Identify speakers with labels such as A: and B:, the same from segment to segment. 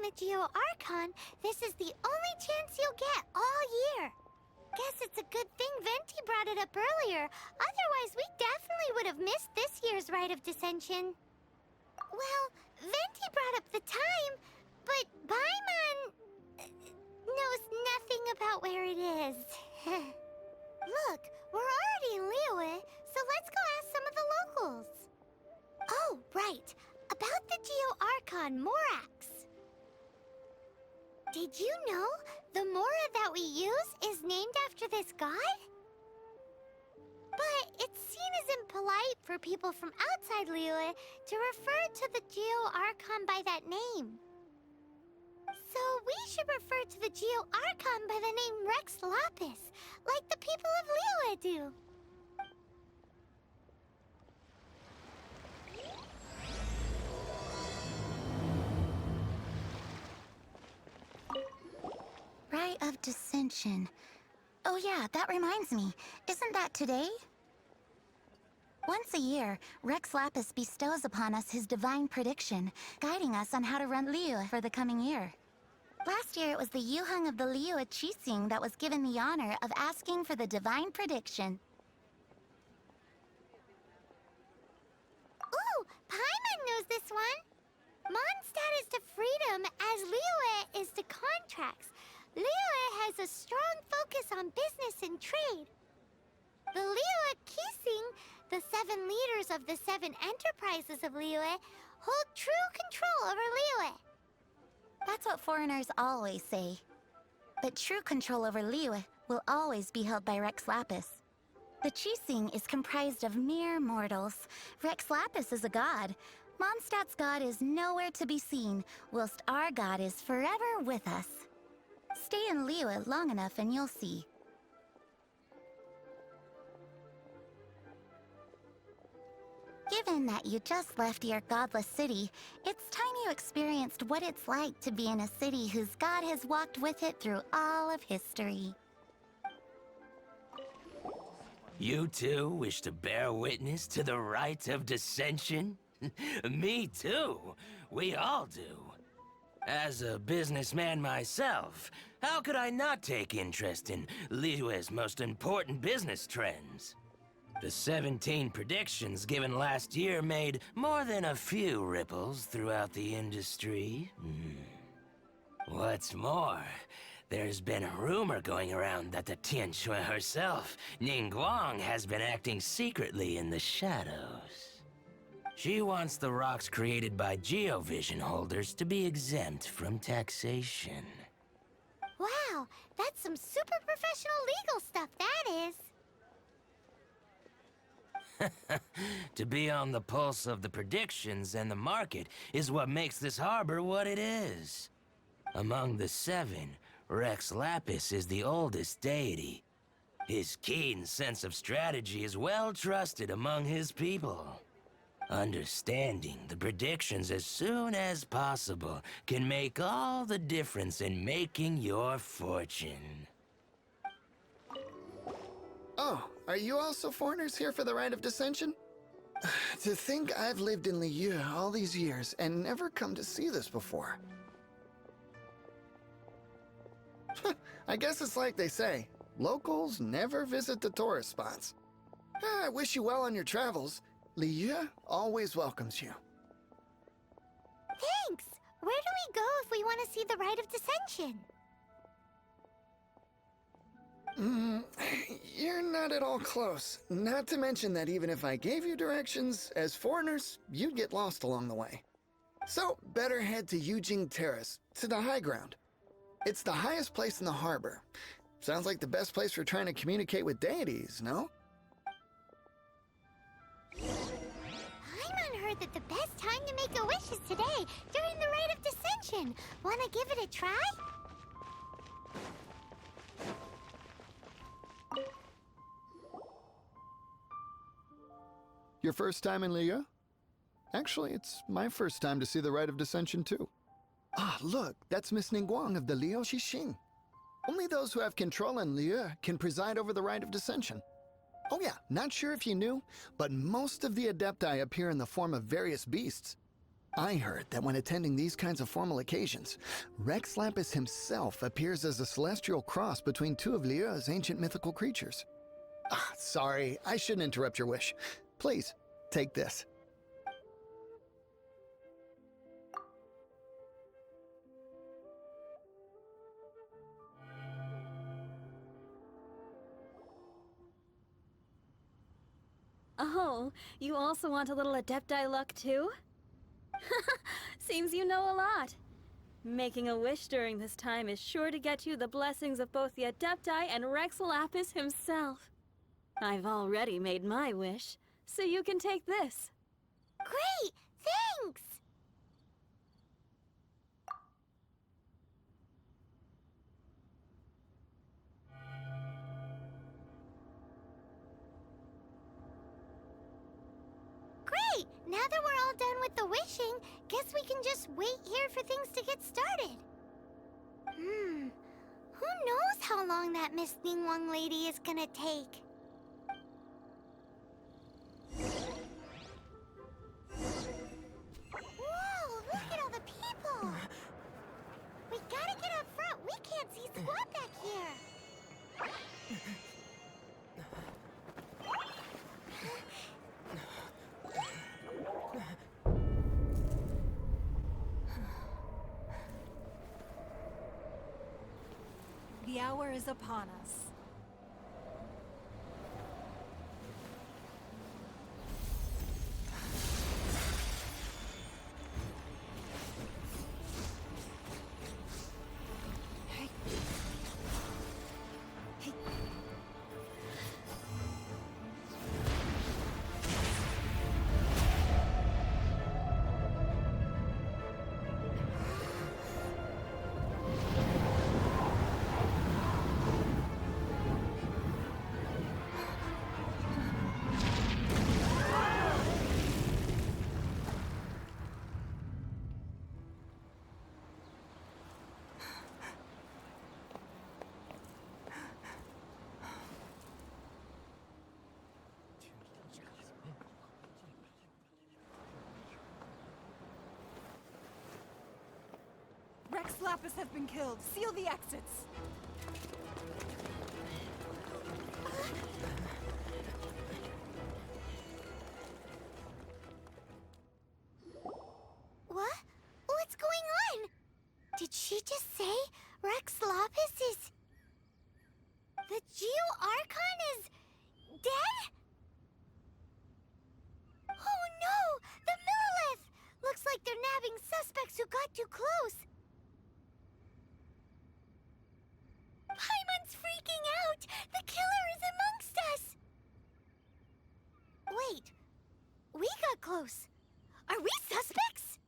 A: the Geo Archon, this is the only chance you'll get all year. Guess it's a good thing Venti brought it up earlier. Otherwise, we definitely would have missed this year's Rite of Dissension. Well, Venti brought up the time, but Paimon knows nothing about where it is. Look, we're already in Liyue, so let's go ask some of the locals. Oh, right. About the Geo Archon Morax. Did you know the Mora that we use is named after this god? But it's seen as impolite for people from outside Liyue to refer to the Geo Archon by that name. So we should refer to the Geo Archon by the name Rex Lapis, like the people of Liyue do.
B: Rite of Dissension. Oh yeah, that reminds me. Isn't that today? Once a year, Rex Lapis bestows upon us his divine prediction, guiding us on how to run Liyue for the coming year. Last year, it was the Yuheng of the Liyue Qixing that was given the honor of asking for the divine prediction.
A: Ooh, Paimon knows this one. Mondstadt is to freedom as Liyue is to contracts. Liyue has a strong focus on business and trade. The Liyue Qixing, the 7 leaders of the 7 enterprises of Liyue, hold true control over Liyue.
B: That's what foreigners always say. But true control over Liyue will always be held by Rex Lapis. The Qixing is comprised of mere mortals. Rex Lapis is a god. Mondstadt's god is nowhere to be seen, whilst our god is forever with us. Stay in Liyue long enough and you'll see. Given that you just left your godless city, it's time you experienced what it's like to be in a city whose god has walked with it through all of history.
C: You too wish to bear witness to the Rite of Dissension? Me too. We all do. As a businessman myself, how could I not take interest in Liyue's most important business trends? The 17 predictions given last year made more than a few ripples throughout the industry. What's more, there's been a rumor going around that the Tianshui herself, Ningguang, has been acting secretly in the shadows. She wants the rocks created by Geovision holders to be exempt from taxation.
A: Wow, that's some super professional legal stuff, that is.
C: To be on the pulse of the predictions and the market is what makes this harbor what it is. Among the 7, Rex Lapis is the oldest deity. His keen sense of strategy is well trusted among his people. Understanding the predictions as soon as possible can make all the difference in making your fortune.
D: Oh, are you also foreigners here for the Rite of Dissension? To think I've lived in Liyue all these years and never come to see this before. I guess it's like they say, locals never visit the tourist spots. I wish you well on your travels. Liyue always welcomes you.
A: Thanks! Where do we go if we want to see the Rite of Dissension?
D: You're not at all close. Not to mention that even if I gave you directions, as foreigners, you'd get lost along the way. So, better head to Yujing Terrace, to the high ground. It's the highest place in the harbor. Sounds like the best place for trying to communicate with deities, no?
A: Paimon heard that the best time to make a wish is today, during the Rite of Dissension. Wanna give it a try?
D: Your first time in Liyue? Actually, it's my first time to see the Rite of Dissension, too. Ah, look, that's Miss Ningguang of the Liyue Qixing. Only those who have control in Liyue can preside over the Rite of Dissension. Oh yeah, not sure if you knew, but most of the Adepti appear in the form of various beasts. I heard that when attending these kinds of formal occasions, Rex Lapis himself appears as a celestial cross between two of Liyue's ancient mythical creatures. Sorry, I shouldn't interrupt your wish. Please, take this.
E: Oh, you also want a little Adepti luck too? Seems you know a lot. Making a wish during this time is sure to get you the blessings of both the Adepti and Rex Lapis himself. I've already made my wish, so you can take this.
A: Great! Thanks! Great! Now that we're all done with the wishing, guess we can just wait here for things to get started. Who knows how long that Miss Ningguang lady is gonna take? Whoa, look at all the people! We gotta get up front. We can't see squat back here.
F: The hour is upon us. Rex Lapis has been killed. Seal the exits.
A: What? What's going on? Did she just say Rex Lapis is... The Geo-Archon is... dead? Oh no! The Millilith! Looks like they're nabbing suspects who got too close. Paimon's freaking out! The killer is amongst us! Wait. We got close. Are we suspects?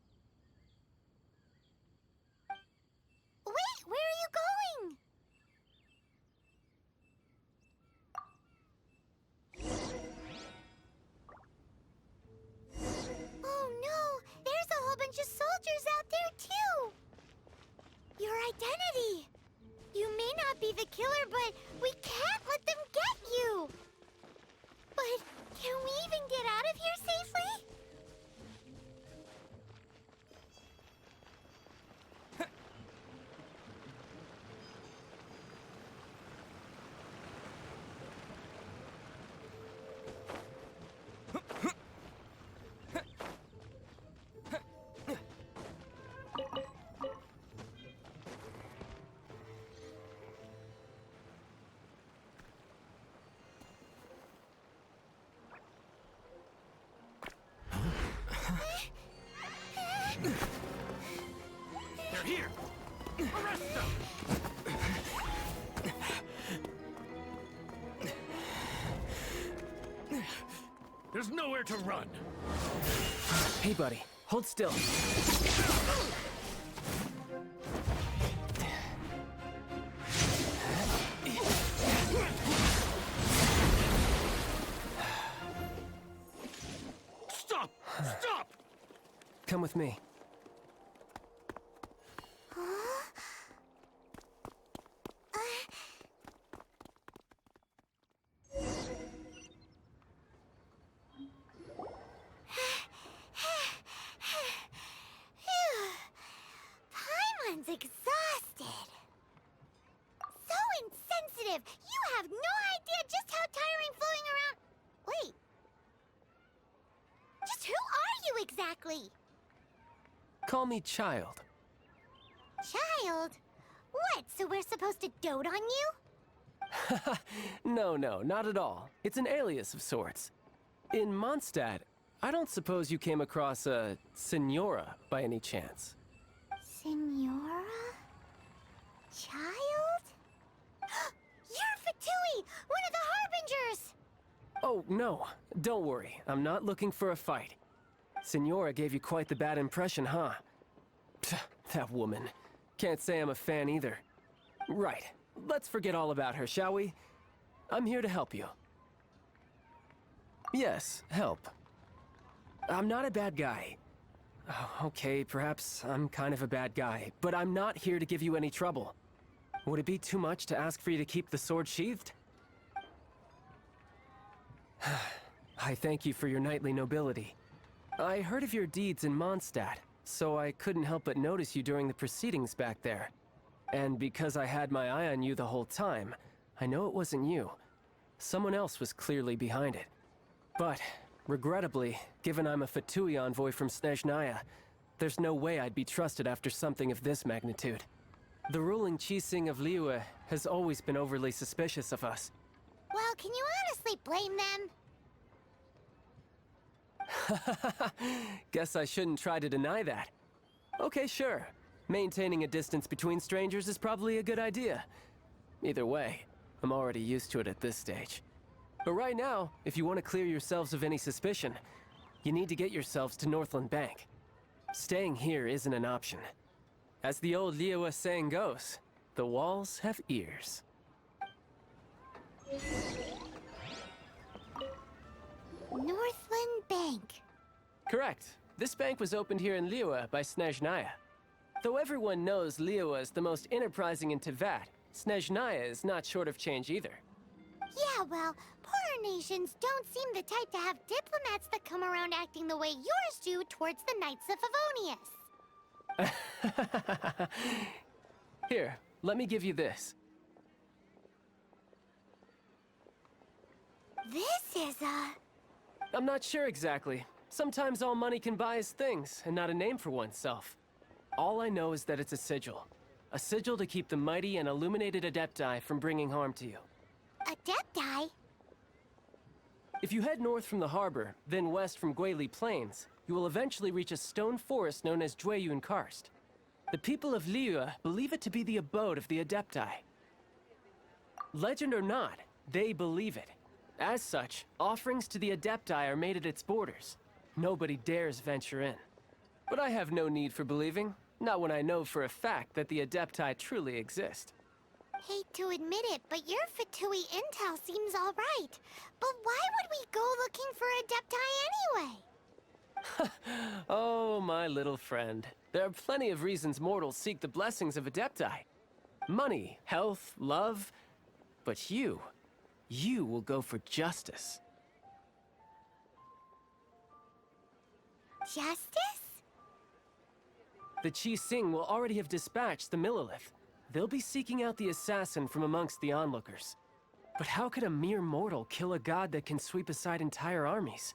A: Wait, where are you going? Oh no! There's a whole bunch of soldiers out there too! Your identity! You may not be the killer, but we can't let them get you! But can we even get out of here safely?
C: They're here! Arrest them! There's nowhere to run.
G: Hey, buddy. Hold still.
C: Stop! Stop!
G: Come with me.
A: exactly?
G: Call me child.
A: Child? What, so we're supposed to dote on you?
G: No, not at all. It's an alias of sorts. In Mondstadt, I don't suppose you came across a Senora by any chance.
A: Senora? Child? You're Fatui, one of the Harbingers!
G: Oh, no. Don't worry. I'm not looking for a fight. Senora gave you quite the bad impression, huh? Pfft, that woman. Can't say I'm a fan either. Right. Let's forget all about her, shall we? I'm here to help you. Yes, help. I'm not a bad guy. Oh, okay, perhaps I'm kind of a bad guy, but I'm not here to give you any trouble. Would it be too much to ask for you to keep the sword sheathed? I thank you for your knightly nobility. I heard of your deeds in Mondstadt, so I couldn't help but notice you during the proceedings back there. And because I had my eye on you the whole time, I know it wasn't you. Someone else was clearly behind it. But, regrettably, given I'm a Fatui envoy from Snezhnaya, there's no way I'd be trusted after something of this magnitude. The ruling Qixing of Liyue has always been overly suspicious of us.
A: Well, can you honestly blame them?
G: Guess I shouldn't try to deny that. Okay, sure. Maintaining a distance between strangers is probably a good idea. Either way, I'm already used to it at this stage. But right now, if you want to clear yourselves of any suspicion, you need to get yourselves to Northland Bank. Staying here isn't an option. As the old Liyue saying goes, the walls have ears.
A: Northland Bank.
G: Correct. This bank was opened here in Liyue by Snezhnaya. Though everyone knows Liyue is the most enterprising in Teyvat, Snezhnaya is not short of change either.
A: Yeah, well, poorer nations don't seem the type to have diplomats that come around acting the way yours do towards the Knights of Favonius.
G: Here, let me give you this.
A: This is
G: I'm not sure exactly. Sometimes all money can buy is things, and not a name for oneself. All I know is that it's a sigil. A sigil to keep the mighty and illuminated Adepti from bringing harm to you.
A: Adepti?
G: If you head north from the harbor, then west from Guili Plains, you will eventually reach a stone forest known as Jueyun Karst. The people of Liyue believe it to be the abode of the Adepti. Legend or not, they believe it. As such, offerings to the Adepti are made at its borders. Nobody dares venture in. But I have no need for believing, not when I know for a fact that the Adepti truly exist.
A: Hate to admit it, but your Fatui intel seems all right. But why would we go looking for Adepti anyway?
G: Oh, my little friend. There are plenty of reasons mortals seek the blessings of Adepti. Money, health, love. But you will go for justice.
A: Justice?
G: The Qixing will already have dispatched the Millilith. They'll be seeking out the assassin from amongst the onlookers. But how could a mere mortal kill a god that can sweep aside entire armies?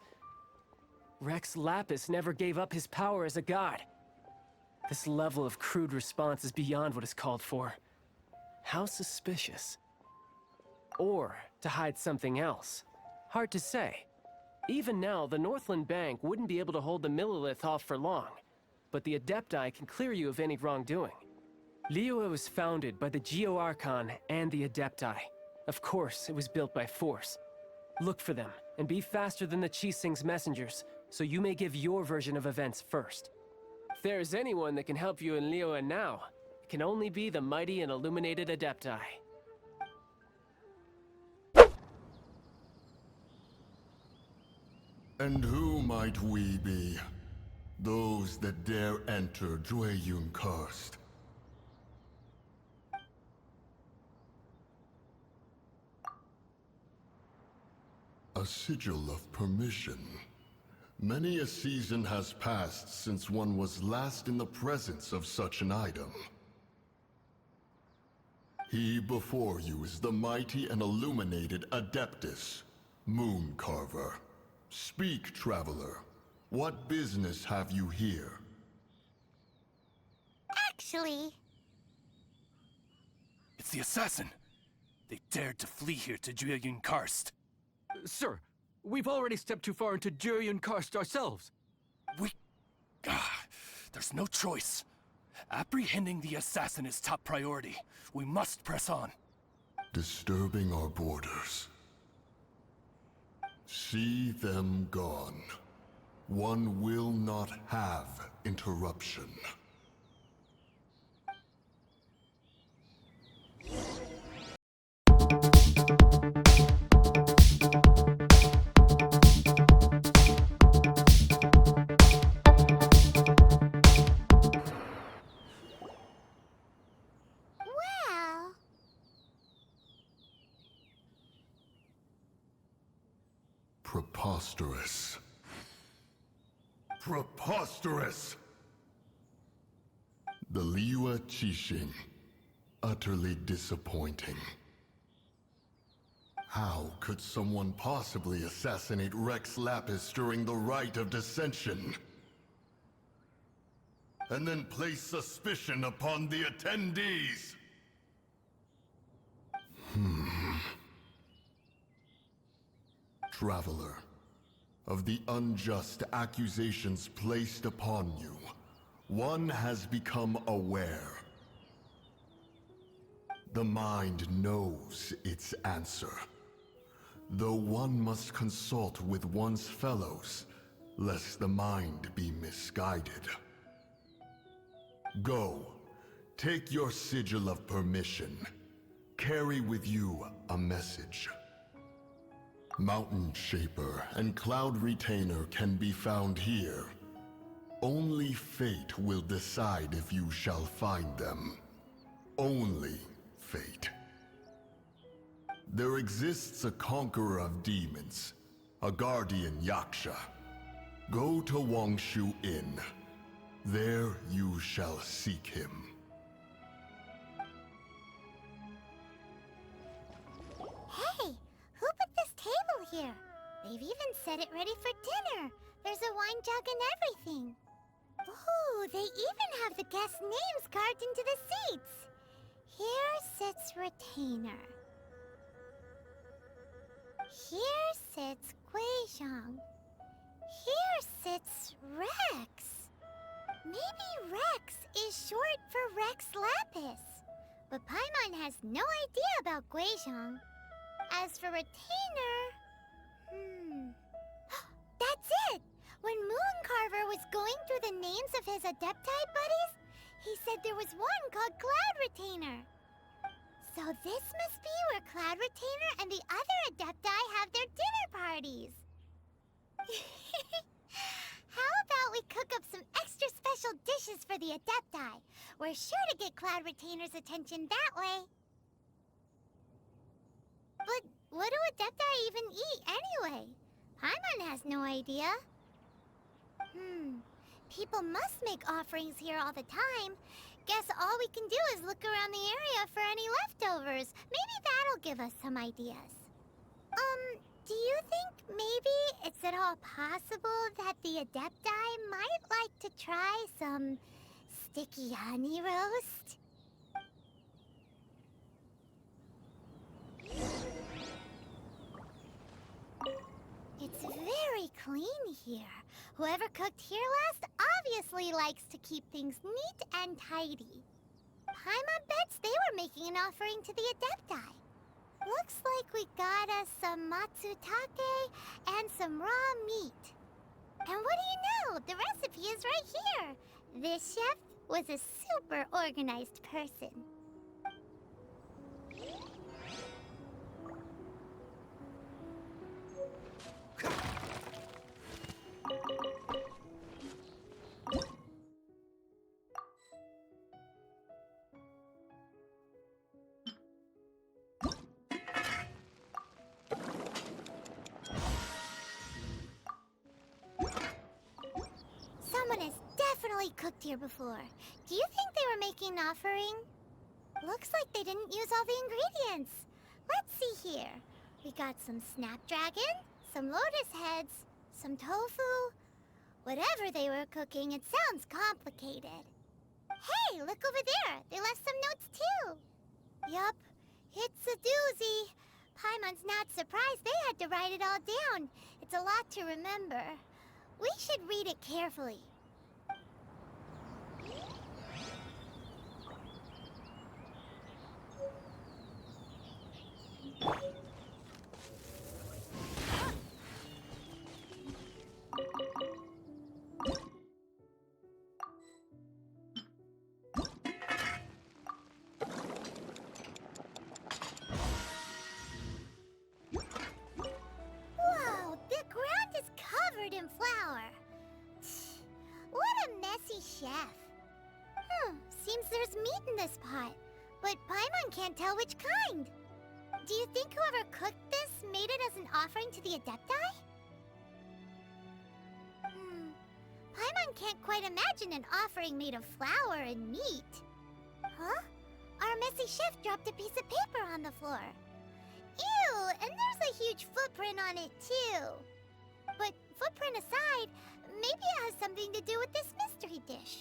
G: Rex Lapis never gave up his power as a god. This level of crude response is beyond what is called for. How suspicious. Or to hide something else. Hard to say. Even now, the Northland Bank wouldn't be able to hold the Millilith off for long. But the Adepti can clear you of any wrongdoing. Liyue was founded by the Geo-Archon and the Adepti. Of course, it was built by force. Look for them, and be faster than the Qixing's messengers, so you may give your version of events first. If there is anyone that can help you in Liyue now, it can only be the mighty and illuminated Adepti.
H: And who might we be? Those that dare enter Jueyun Karst. A sigil of permission. Many a season has passed since one was last in the presence of such an item. He before you is the mighty and illuminated Adeptus, Moon Carver. Speak, traveler. What business have you here?
A: Actually,
I: It's the assassin! They dared to flee here to Jueyun Karst.
J: Sir, we've already stepped too far into Jueyun Karst ourselves.
I: There's no choice. Apprehending the assassin is top priority. We must press on.
H: Disturbing our borders. See them gone. One will not have interruption.
A: well,
H: Preposterous. Preposterous! The Liua Qixing. Utterly disappointing. How could someone possibly assassinate Rex Lapis during the Rite of Dissension? And then place suspicion upon the attendees? Traveler, of the unjust accusations placed upon you, one has become aware. The mind knows its answer, though one must consult with one's fellows, lest the mind be misguided. Go, take your sigil of permission. Carry with you a message. Mountain Shaper and Cloud Retainer can be found here. Only fate will decide if you shall find them. Only fate. There exists a conqueror of demons, a guardian Yaksha. Go to Wangshu Inn. There you shall seek him.
A: hey, who put this table here? They've even set it ready for dinner. There's a wine jug and everything. Ooh, they even have the guests' names carved into the seats. Here sits Retainer. Here sits Guizhong. Here sits Rex. Maybe Rex is short for Rex Lapis. But Paimon has no idea about Guizhong. As for Retainer... That's it! When Mooncarver was going through the names of his Adepti buddies, he said there was one called Cloud Retainer. So this must be where Cloud Retainer and the other Adepti have their dinner parties. How about we cook up some extra special dishes for the Adepti? We're sure to get Cloud Retainer's attention that way. But what do Adepti even eat anyway? Paimon has no idea. People must make offerings here all the time. Guess all we can do is look around the area for any leftovers. Maybe that'll give us some ideas. Do you think maybe it's at all possible that the Adepti might like to try some sticky honey roast? It's very clean here. Whoever cooked here last obviously likes to keep things neat and tidy. Paimon bets they were making an offering to the Adepti. Looks like we got us some matsutake and some raw meat. And what do you know? The recipe is right here. This chef was a super organized person. Someone has definitely cooked here before. Do you think they were making an offering? Looks like they didn't use all the ingredients. Let's see here. We got some snapdragon, some lotus heads, some tofu. Whatever they were cooking, it sounds complicated. Hey, look over there. They left some notes too. Yup, it's a doozy. Paimon's not surprised they had to write it all down. It's a lot to remember. We should read it carefully. Whoa, the ground is covered in flour. What a messy chef. Seems there's meat in this pot, but Paimon can't tell which kind. Do you think whoever cooked this made it as an offering to the Adepti? Paimon can't quite imagine an offering made of flour and meat. Huh? Our messy chef dropped a piece of paper on the floor. Ew, and there's a huge footprint on it too. But footprint aside, maybe it has something to do with this mystery dish.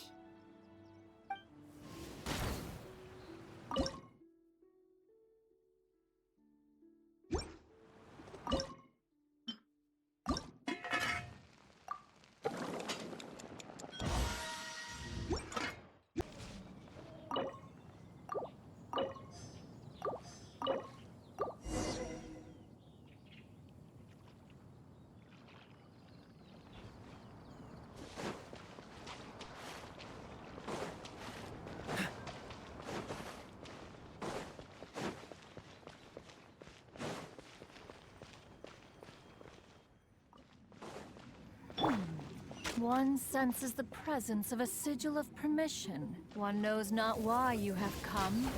K: One senses the presence of a sigil of permission. One knows not why you have come,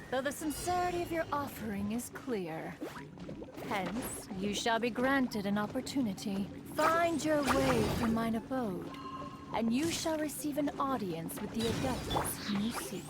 K: though the sincerity of your offering is clear. Hence, you shall be granted an opportunity. Find your way from mine abode, and you shall receive an audience with the adepts whom you seek.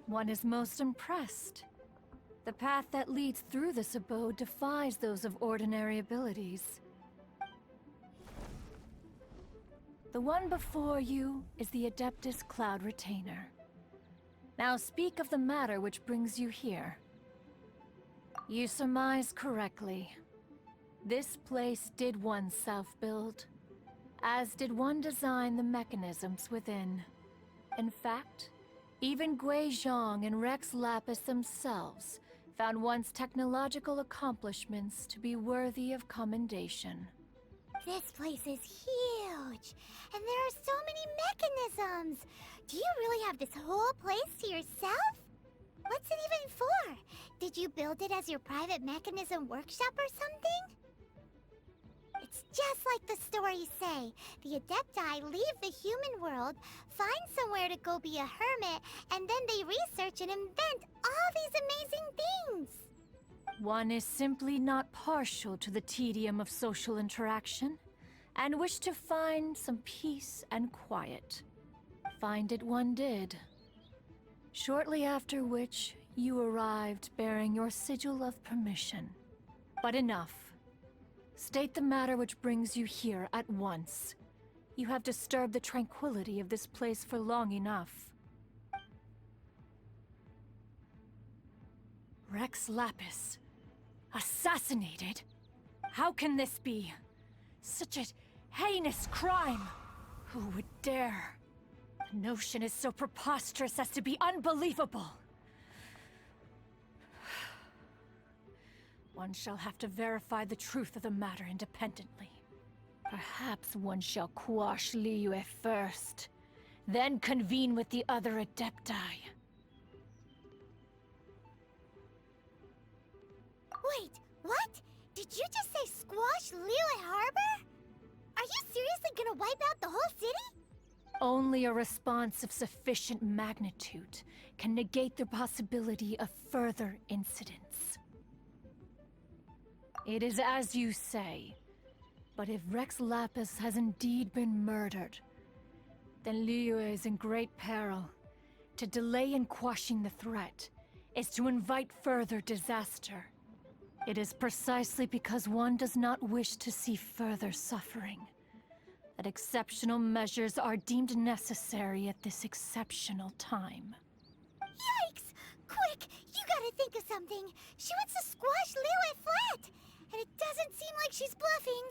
K: One is most impressed. The path that leads through this abode defies those of ordinary abilities. The one before you is the Adeptus Cloud Retainer. Now speak of the matter which brings you here. You surmise correctly. This place did one self-build, as did one design the mechanisms within. In fact, even Gui Zhong and Rex Lapis themselves found one's technological accomplishments to be worthy of commendation.
A: This place is huge, and there are so many mechanisms. Do you really have this whole place to yourself? What's it even for? Did you build it as your private mechanism workshop or something? It's just like the stories say. The Adepti leave the human world, find somewhere to go be a hermit, and then they research and invent all these amazing things.
K: One is simply not partial to the tedium of social interaction, and wished to find some peace and quiet. Find it one did. Shortly after which, you arrived bearing your sigil of permission. But enough. State the matter which brings you here at once. You have disturbed the tranquility of this place for long enough. Rex Lapis. Assassinated? How can this be? Such a heinous crime! Who would dare? The notion is so preposterous as to be unbelievable. One shall have to verify the truth of the matter independently. Perhaps one shall quash Liyue first, then convene with the other Adepti.
A: Wait, what? Did you just say squash Liyue Harbor? Are you seriously gonna wipe out the whole city?
K: Only a response of sufficient magnitude can negate the possibility of further incidents. It is as you say, but if Rex Lapis has indeed been murdered, then Liyue is in great peril. To delay in quashing the threat is to invite further disaster. It is precisely because one does not wish to see further suffering that exceptional measures are deemed necessary at this exceptional time.
A: Yikes! Quick, you gotta think of something. She wants to squash Liyue flat, and it doesn't seem like she's bluffing.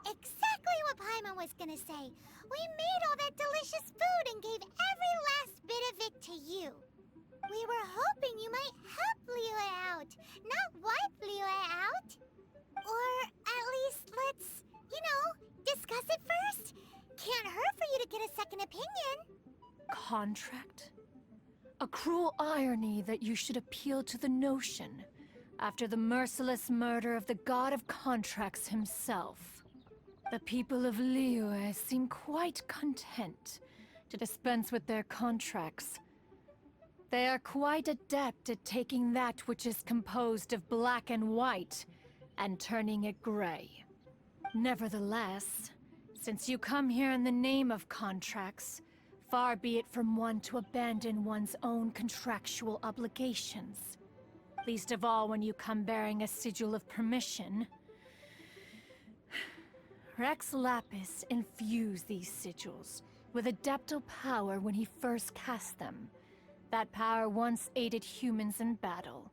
A: Exactly what Paimon was gonna say. We made all that delicious food and gave every last bit of it to you. We were hoping you might help Liyue out, not wipe Liyue out. Or at least let's, discuss it first. Can't hurt for you to get a second opinion.
K: Contract? A cruel irony that you should appeal to the notion after the merciless murder of the god of contracts himself. The people of Liyue seem quite content to dispense with their contracts. They are quite adept at taking that which is composed of black and white and turning it gray. Nevertheless, since you come here in the name of contracts, far be it from one to abandon one's own contractual obligations. Least of all when you come bearing a sigil of permission. Rex Lapis infused these sigils with adeptal power when he first cast them. That power once aided humans in battle.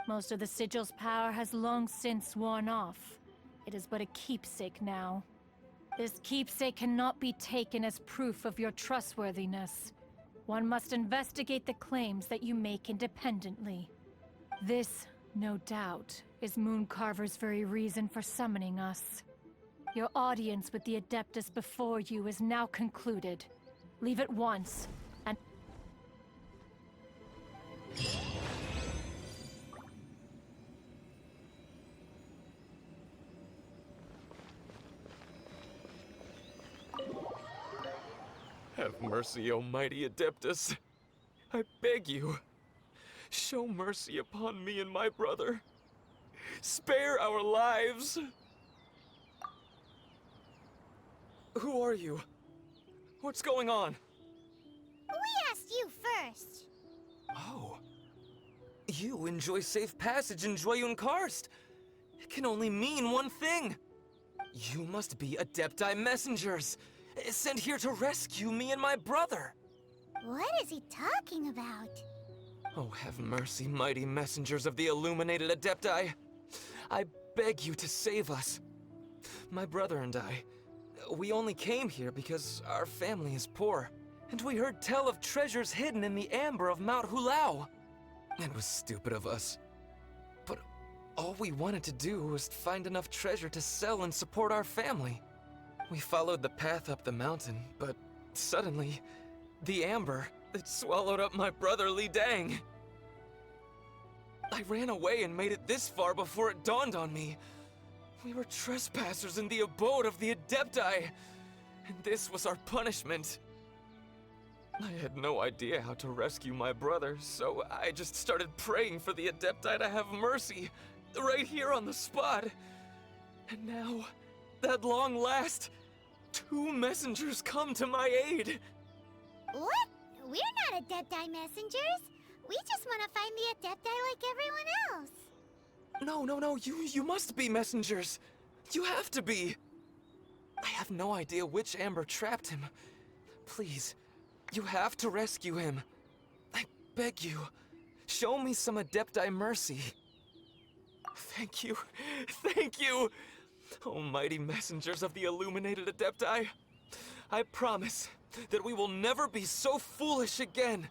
K: Most of the sigil's power has long since worn off. It is but a keepsake now. This keepsake cannot be taken as proof of your trustworthiness. One must investigate the claims that you make independently. This, no doubt, is Mooncarver's very reason for summoning us. Your audience with the Adeptus before you is now concluded. Leave at once, and...
L: Have mercy, O mighty Adeptus. I beg you, show mercy upon me and my brother. Spare our lives. Who are you? What's going on?
A: We asked you first.
L: Oh. You enjoy safe passage in Joyun Karst. It can only mean one thing. You must be Adepti messengers, sent here to rescue me and my brother.
A: What is he talking about?
L: Oh, have mercy, mighty messengers of the illuminated Adepti. I beg you to save us. My brother and I, we only came here because our family is poor, and we heard tell of treasures hidden in the amber of Mount Hulao. It was stupid of us. But All we wanted to do was find enough treasure to sell and support our family. We followed the path up the mountain, but suddenly, the amber, it swallowed up my brother Li Dang. I ran away and made it this far before it dawned on me. We were trespassers in the abode of the Adepti, and this was our punishment. I had no idea how to rescue my brother, so I just started praying for the Adepti to have mercy, right here on the spot. And now, at long last, 2 messengers come to my aid.
A: What? We're not Adepti messengers. We just want to find the Adepti like everyone else.
L: No, you must be messengers. You have to be. I have no idea which amber trapped him. Please, you have to rescue him. I beg you, show me some Adepti mercy. Thank you, thank you. Oh, mighty messengers of the illuminated Adepti. I promise that we will never be so foolish again.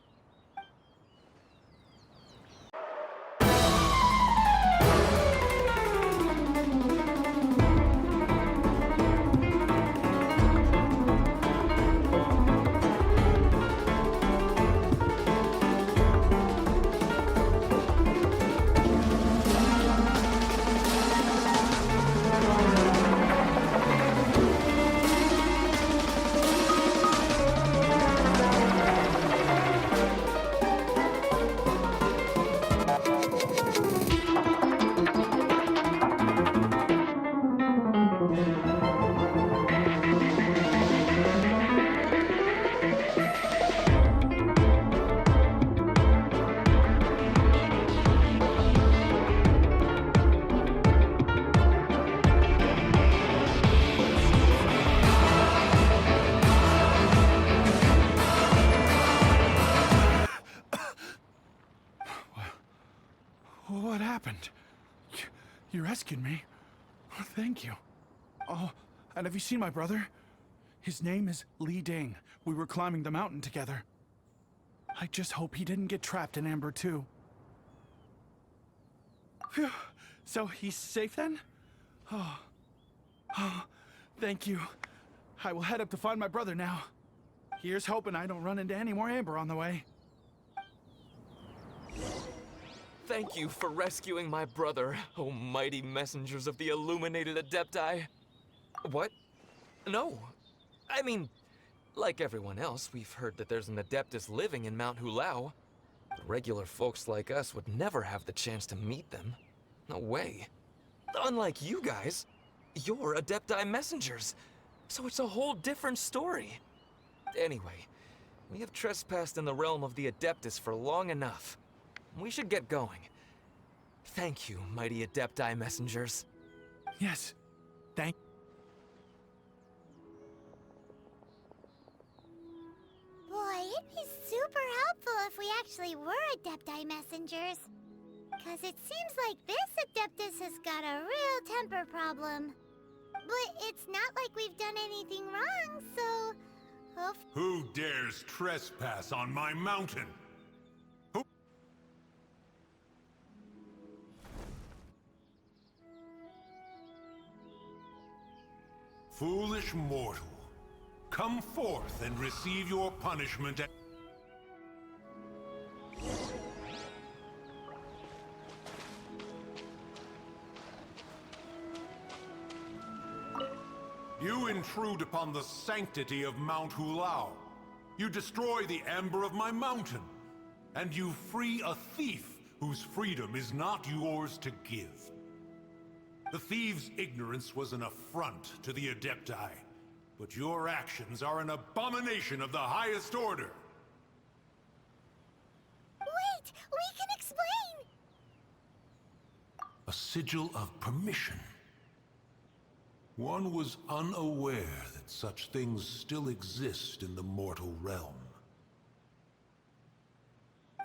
M: What happened? You rescued me. Thank you. Oh, and have you seen my brother? His name is Li Ding. We were climbing the mountain together. I just hope he didn't get trapped in Amber too. Phew. So he's safe then? Oh, thank you. I will head up to find my brother now. Here's hoping I don't run into any more Amber on the way.
L: Thank you for rescuing my brother, oh mighty messengers of the illuminated Adepti. What? No. I mean, like everyone else, we've heard that there's an Adeptus living in Mount Hulao. Regular folks like us would never have the chance to meet them. No way. Unlike you guys, you're Adepti messengers, so it's a whole different story. Anyway, we have trespassed in the realm of the Adeptus for long enough. We should get going. Thank you, mighty Adepti messengers.
M: Yes, thank.
A: Boy, it'd be super helpful if we actually were Adepti messengers. Cause it seems like this Adeptus has got a real temper problem. But it's not like we've done anything wrong, so...
N: Who dares trespass on my mountain? Foolish mortal, come forth and receive your punishment. You intrude upon the sanctity of Mount Hulao. You destroy the amber of my mountain. And you free a thief whose freedom is not yours to give. The thief's ignorance was an affront to the Adepti, but your actions are an abomination of the highest order.
A: Wait! We can explain!
N: A sigil of permission. One was unaware that such things still exist in the mortal realm.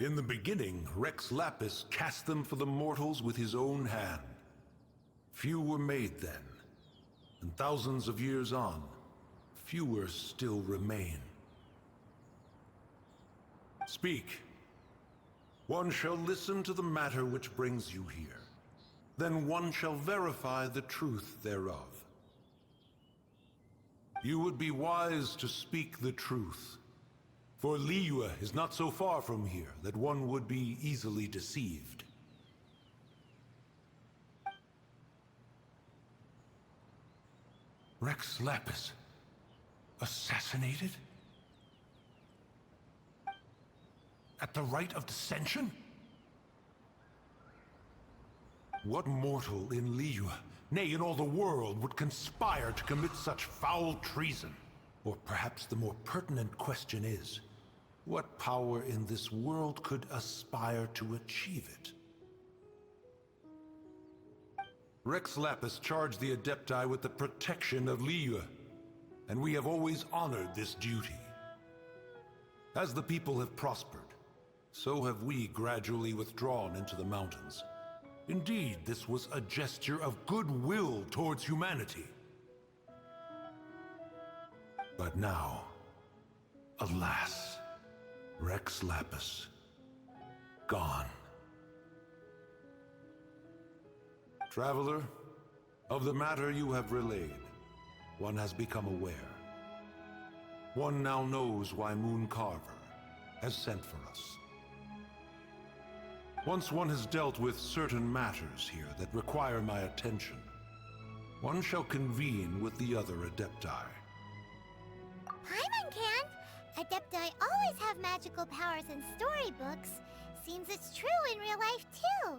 N: In the beginning, Rex Lapis cast them for the mortals with his own hand. Few were made then, and thousands of years on, fewer still remain. Speak. One shall listen to the matter which brings you here. then one shall verify the truth thereof. You would be wise to speak the truth, for Liyue is not so far from here that one would be easily deceived. Rex Lapis, assassinated? At the rite of dissension? What mortal in Liyue, nay, in all the world, would conspire to commit such foul treason? Or perhaps the more pertinent question is, what power in this world could aspire to achieve it? Rex Lapis charged the Adepti with the protection of Liyue, and we have always honored this duty. As the people have prospered, so have we gradually withdrawn into the mountains. Indeed, this was a gesture of goodwill towards humanity. But now, alas, Rex Lapis, gone. Traveler, of the matter you have relayed, one has become aware. One now knows why Moon Carver has sent for us. Once one has dealt with certain matters here that require my attention, one shall convene with the other Adepti.
A: Paimon can! Adepti always have magical powers in storybooks. Seems it's true in real life, too.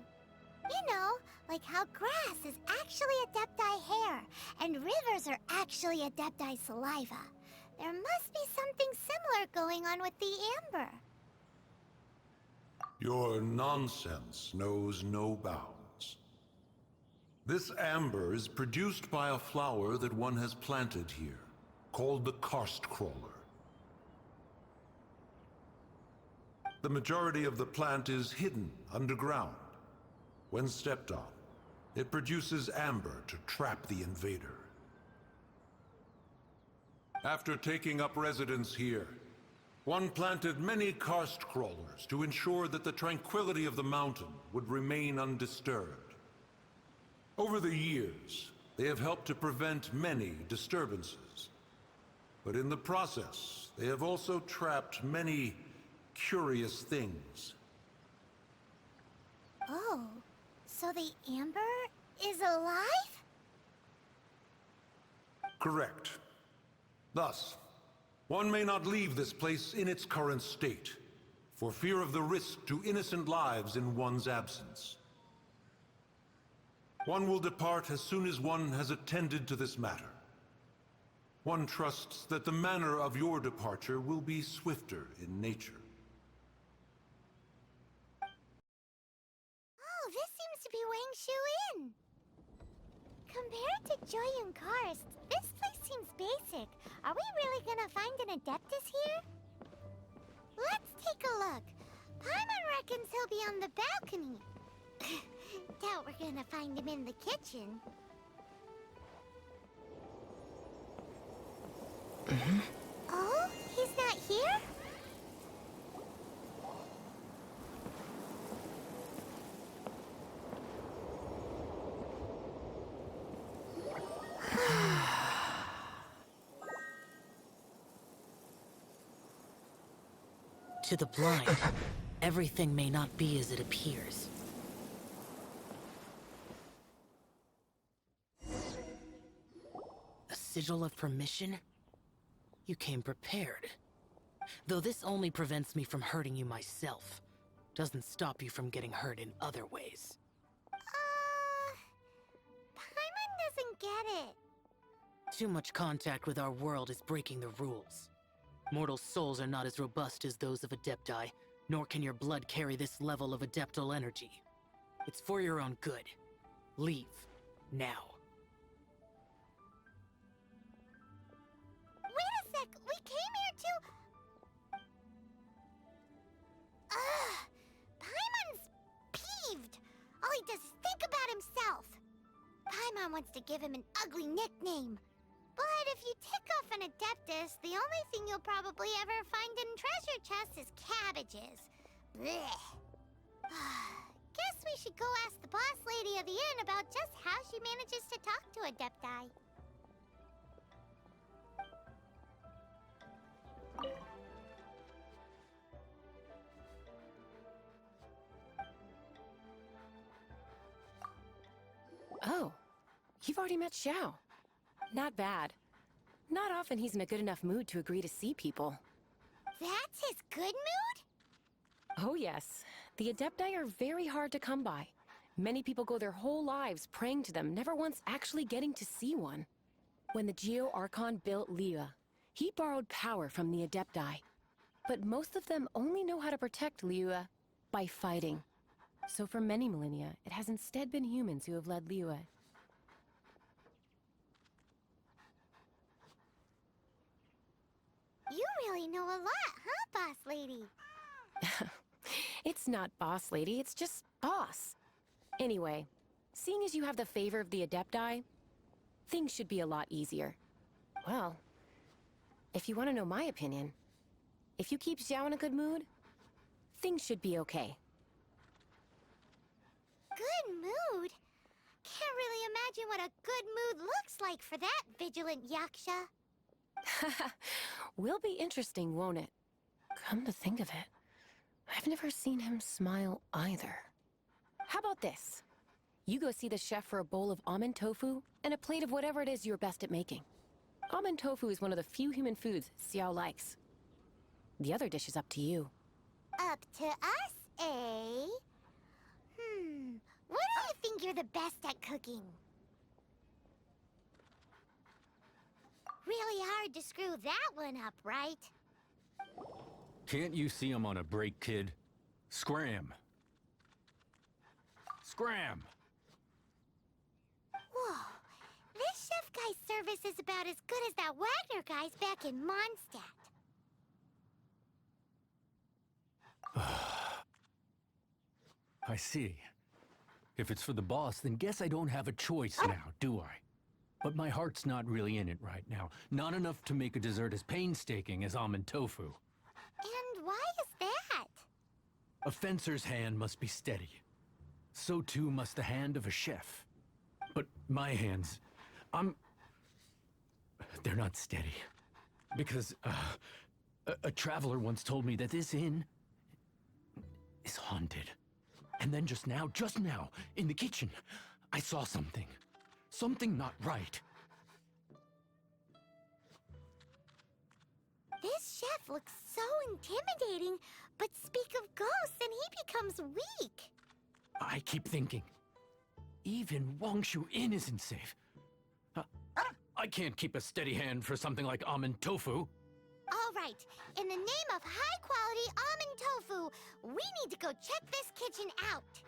A: You know, like how grass is actually Adepti hair, and rivers are actually Adepti saliva. There must be something similar going on with the amber.
N: Your nonsense knows no bounds. This amber is produced by a flower that one has planted here, called the karst crawler. The majority of the plant is hidden underground. When stepped on, it produces amber to trap the invader. After taking up residence here, one planted many karst crawlers to ensure that the tranquility of the mountain would remain undisturbed. Over the years, they have helped to prevent many disturbances. But in the process, they have also trapped many curious things.
A: Oh, so the amber is alive?
N: Correct. Thus, one may not leave this place in its current state, for fear of the risk to innocent lives in one's absence. One will depart as soon as one has attended to this matter. One trusts that the manner of your departure will be swifter in nature.
A: Oh, this seems to be Wangshu Inn. Compared to Joyun Karst, this place seems basic. Are we really gonna find an Adeptus here? Let's take a look. Paimon reckons he'll be on the balcony. Doubt we're gonna find him in the kitchen. Oh, he's not here?
O: To the blind, everything may not be as it appears. A sigil of permission? You came prepared. Though this only prevents me from hurting you myself, doesn't stop you from getting hurt in other ways.
A: Paimon doesn't get it.
O: Too much contact with our world is breaking the rules. Mortal souls are not as robust as those of Adepti, nor can your blood carry this level of adeptal energy. It's for your own good. Leave. Now.
A: Wait a sec! We came here to... Paimon's peeved! All he does is think about himself! Paimon wants to give him an ugly nickname. But if you tick off an Adeptus, the only thing you'll probably ever find in treasure chests is cabbages. Blech. Guess we should go ask the boss lady of the inn about just how she manages to talk to Adepti.
P: Oh, you've already met Xiao. Not bad. Not often he's in a good enough mood to agree to see people.
A: That's his good mood?
P: Oh yes. The Adepti are very hard to come by. Many people go their whole lives praying to them, never once actually getting to see one. When the Geo Archon built Liyue, he borrowed power from the Adepti. But most of them only know how to protect Liyue by fighting. So for many millennia, it has instead been humans who have led Liyue.
A: You really know a lot, huh, boss lady?
P: It's not boss lady, it's just boss. Anyway, seeing as you have the favor of the Adepti, things should be a lot easier. Well, if you want to know my opinion, if you keep Xiao in a good mood, things should be okay.
A: Good mood? Can't really imagine what a good mood looks like for that vigilant yaksha.
P: Will be interesting, won't it? Come to think of it, I've never seen him smile either. How about this? You go see the chef for a bowl of almond tofu and a plate of whatever it is you're best at making. Almond tofu is one of the few human foods Xiao likes. The other dish is up to you.
A: Up to us, eh? What do you think you're the best at cooking? Really hard to screw that one up, right?
J: Can't you see I'm on a break, kid? Scram! Scram!
A: Whoa, this chef guy's service is about as good as that Wagner guy's back in Mondstadt.
J: I see. If it's for the boss, then guess I don't have a choice now, do I? But my heart's not really in it right now. Not enough to make a dessert as painstaking as almond tofu.
A: And why is that?
J: A fencer's hand must be steady. So too must the hand of a chef. But my hands, they're not steady. Because, a traveler once told me that this inn is haunted. And then just now, in the kitchen, I saw something. Something not right.
A: This chef looks so intimidating, but speak of ghosts and he becomes weak.
J: I keep thinking, even Wangshu Inn isn't safe. I can't keep a steady hand for something like almond tofu.
A: All right, in the name of high-quality almond tofu, we need to go check this kitchen out.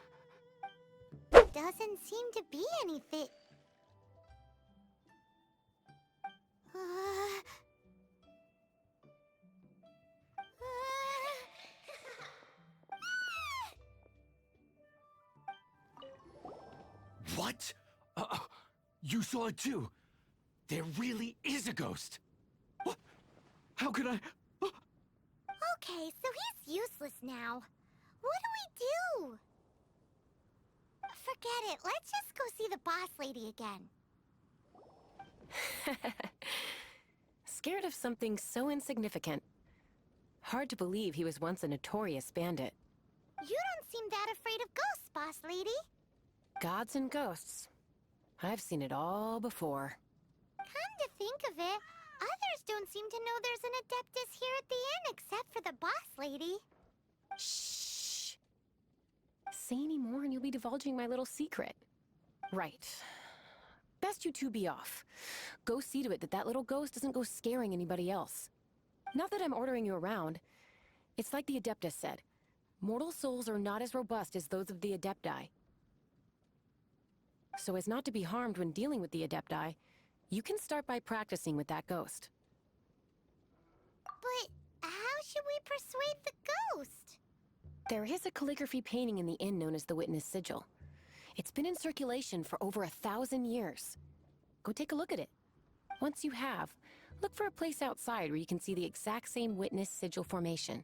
A: Doesn't seem to be anything.
J: What? You saw it too? There really is a ghost. What? How could I?
A: Okay, so he's useless now. What do we do? Forget it. Let's just go see the boss lady again.
P: Scared of something so insignificant. Hard to believe he was once a notorious bandit.
A: You don't seem that afraid of ghosts, boss lady.
P: Gods and ghosts. I've seen it all before.
A: Come to think of it, others don't seem to know there's an Adeptus here at the inn except for the boss lady.
P: Shh. Say any more and you'll be divulging my little secret. Right. Best you two be off. Go see to it that that little ghost doesn't go scaring anybody else. Not that I'm ordering you around. It's like the Adeptus said. Mortal souls are not as robust as those of the Adepti. So as not to be harmed when dealing with the Adepti, you can start by practicing with that ghost.
A: But how should we persuade the ghost?
P: There is a calligraphy painting in the inn known as the Witness Sigil. It's been in circulation for over 1,000 years. Go take a look at it. Once you have, look for a place outside where you can see the exact same Witness Sigil formation.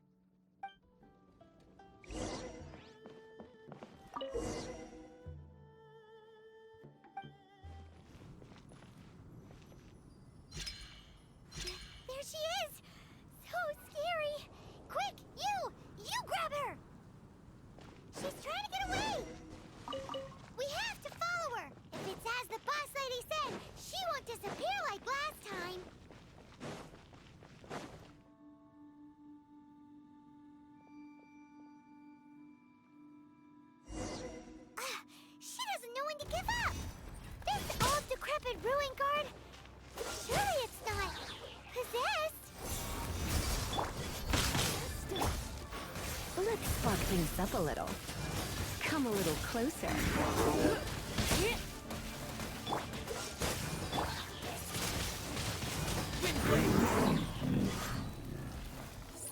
A: going to give up! This old decrepit ruin guard... Surely it's not... possessed?
Q: Let's spark things up a little. Come a little closer.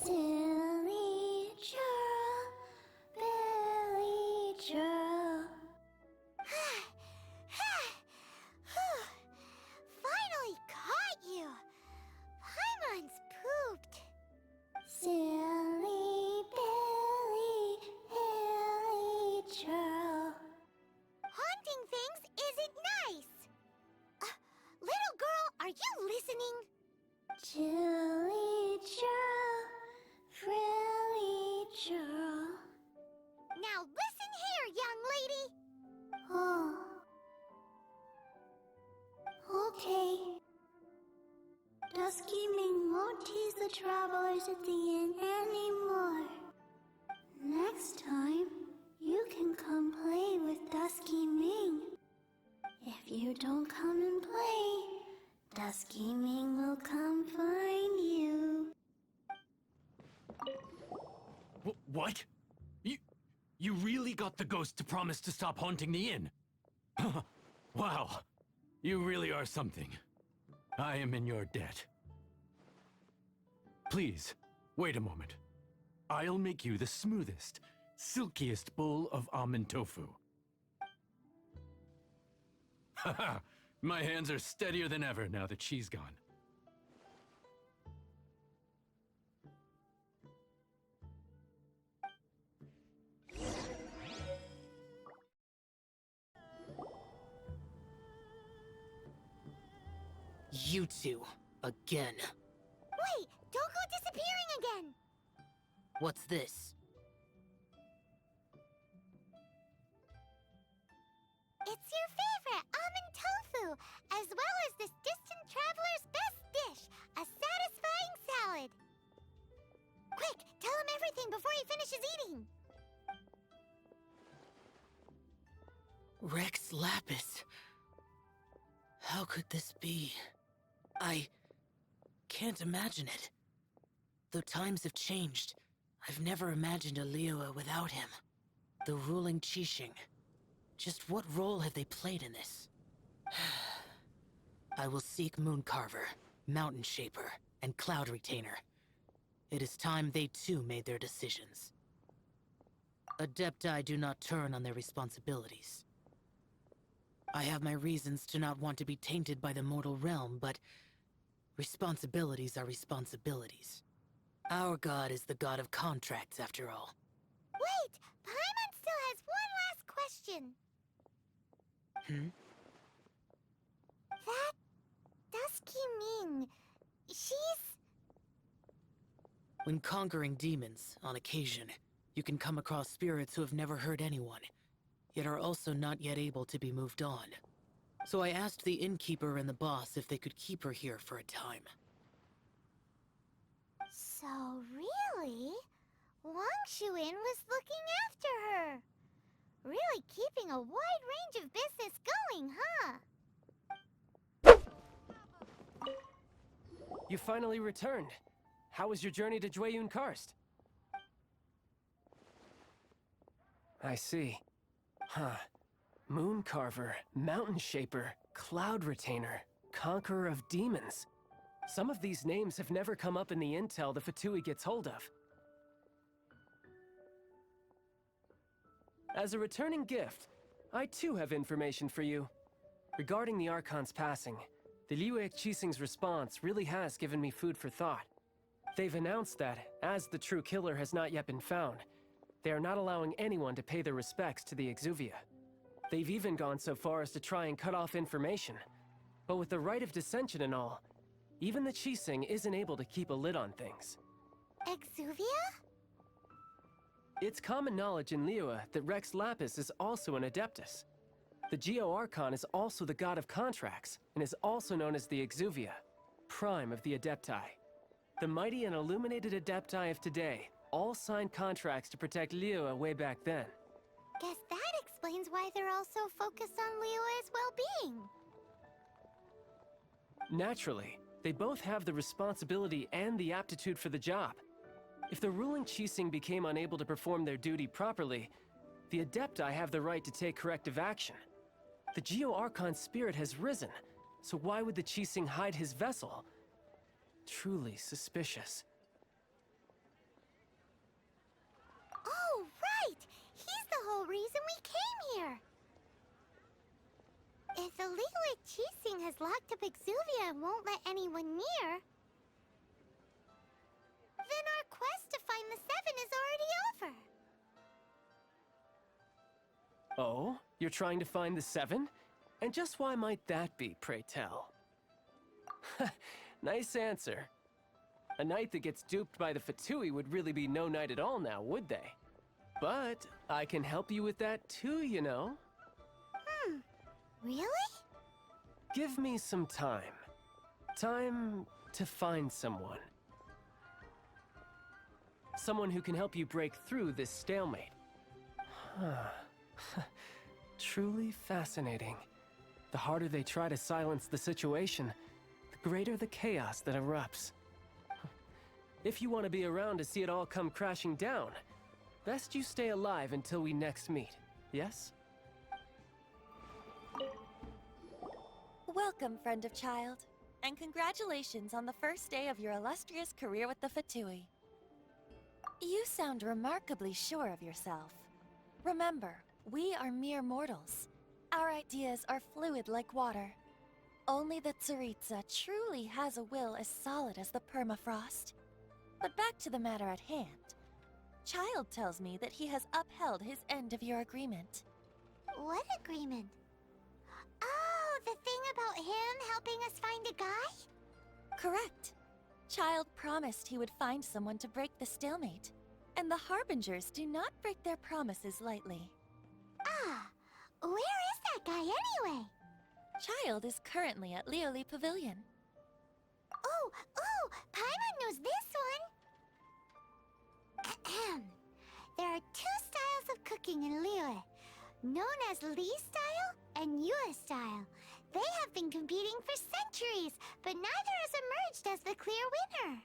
A: Silly churl, Billy churl. Finally caught you. Paimon's pooped. Silly Billy, Hilly churl. Haunting things isn't nice. Little girl, are you listening? Chilly churl, frilly churl. Now listen here, young lady. Oh. Okay. Dusky Ming won't tease the travelers at the inn anymore. Next time, you can come play with Dusky Ming. If you don't come and play, Dusky Ming will come find you.
J: What? You really got the ghost to promise to stop haunting the inn? Wow. You really are something. I am in your debt. Please, wait a moment. I'll make you the smoothest, silkiest bowl of almond tofu. Haha, my hands are steadier than ever now that she's gone.
O: You two, again.
A: Wait, don't go disappearing again.
O: What's this?
A: It's your favorite almond tofu, as well as this distant traveler's best dish, a satisfying salad. Quick, tell him everything before he finishes eating.
O: Rex Lapis. How could this be? I can't imagine it. Though times have changed, I've never imagined a Liyue without him. The ruling Qixing. Just what role have they played in this? I will seek Mooncarver, Mountain Shaper, and Cloud Retainer. It is time they too made their decisions. Adepti do not turn on their responsibilities. I have my reasons to not want to be tainted by the mortal realm, but responsibilities are responsibilities. Our god is the god of contracts, after all.
A: Wait! Paimon still has one last question. That Dusky Ming, she's...
O: When conquering demons, on occasion, you can come across spirits who have never hurt anyone, yet are also not yet able to be moved on. So I asked the innkeeper and the boss if they could keep her here for a time.
A: So really, Wangshuin was looking after her. Really keeping a wide range of business going, huh?
G: You finally returned. How was your journey to Jueyun Karst? I see. Huh. Mooncarver, Mountain Shaper, Cloud Retainer, Conqueror of Demons. Some of these names have never come up in the intel the Fatui gets hold of. As a returning gift, I too have information for you. Regarding the Archon's passing, the Liyue Qixing's response really has given me food for thought. They've announced that, as the true killer has not yet been found, they are not allowing anyone to pay their respects to the Exuvia. They've even gone so far as to try and cut off information. But with the right of dissension and all, even the Qixing isn't able to keep a lid on things.
A: Exuvia?
G: It's common knowledge in Liyue that Rex Lapis is also an Adeptus. The Geo-Archon is also the god of contracts, and is also known as the Exuvia, prime of the Adepti. The mighty and illuminated Adepti of today all signed contracts to protect Liyue way back then.
A: Guess that explains explains why they're all so focused on Liyue's well-being.
G: Naturally, they both have the responsibility and the aptitude for the job. If the ruling Qixing became unable to perform their duty properly, the Adepti have the right to take corrective action. The Geo-Archon's spirit has risen, so why would the Qixing hide his vessel? Truly suspicious.
A: Oh, right! He's the whole reason we came here! If the Liyue Qixing has locked up Exuvia and won't let anyone near, then our quest to find the Seven is already over.
G: Oh? You're trying to find the Seven? And just why might that be, pray tell? Nice answer. A knight that gets duped by the Fatui would really be no knight at all now, would they? But I can help you with that too, you know.
A: Really?
G: Give me some time. Time to find someone. Someone who can help you break through this stalemate. Truly fascinating. The harder they try to silence the situation, the greater the chaos that erupts. If you want to be around to see it all come crashing down, best you stay alive until we next meet, yes?
R: Welcome, friend of child, and congratulations on the first day of your illustrious career with the Fatui. You sound remarkably sure of yourself. Remember, we are mere mortals. Our ideas are fluid like water. Only the Tsaritsa truly has a will as solid as the permafrost. But back to the matter at hand. Child tells me that he has upheld his end of your agreement.
A: What agreement? Oh, the thing about him helping us find a guy?
R: Correct. Child promised he would find someone to break the stalemate. And the Harbingers do not break their promises lightly.
A: Ah, where is that guy anyway?
R: Child is currently at Lioli Pavilion.
A: Oh, Paimon knows this one! There are two styles of cooking in Liyue, known as Li style and Yue style. They have been competing for centuries, but neither has emerged as the clear winner.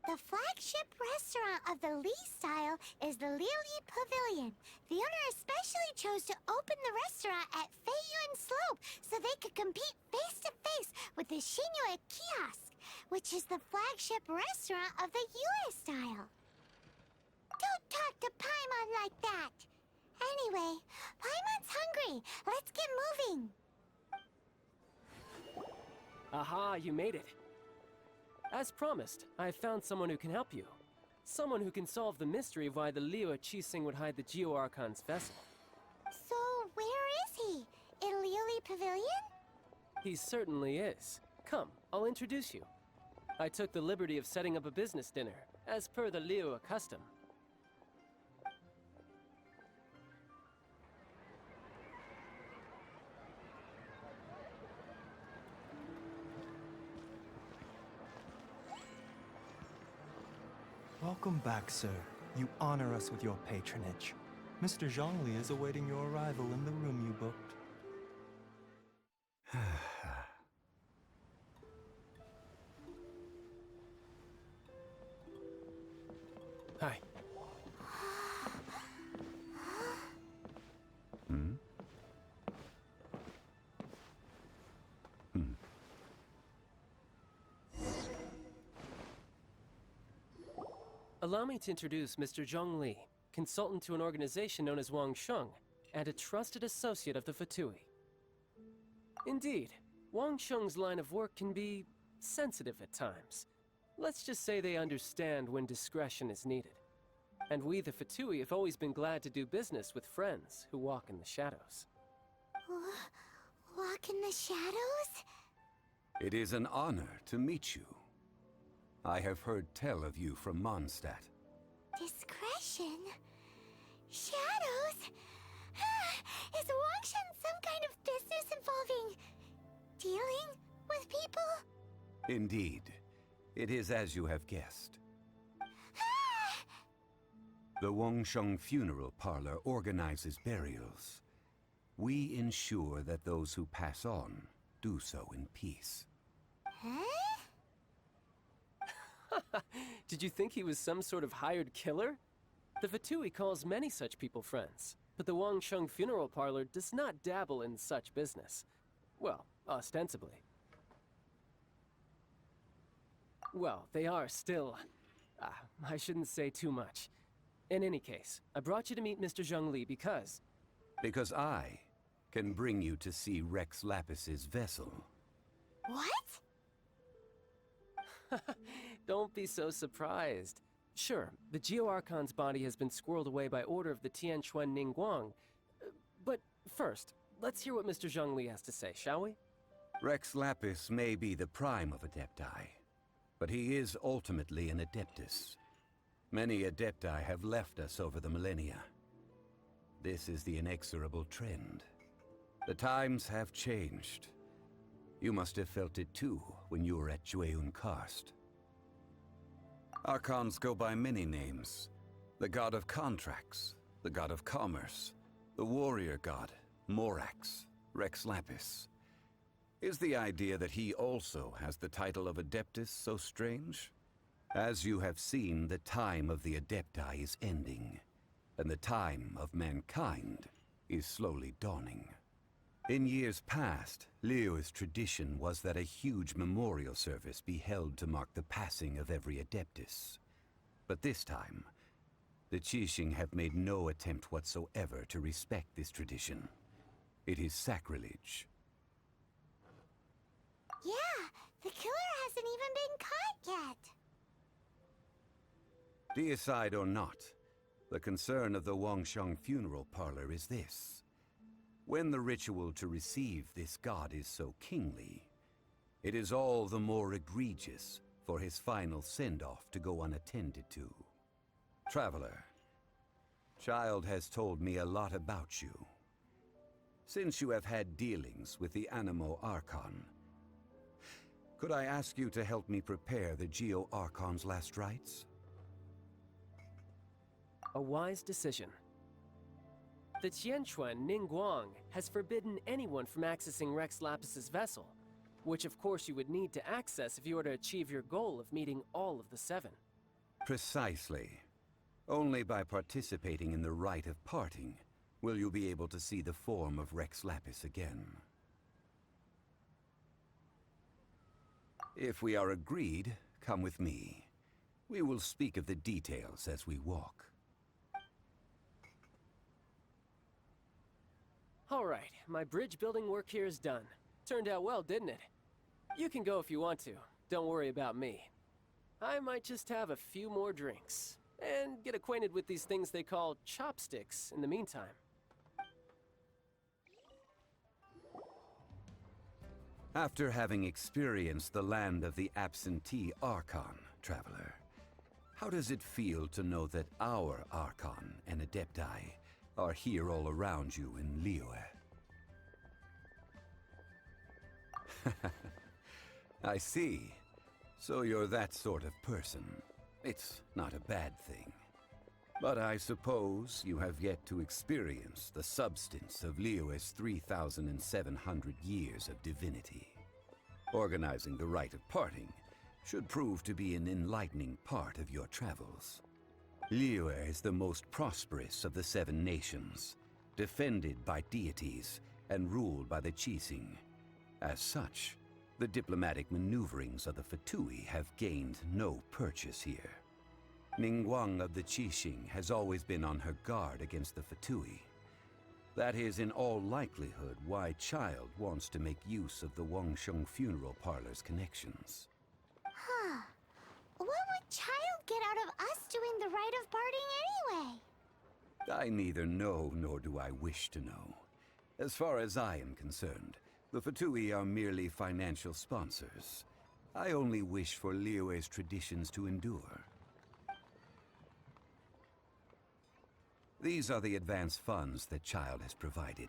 A: The flagship restaurant of the Li style is the Lioli Pavilion. The owner especially chose to open the restaurant at Feiyuan Slope so they could compete face-to-face with the Xinyue Kiosk, which is the flagship restaurant of the Yue style. Don't talk to Paimon like that! Anyway, Paimon's hungry. Let's get moving.
G: Aha, you made it. As promised, I have found someone who can help you. Someone who can solve the mystery of why the Liyue Qixing would hide the Geo-Archon's vessel.
A: So, where is he? In Lioli Pavilion?
G: He certainly is. Come, I'll introduce you. I took the liberty of setting up a business dinner, as per the Liyue custom.
S: Welcome back, sir. You honor us with your patronage. Mr. Zhongli is awaiting your arrival in the room you booked.
G: Hi. Allow me to introduce Mr. Zhongli, consultant to an organization known as Wang Sheng, and a trusted associate of the Fatui. Indeed, Wang Sheng's line of work can be sensitive at times. Let's just say they understand when discretion is needed. And we, the Fatui, have always been glad to do business with friends who walk in the shadows.
A: Walk in the shadows?
T: It is an honor to meet you. I have heard tell of you from Mondstadt.
A: Discretion? Shadows? Is Wang Shen some kind of business involving dealing with people?
T: Indeed. It is as you have guessed. The Wangsheng Funeral Parlor organizes burials. we ensure that those who pass on do so in peace.
A: Huh?
G: Did you think he was some sort of hired killer? The Fatui calls many such people friends, but the Wangsheng Funeral Parlor does not dabble in such business. Well, ostensibly. Well, they are still... I shouldn't say too much. In any case, I brought you to meet Mr. Zhongli because...
T: Because I can bring you to see Rex Lapis's vessel.
A: What?
G: Don't be so surprised. Sure, the Geo-Archon's body has been squirreled away by order of the Tianquan Ningguang. But first, let's hear what Mr. Zhongli has to say, shall we?
T: Rex Lapis may be the prime of Adepti, but he is ultimately an Adeptus. Many Adepti have left us over the millennia. This is the inexorable trend. The times have changed. You must have felt it too when you were at Jueyun Karst. Archons go by many names. The god of contracts, the god of commerce, the warrior god, Morax, Rex Lapis. Is the idea that he also has the title of Adeptus so strange? As you have seen, the time of the Adepti is ending, and the time of mankind is slowly dawning. In years past, Liyue's tradition was that a huge memorial service be held to mark the passing of every Adeptus. But this time, the Qixing have made no attempt whatsoever to respect this tradition. It is sacrilege.
A: Yeah, the killer hasn't even been caught yet.
T: Deicide or not, the concern of the Wangsheng Funeral Parlor is this. When the ritual to receive this god is so kingly, it is all the more egregious for his final send-off to go unattended to. Traveler, Child has told me a lot about you. Since you have had dealings with the Animo Archon, could I ask you to help me prepare the Geo Archon's last rites?
G: A wise decision. The Tianquan Ningguang has forbidden anyone from accessing Rex Lapis's vessel, which of course you would need to access if you were to achieve your goal of meeting all of the seven.
T: Precisely. Only by participating in the rite of parting will you be able to see the form of Rex Lapis again. If we are agreed, come with me. We will speak of the details as we walk.
G: All right, my bridge building work here is done. Turned out well, didn't it? You can go if you want to. Don't worry about me. I might just have a few more drinks, and get acquainted with these things they call chopsticks in the meantime.
T: After having experienced the land of the absentee Archon, Traveler, how does it feel to know that our Archon and Adepti are here all around you in Liyue? I see. So you're that sort of person. It's not a bad thing. But I suppose you have yet to experience the substance of Liyue's 3,700 years of divinity. Organizing the rite of parting should prove to be an enlightening part of your travels. Liyue is the most prosperous of the 7 nations, defended by deities and ruled by the Qixing. As such, the diplomatic maneuverings of the Fatui have gained no purchase here. Ningguang of the Qixing has always been on her guard against the Fatui. That is in all likelihood why Child wants to make use of the Wangsheng Funeral Parlor's connections.
A: Huh. What would Child get out of us doing the rite of parting anyway?
T: I neither know nor do I wish to know. As far as I am concerned, the Fatui are merely financial sponsors. I only wish for Liyue's traditions to endure. These are the advance funds that Child has provided.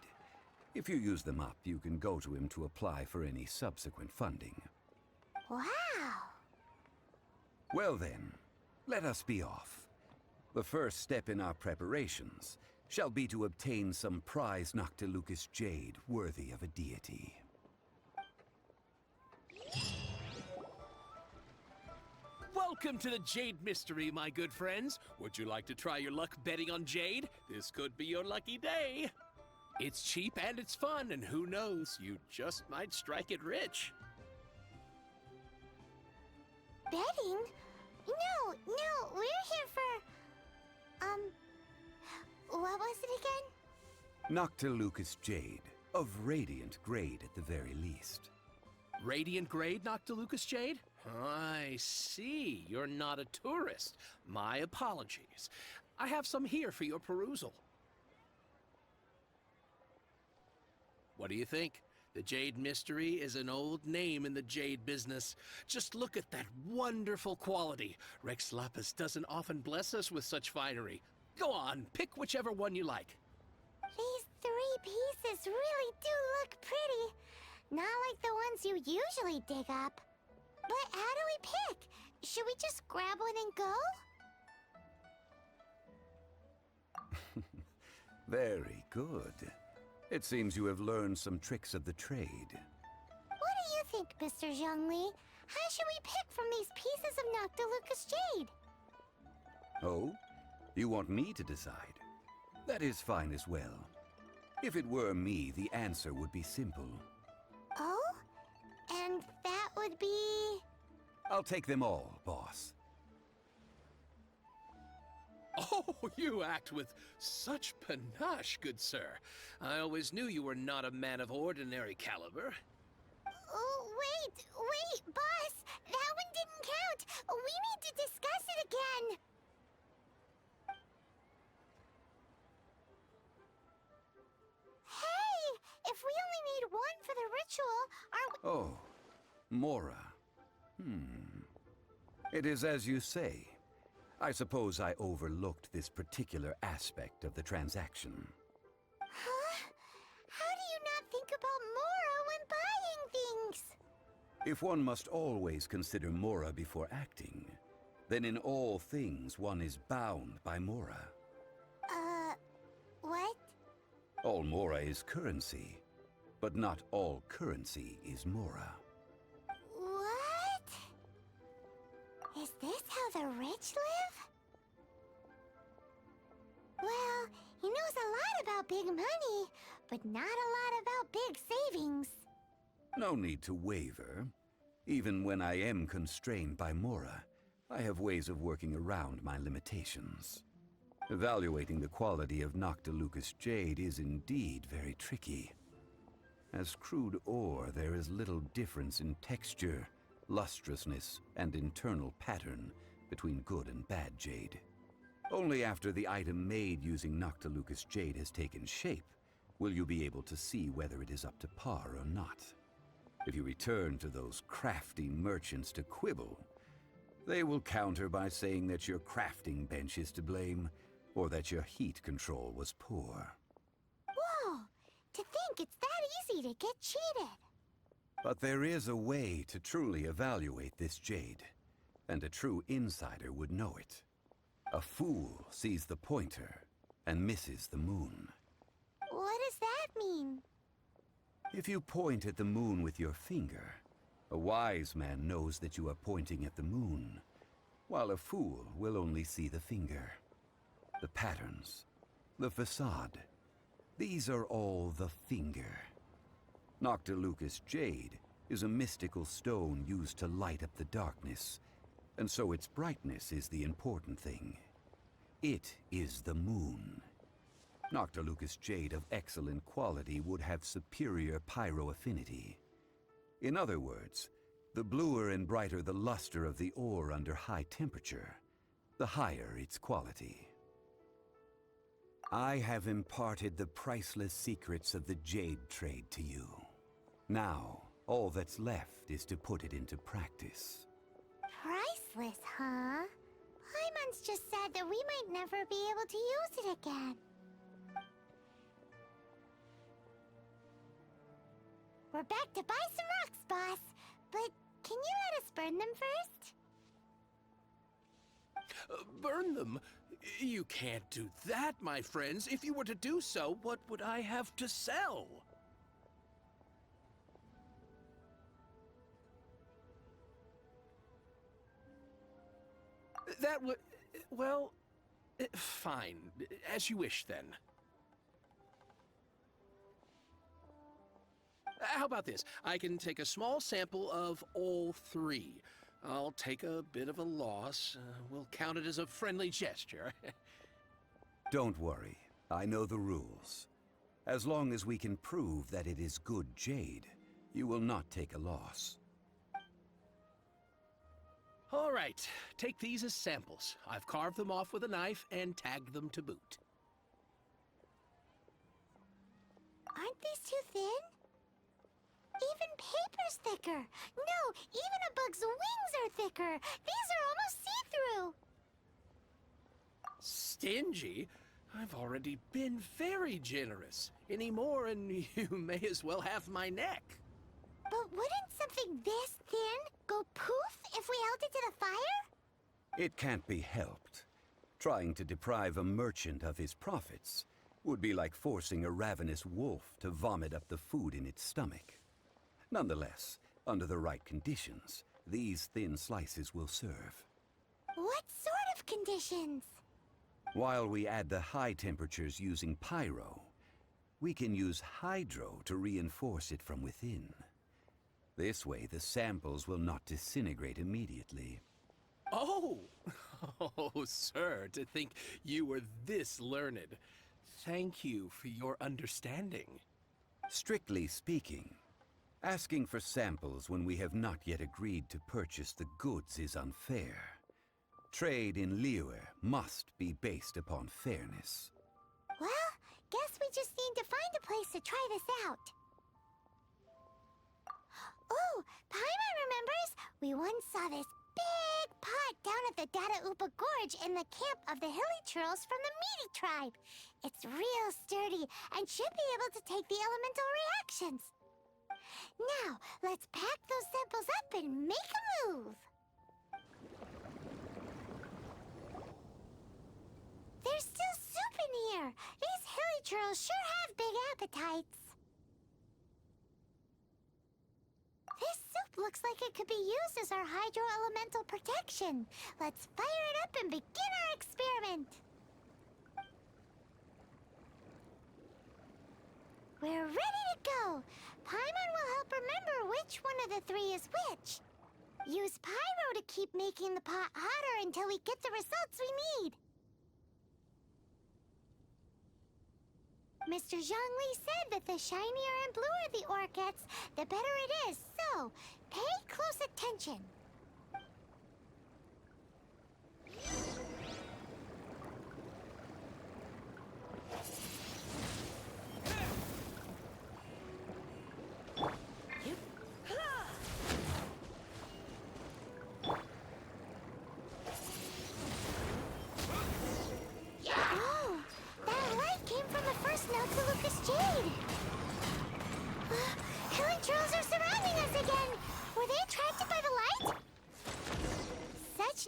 T: If you use them up, you can go to him to apply for any subsequent funding.
A: Wow!
T: Well then, let us be off. The first step in our preparations shall be to obtain some prize Noctilucous jade worthy of a deity.
B: Welcome to the Jade Mystery, my good friends. Would you like to try your luck betting on Jade? This could be your lucky day. It's cheap and it's fun, and who knows, you just might strike it rich.
A: Betting? No, we're here for... what was it again?
T: Noctilucous jade, of radiant grade at the very least.
B: Radiant grade, Noctilucous Jade? I see. You're not a tourist. My apologies. I have some here for your perusal. What do you think? The Jade Mystery is an old name in the jade business. Just look at that wonderful quality. Rex Lapis doesn't often bless us with such finery. Go on, pick whichever one you like.
A: These 3 pieces really do look pretty. Not like the ones you usually dig up. But how do we pick? Should we just grab one and go?
T: Very good. It seems you have learned some tricks of the trade.
A: What do you think, Mr. Zhongli? How should we pick from these pieces of Noctilucous jade?
T: Oh? You want me to decide? That is fine as well. If it were me, the answer would be simple.
A: Oh? And that would be...
T: I'll take them all, boss.
B: Oh, you act with such panache, good sir. I always knew you were not a man of ordinary caliber.
A: Oh, wait, boss! That one didn't count! We need to discuss it again! Hey! If we only need one for the ritual, are we...
T: Oh, Mora. It is as you say. I suppose I overlooked this particular aspect of the transaction.
A: Huh? How do you not think about Mora when buying things?
T: If one must always consider Mora before acting, then in all things one is bound by Mora.
A: What?
T: All Mora is currency, but not all currency is Mora.
A: What? Is this how the rich live? Well, he knows a lot about big money, but not a lot about big savings.
T: No need to waver. Even when I am constrained by Mora, I have ways of working around my limitations. Evaluating the quality of Noctilucous jade is indeed very tricky. As crude ore, there is little difference in texture, lustrousness, and internal pattern between good and bad jade. Only after the item made using Noctilucous jade has taken shape will you be able to see whether it is up to par or not. If you return to those crafty merchants to quibble, they will counter by saying that your crafting bench is to blame, or that your heat control was poor.
A: Whoa! To think it's that easy to get cheated!
T: But there is a way to truly evaluate this jade, and a true insider would know it. A fool sees the pointer and misses the moon.
A: What does that mean?
T: If you point at the moon with your finger, a wise man knows that you are pointing at the moon, while a fool will only see the finger. The patterns, the facade, these are all the finger. Noctilucous jade is a mystical stone used to light up the darkness, and so its brightness is the important thing. It is the moon. Noctilucous jade of excellent quality would have superior pyroaffinity. In other words, the bluer and brighter the luster of the ore under high temperature, the higher its quality. I have imparted the priceless secrets of the jade trade to you. Now, all that's left is to put it into practice.
A: Priceless, huh? Paimon's just said that we might never be able to use it again. We're back to buy some rocks, boss. But can you let us burn them first?
B: Burn them?
U: You can't do that, my friends. If you were to do so, what would I have to sell? That would... well... fine. As you wish, then. How about this? I can take a small sample of all three. I'll take a bit of a loss. We'll count it as a friendly gesture.
T: Don't worry. I know the rules. As long as we can prove that it is good jade, you will not take a loss.
U: All right. Take these as samples. I've carved them off with a knife and tagged them to boot.
A: Aren't these too thin? Even paper's thicker. No, even a bug's wings are thicker. These are almost see-through.
U: Stingy? I've already been very generous. Any more and you may as well have my neck.
A: But wouldn't something this thin go poof if we held it to the fire?
T: It can't be helped. Trying to deprive a merchant of his profits would be like forcing a ravenous wolf to vomit up the food in its stomach. Nonetheless, under the right conditions, these thin slices will serve.
A: What sort of conditions?
T: While we add the high temperatures using pyro, we can use hydro to reinforce it from within. This way, the samples will not disintegrate immediately.
U: Oh! Oh, sir, to think you were this learned. Thank you for your understanding.
T: Strictly speaking, asking for samples when we have not yet agreed to purchase the goods is unfair. Trade in Liyue must be based upon fairness.
A: Well, guess we just need to find a place to try this out. Oh, Paimon remembers! We once saw this big pot down at the Data Upa Gorge in the camp of the hilly churls from the Meaty tribe. It's real sturdy and should be able to take the elemental reactions. Now, let's pack those samples up and make a move. There's still soup in here. These hilly churls sure have big appetites. This soup looks like it could be used as our hydro-elemental protection. Let's fire it up and begin our experiment. We're ready to go. Paimon will help remember which one of the three is which. Use pyro to keep making the pot hotter until we get the results we need. Mr. Zhongli said that the shinier and bluer the ore gets, the better it is, so pay close attention.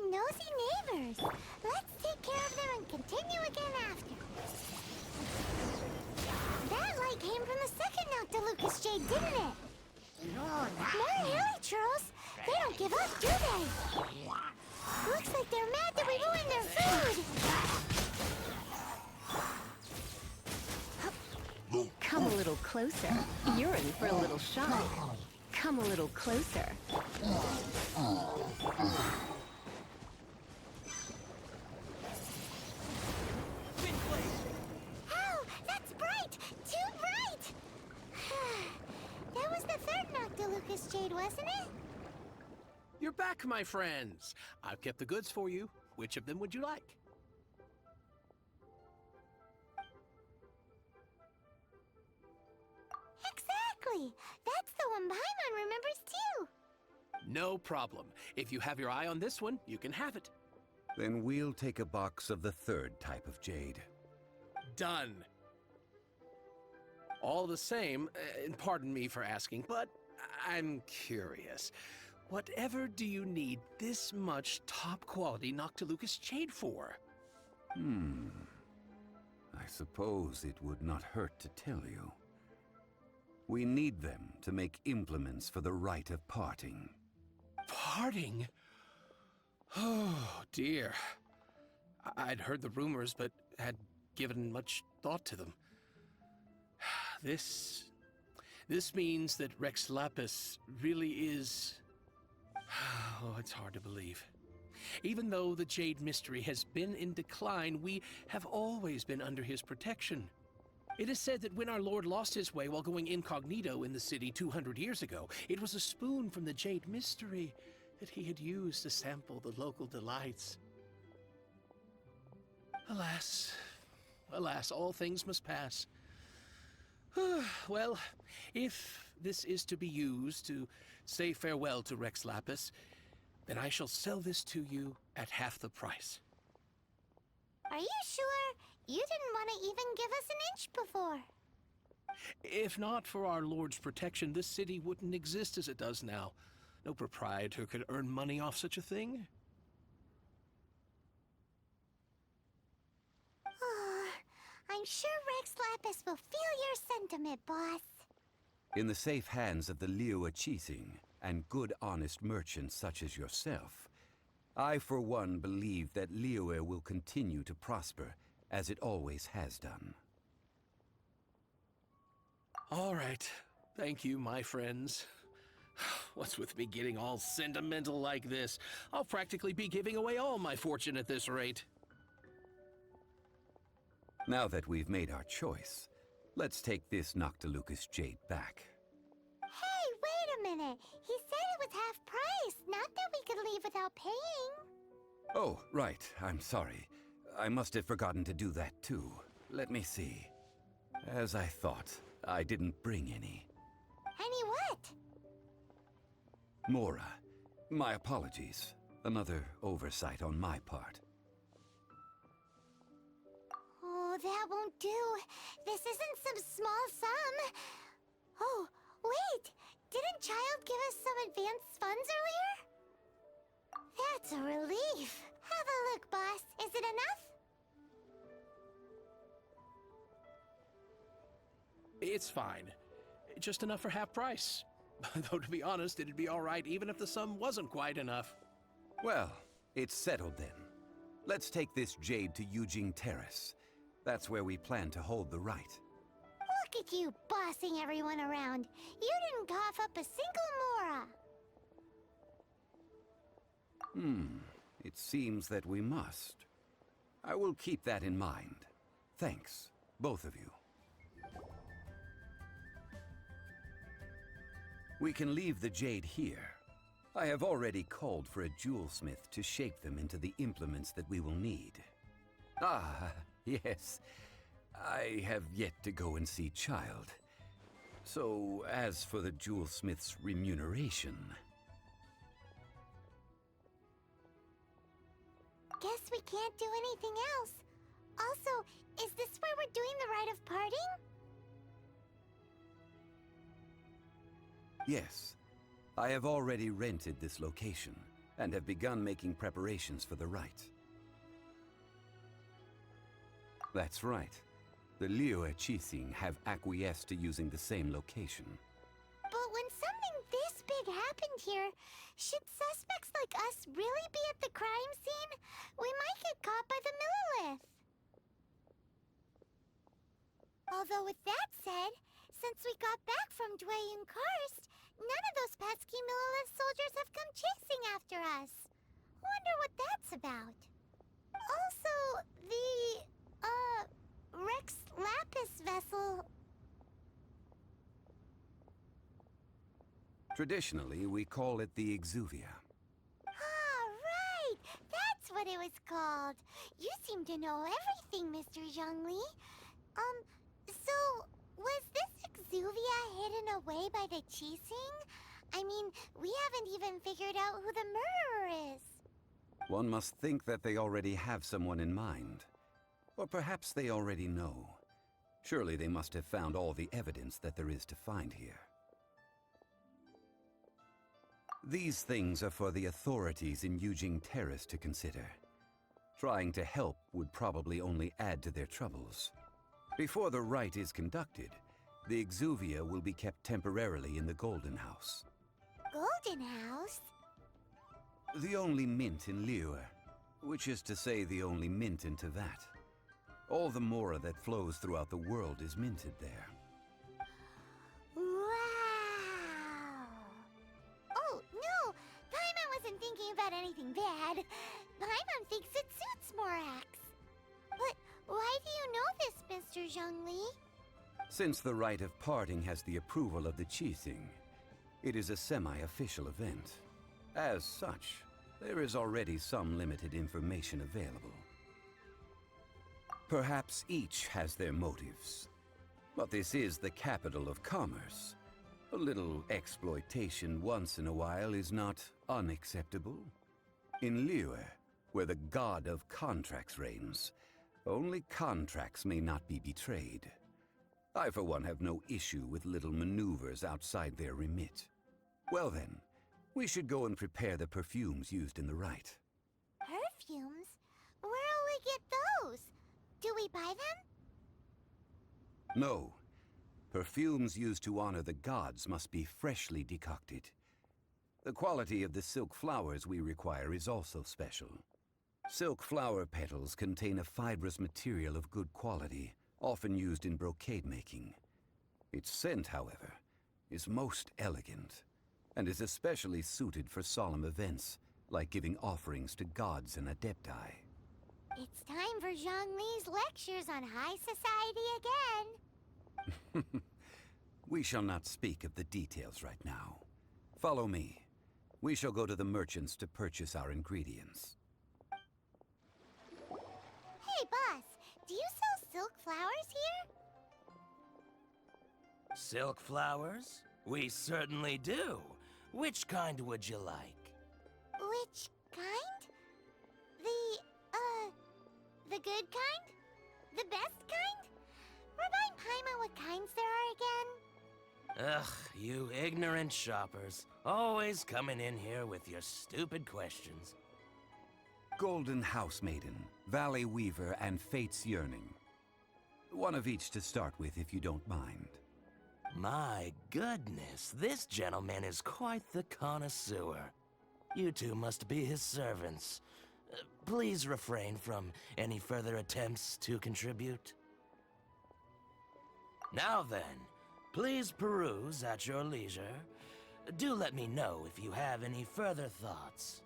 A: Nosy neighbors. Let's take care of them and continue again after. That light came from the second Noctilucous Jade, didn't it? More hilly churls. They don't give up, do they? Looks like they're mad that we ruined their food.
Q: Come a little closer. You're in for a little shock. Come a little closer.
A: Jade, wasn't it?
U: You're back, my friends. I've kept the goods for you. Which of them would you like?
A: Exactly. That's the one Paimon remembers too.
U: No problem. If you have your eye on this one, you can have it.
T: Then we'll take a box of the third type of jade.
U: Done. All the same, and pardon me for asking, but I'm curious. Whatever do you need this much top-quality Noctilucous jade for?
T: I suppose it would not hurt to tell you. We need them to make implements for the rite of parting.
U: Parting? Oh, dear. I'd heard the rumors, but had given much thought to them. This means that Rex Lapis really is... Oh, it's hard to believe. Even though the Jade Mystery has been in decline, we have always been under his protection. It is said that when our Lord lost his way while going incognito in the city 200 years ago, it was a spoon from the Jade Mystery that he had used to sample the local delights. Alas, alas, all things must pass. Well, if this is to be used to say farewell to Rex Lapis, then I shall sell this to you at half the price.
A: Are you sure? You didn't want to even give us an inch before.
U: If not for our Lord's protection, this city wouldn't exist as it does now. No proprietor could earn money off such a thing.
A: I'm sure Rex Lapis will feel your sentiment, boss.
T: In the safe hands of the Liyue Qixing and good honest merchants such as yourself, I for one believe that Liyue will continue to prosper as it always has done.
U: All right. Thank you, my friends. What's with me getting all sentimental like this? I'll practically be giving away all my fortune at this rate.
T: Now that we've made our choice, let's take this Noctilucous jade back.
A: Hey, wait a minute. He said it was half price, not that we could leave without paying.
T: Oh, right. I'm sorry. I must have forgotten to do that too. Let me see. As I thought, I didn't bring any.
A: Any what?
T: Mora, my apologies. Another oversight on my part.
A: Oh, that won't do. This isn't some small sum. Oh, wait! Didn't Child give us some advanced funds earlier? That's a relief. Have a look, boss. Is it enough?
U: It's fine. Just enough for half price. Though, to be honest, it'd be all right even if the sum wasn't quite enough.
T: Well, it's settled then. Let's take this jade to Yujing Terrace. That's where we plan to hold the rite.
A: Look at you bossing everyone around. You didn't cough up a single Mora.
T: It seems that we must. I will keep that in mind. Thanks, both of you. We can leave the jade here. I have already called for a jewelsmith to shape them into the implements that we will need. Ah, yes. I have yet to go and see Child. So, as for the jewelsmith's remuneration...
A: Guess we can't do anything else. Also, is this where we're doing the rite of parting?
T: Yes. I have already rented this location, and have begun making preparations for the rite. That's right. The Liyue Qixing have acquiesced to using the same location.
A: But when something this big happened here, should suspects like us really be at the crime scene? We might get caught by the Millilith. Although with that said, since we got back from Dwayne Karst, none of those pesky Millilith soldiers have come chasing after us. Wonder what that's about. Also, the, Rex Lapis vessel...
T: Traditionally, we call it the Exuvia.
A: Ah, right! That's what it was called. You seem to know everything, Mr. Zhongli. So, was this Exuvia hidden away by the Qixing? I mean, we haven't even figured out who the murderer is.
T: One must think that they already have someone in mind. Or perhaps they already know. Surely they must have found all the evidence that there is to find here. These things are for the authorities in Yujing Terrace to consider. Trying to help would probably only add to their troubles. Before the rite is conducted, the exuvia will be kept temporarily in the Golden House.
A: Golden House?
T: The only mint in Liyue, which is to say the only mint in Teyvat. All the mora that flows throughout the world is minted there.
A: Wow! Oh, no! Paimon wasn't thinking about anything bad. Paimon thinks it suits Morax. But why do you know this, Mr. Zhongli?
T: Since the rite of parting has the approval of the Qixing, it is a semi-official event. As such, there is already some limited information available. Perhaps each has their motives. But this is the capital of commerce. A little exploitation once in a while is not unacceptable. In Liyue, where the god of contracts reigns, only contracts may not be betrayed. I, for one, have no issue with little maneuvers outside their remit. Well then, we should go and prepare the perfumes used in the rite.
A: Perfumes? Where'll we get those? Do we buy them?
T: No. Perfumes used to honor the gods must be freshly decocted. The quality of the silk flowers we require is also special. Silk flower petals contain a fibrous material of good quality, often used in brocade making. Its scent, however, is most elegant, and is especially suited for solemn events, like giving offerings to gods and adepti.
A: It's time for Zhongli's lectures on high society again.
T: We shall not speak of the details right now. Follow me. We shall go to the merchants to purchase our ingredients.
A: Hey, boss, do you sell silk flowers here?
C: Silk flowers? We certainly do. Which kind would you like?
A: Which kind? The good kind? The best kind? Remind Paimon what kinds there are again?
C: Ugh, you ignorant shoppers. Always coming in here with your stupid questions.
T: Golden House Maiden, Valley Weaver, and Fate's Yearning. One of each to start with, if you don't mind.
C: My goodness, this gentleman is quite the connoisseur. You two must be his servants. Please refrain from any further attempts to contribute. Now then, please peruse at your leisure. Do let me know if you have any further thoughts.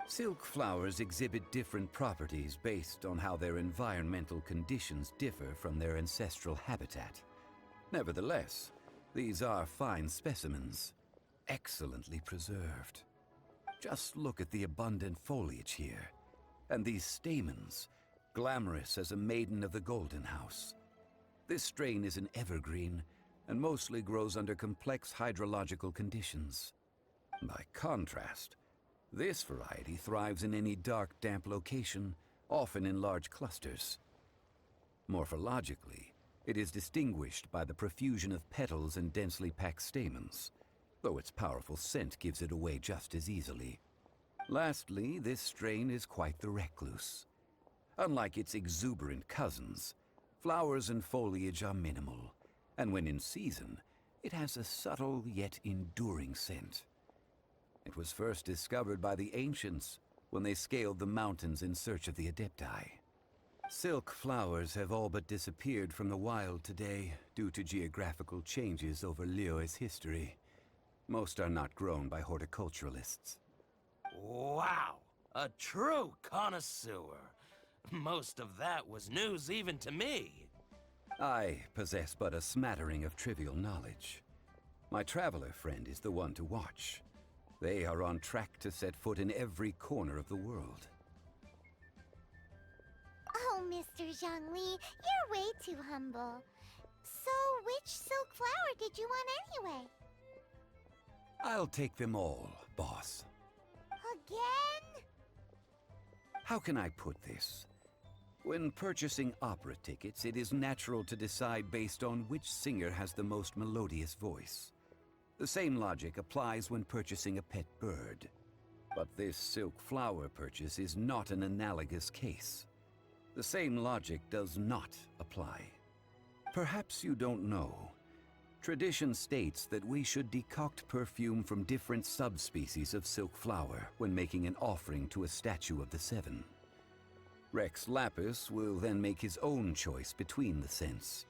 T: Silk flowers exhibit different properties based on how their environmental conditions differ from their ancestral habitat. Nevertheless, these are fine specimens, excellently preserved. Just look at the abundant foliage here, and these stamens, glamorous as a maiden of the Golden House. This strain is an evergreen, and mostly grows under complex hydrological conditions. By contrast, this variety thrives in any dark, damp location, often in large clusters. Morphologically, it is distinguished by the profusion of petals and densely packed stamens, though its powerful scent gives it away just as easily. Lastly, this strain is quite the recluse. Unlike its exuberant cousins, flowers and foliage are minimal, and when in season, it has a subtle yet enduring scent. It was first discovered by the ancients when they scaled the mountains in search of the adepti. Silk flowers have all but disappeared from the wild today due to geographical changes over Liyue's history. Most are not grown by horticulturalists.
C: Wow! A true connoisseur. Most of that was news even to me.
T: I possess but a smattering of trivial knowledge. My traveler friend is the one to watch. They are on track to set foot in every corner of the world.
A: Oh, Mr. Zhongli, you're way too humble. So, which silk flower did you want anyway?
T: I'll take them all, boss.
A: Again?
T: How can I put this? When purchasing opera tickets, it is natural to decide based on which singer has the most melodious voice. The same logic applies when purchasing a pet bird. But this silk flower purchase is not an analogous case. The same logic does not apply. Perhaps you don't know. Tradition states that we should decoct perfume from different subspecies of silk flower when making an offering to a statue of the seven. Rex Lapis will then make his own choice between the scents.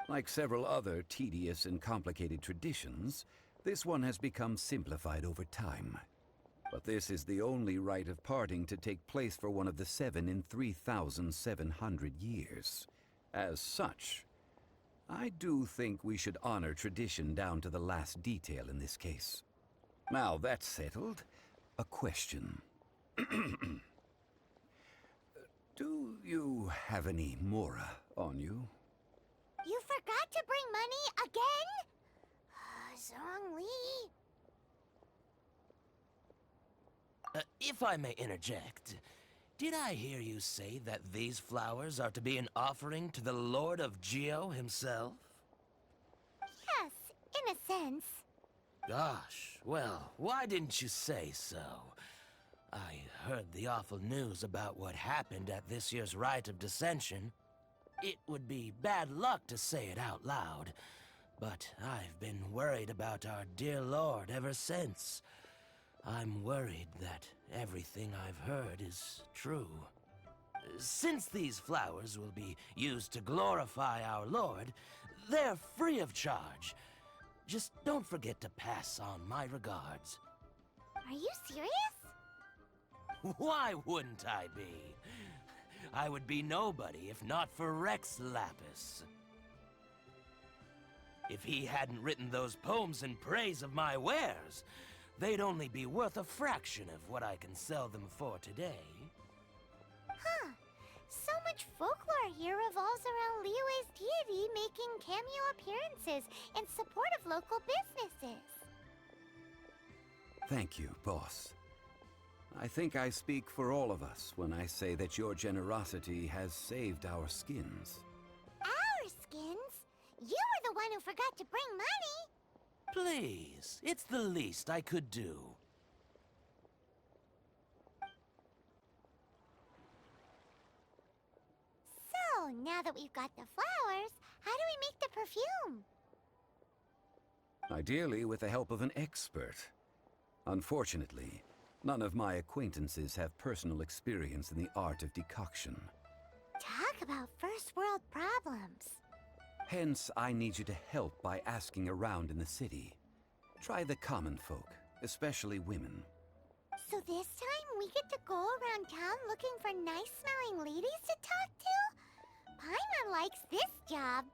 T: Like several other tedious and complicated traditions, this one has become simplified over time. But this is the only rite of parting to take place for one of the seven in 3,700 years. As such, I do think we should honor tradition down to the last detail in this case. Now that's settled, a question. Do you have any Mora on you?
A: You forgot to bring money again? Zhongli.
C: If I may interject, did I hear you say that these flowers are to be an offering to the Lord of Geo himself?
A: Yes, in a sense.
C: Gosh, well, why didn't you say so? I heard the awful news about what happened at this year's Rite of Dissension. It would be bad luck to say it out loud, but I've been worried about our dear Lord ever since. I'm worried that everything I've heard is true. Since these flowers will be used to glorify our Lord, they're free of charge. Just don't forget to pass on my regards.
A: Are you serious?
C: Why wouldn't I be? I would be nobody if not for Rex Lapis. If he hadn't written those poems in praise of my wares, they'd only be worth a fraction of what I can sell them for today.
A: Huh. So much folklore here revolves around Liyue's deity making cameo appearances in support of local businesses.
T: Thank you, boss. I think I speak for all of us when I say that your generosity has saved our skins.
A: Our skins? You were the one who forgot to bring money.
C: Please, it's the least I could do.
A: So, now that we've got the flowers, how do we make the perfume?
T: Ideally with the help of an expert. Unfortunately, none of my acquaintances have personal experience in the art of decoction.
A: Talk about first world problems.
T: Hence, I need you to help by asking around in the city. Try the common folk, especially women.
A: So this time we get to go around town looking for nice-smelling ladies to talk to? Paimon likes this job.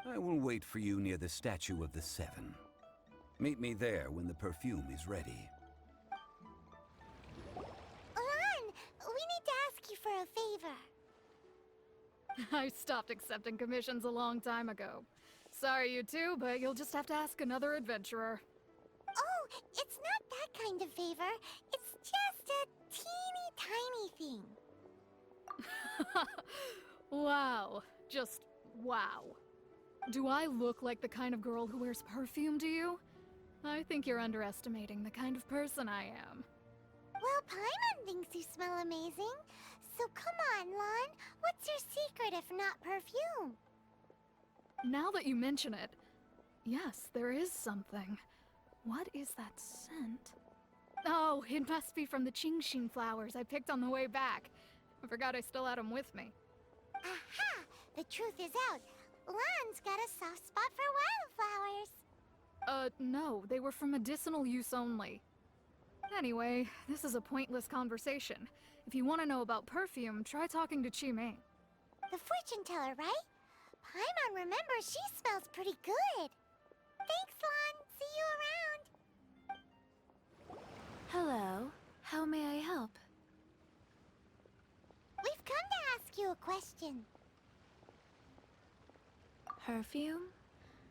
T: I will wait for you near the statue of the Seven. Meet me there when the perfume is ready.
A: Lan, we need to ask you for a favor.
D: I stopped accepting commissions a long time ago. Sorry, you two, but you'll just have to ask another adventurer.
A: Oh, it's not that kind of favor. It's just a teeny tiny thing.
D: Wow. Just wow. Do I look like the kind of girl who wears perfume to you? I think you're underestimating the kind of person I am.
A: Well, Paimon thinks you smell amazing. So come on, Lan. What's your secret if not perfume?
D: Now that you mention it, yes, there is something. What is that scent? Oh, it must be from the Qingxin flowers I picked on the way back. I forgot I still had them with me.
A: Aha! The truth is out. Lan's got a soft spot for wildflowers.
D: No, they were for medicinal use only. Anyway, this is a pointless conversation. If you want to know about perfume, try talking to Qimei.
A: The fortune teller, right? Paimon remembers she smells pretty good. Thanks, Lan. See you around.
K: Hello. How may I help?
A: We've come to ask you a question.
K: Perfume?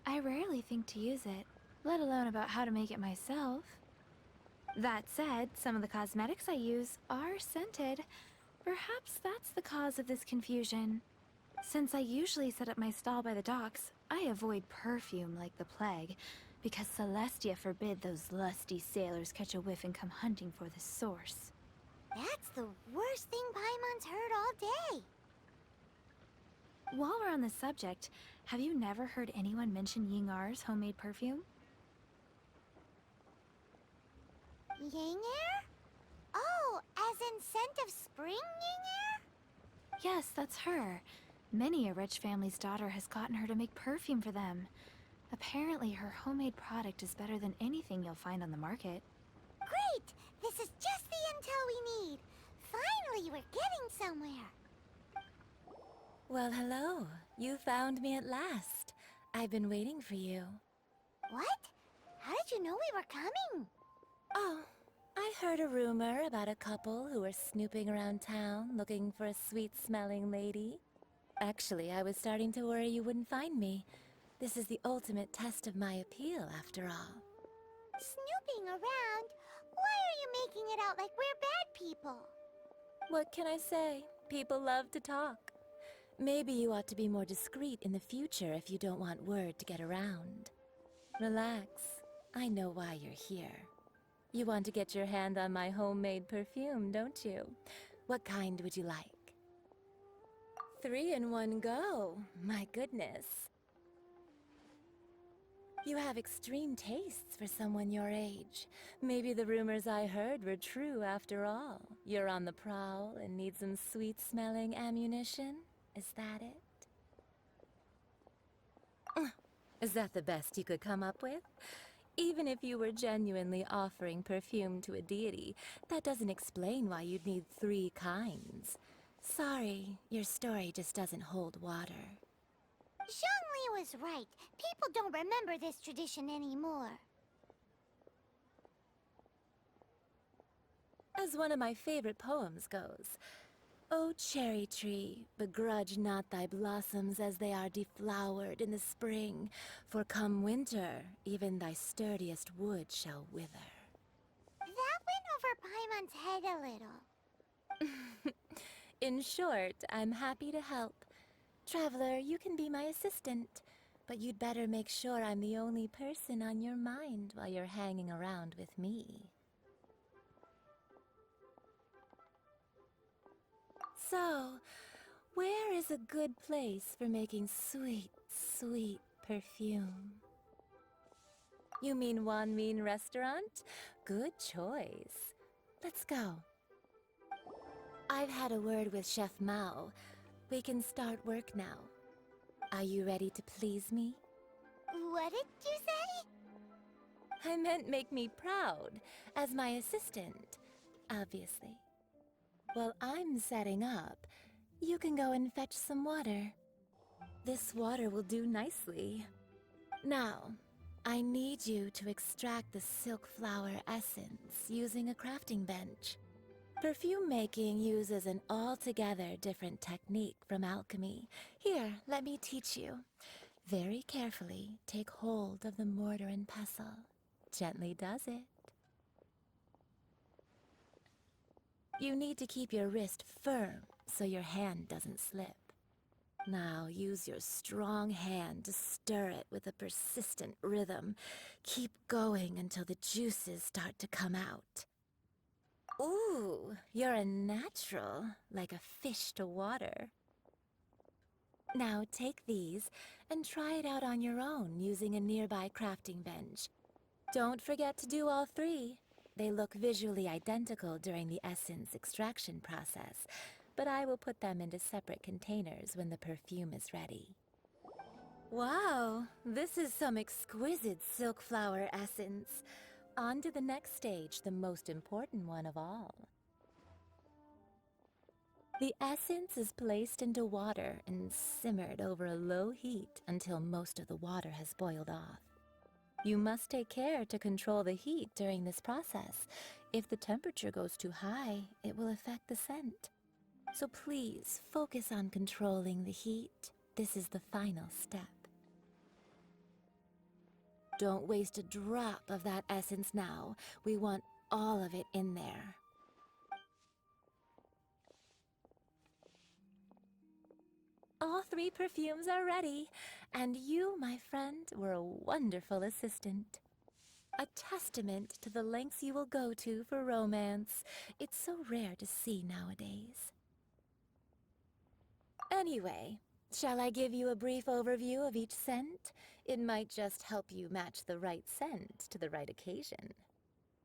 K: I rarely think to use it, let alone about how to make it myself. That said, some of the cosmetics I use are scented. Perhaps that's the cause of this confusion. Since I usually set up my stall by the docks, I avoid perfume like the plague.
E: Because Celestia forbid those lusty sailors catch a whiff and come hunting for the source.
A: That's the worst thing Paimon's heard all day.
E: While we're on the subject, have you never heard anyone mention Yingar's homemade perfume?
A: Yingar? Oh, as in scent of spring Yingar?
E: Yes, that's her. Many a rich family's daughter has gotten her to make perfume for them. Apparently, her homemade product is better than anything you'll find on the market.
A: Great! This is just the intel we need. Finally, we're getting somewhere.
R: Well, hello. You found me at last. I've been waiting for you.
A: What? How did you know we were coming?
R: Oh, I heard a rumor about a couple who were snooping around town looking for a sweet-smelling lady. Actually, I was starting to worry you wouldn't find me. This is the ultimate test of my appeal, after all.
A: Snooping around? Why are you making it out like we're bad people?
R: What can I say? People love to talk. Maybe you ought to be more discreet in the future if you don't want word to get around. Relax. I know why you're here. You want to get your hand on my homemade perfume, don't you? What kind would you like? 3 in one go. My goodness. You have extreme tastes for someone your age. Maybe the rumors I heard were true after all. You're on the prowl and need some sweet-smelling ammunition? Is that it? Is that the best you could come up with? Even if you were genuinely offering perfume to a deity, that doesn't explain why you'd need 3 kinds. Sorry, your story just doesn't hold water.
A: Zhongli was right. People don't remember this tradition anymore.
R: As one of my favorite poems goes, O cherry tree, begrudge not thy blossoms as they are deflowered in the spring, for come winter, even thy sturdiest wood shall wither.
A: That went over Paimon's head a little.
R: In short, I'm happy to help. Traveler, you can be my assistant, but you'd better make sure I'm the only person on your mind while you're hanging around with me. So, where is a good place for making sweet, sweet perfume? You mean one mean restaurant? Good choice. Let's go. I've had a word with Chef Mao. We can start work now. Are you ready to please me?
A: What did you say?
R: I meant make me proud, as my assistant, obviously. While I'm setting up, you can go and fetch some water. This water will do nicely. Now, I need you to extract the silk flower essence using a crafting bench. Perfume making uses an altogether different technique from alchemy. Here, let me teach you. Very carefully, take hold of the mortar and pestle. Gently does it. You need to keep your wrist firm so your hand doesn't slip. Now use your strong hand to stir it with a persistent rhythm. Keep going until the juices start to come out. Ooh, you're a natural, like a fish to water. Now take these and try it out on your own using a nearby crafting bench. Don't forget to do all 3. They look visually identical during the essence extraction process, but I will put them into separate containers when the perfume is ready. Wow, this is some exquisite silk flower essence. On to the next stage, the most important one of all. The essence is placed into water and simmered over a low heat until most of the water has boiled off. You must take care to control the heat during this process. If the temperature goes too high, it will affect the scent. So please, focus on controlling the heat. This is the final step. Don't waste a drop of that essence now. We want all of it in there. All 3 perfumes are ready, and you, my friend, were a wonderful assistant. A testament to the lengths you will go to for romance. It's so rare to see nowadays. Anyway, shall I give you a brief overview of each scent? It might just help you match the right scent to the right occasion.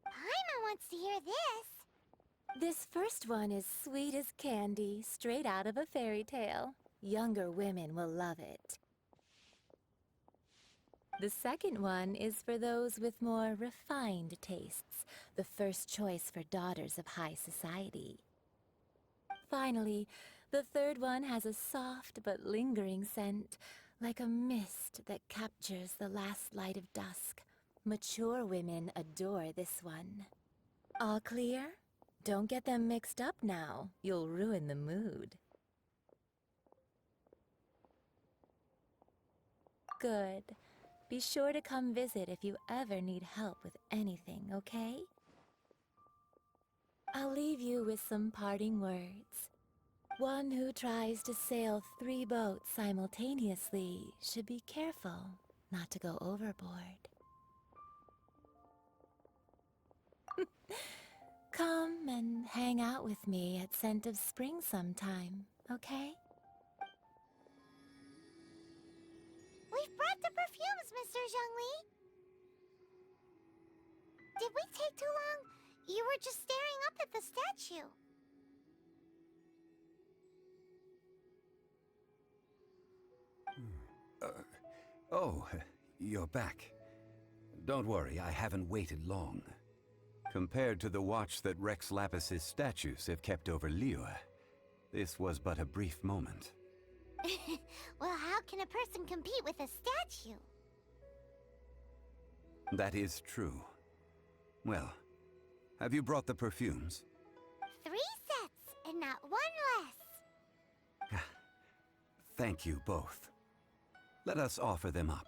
A: Paimon wants to hear this.
R: This first one is sweet as candy, straight out of a fairy tale. Younger women will love it. The second one is for those with more refined tastes, the first choice for daughters of high society. Finally, the third one has a soft but lingering scent, like a mist that captures the last light of dusk. Mature women adore this one. All clear? Don't get them mixed up now. You'll ruin the mood. Good. Be sure to come visit if you ever need help with anything, okay? I'll leave you with some parting words. One who tries to sail 3 boats simultaneously should be careful not to go overboard. Come and hang out with me at Scent of Spring sometime, okay?
A: We've brought the perfumes, Mr. Zhongli. Did we take too long? You were just staring up at the statue.
T: Oh, you're back. Don't worry, I haven't waited long. Compared to the watch that Rex Lapis's statues have kept over Liyue, this was but a brief moment.
A: Well, how can a person compete with a statue?
T: That is true. Well, have you brought the perfumes?
A: 3 sets, and not 1 less.
T: Thank you both. Let us offer them up.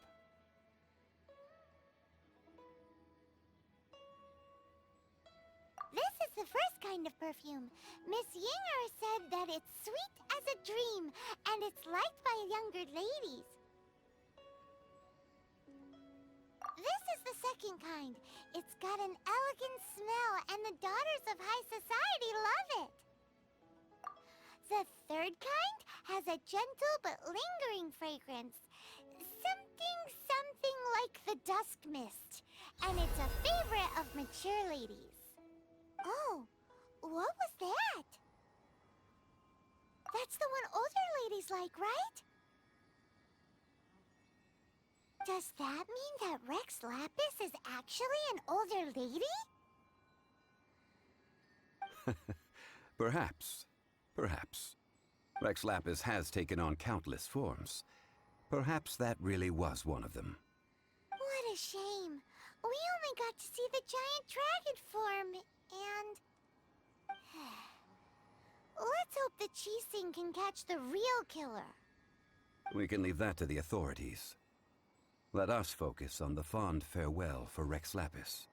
A: This is the first kind of perfume. Miss Yinger said that it's sweet as a dream, and it's liked by younger ladies. This is the second kind. It's got an elegant smell, and the daughters of high society love it. The third kind has a gentle but lingering fragrance. Something like the dusk mist. And it's a favorite of mature ladies. Oh, what was that? That's the one older ladies like, right? Does that mean that Rex Lapis is actually an older lady?
T: Perhaps. Perhaps. Rex Lapis has taken on countless forms. Perhaps that really was one of them.
A: What a shame. We only got to see the giant dragon form, and... Let's hope the Qixing can catch the real killer.
T: We can leave that to the authorities. Let us focus on the fond farewell for Rex Lapis.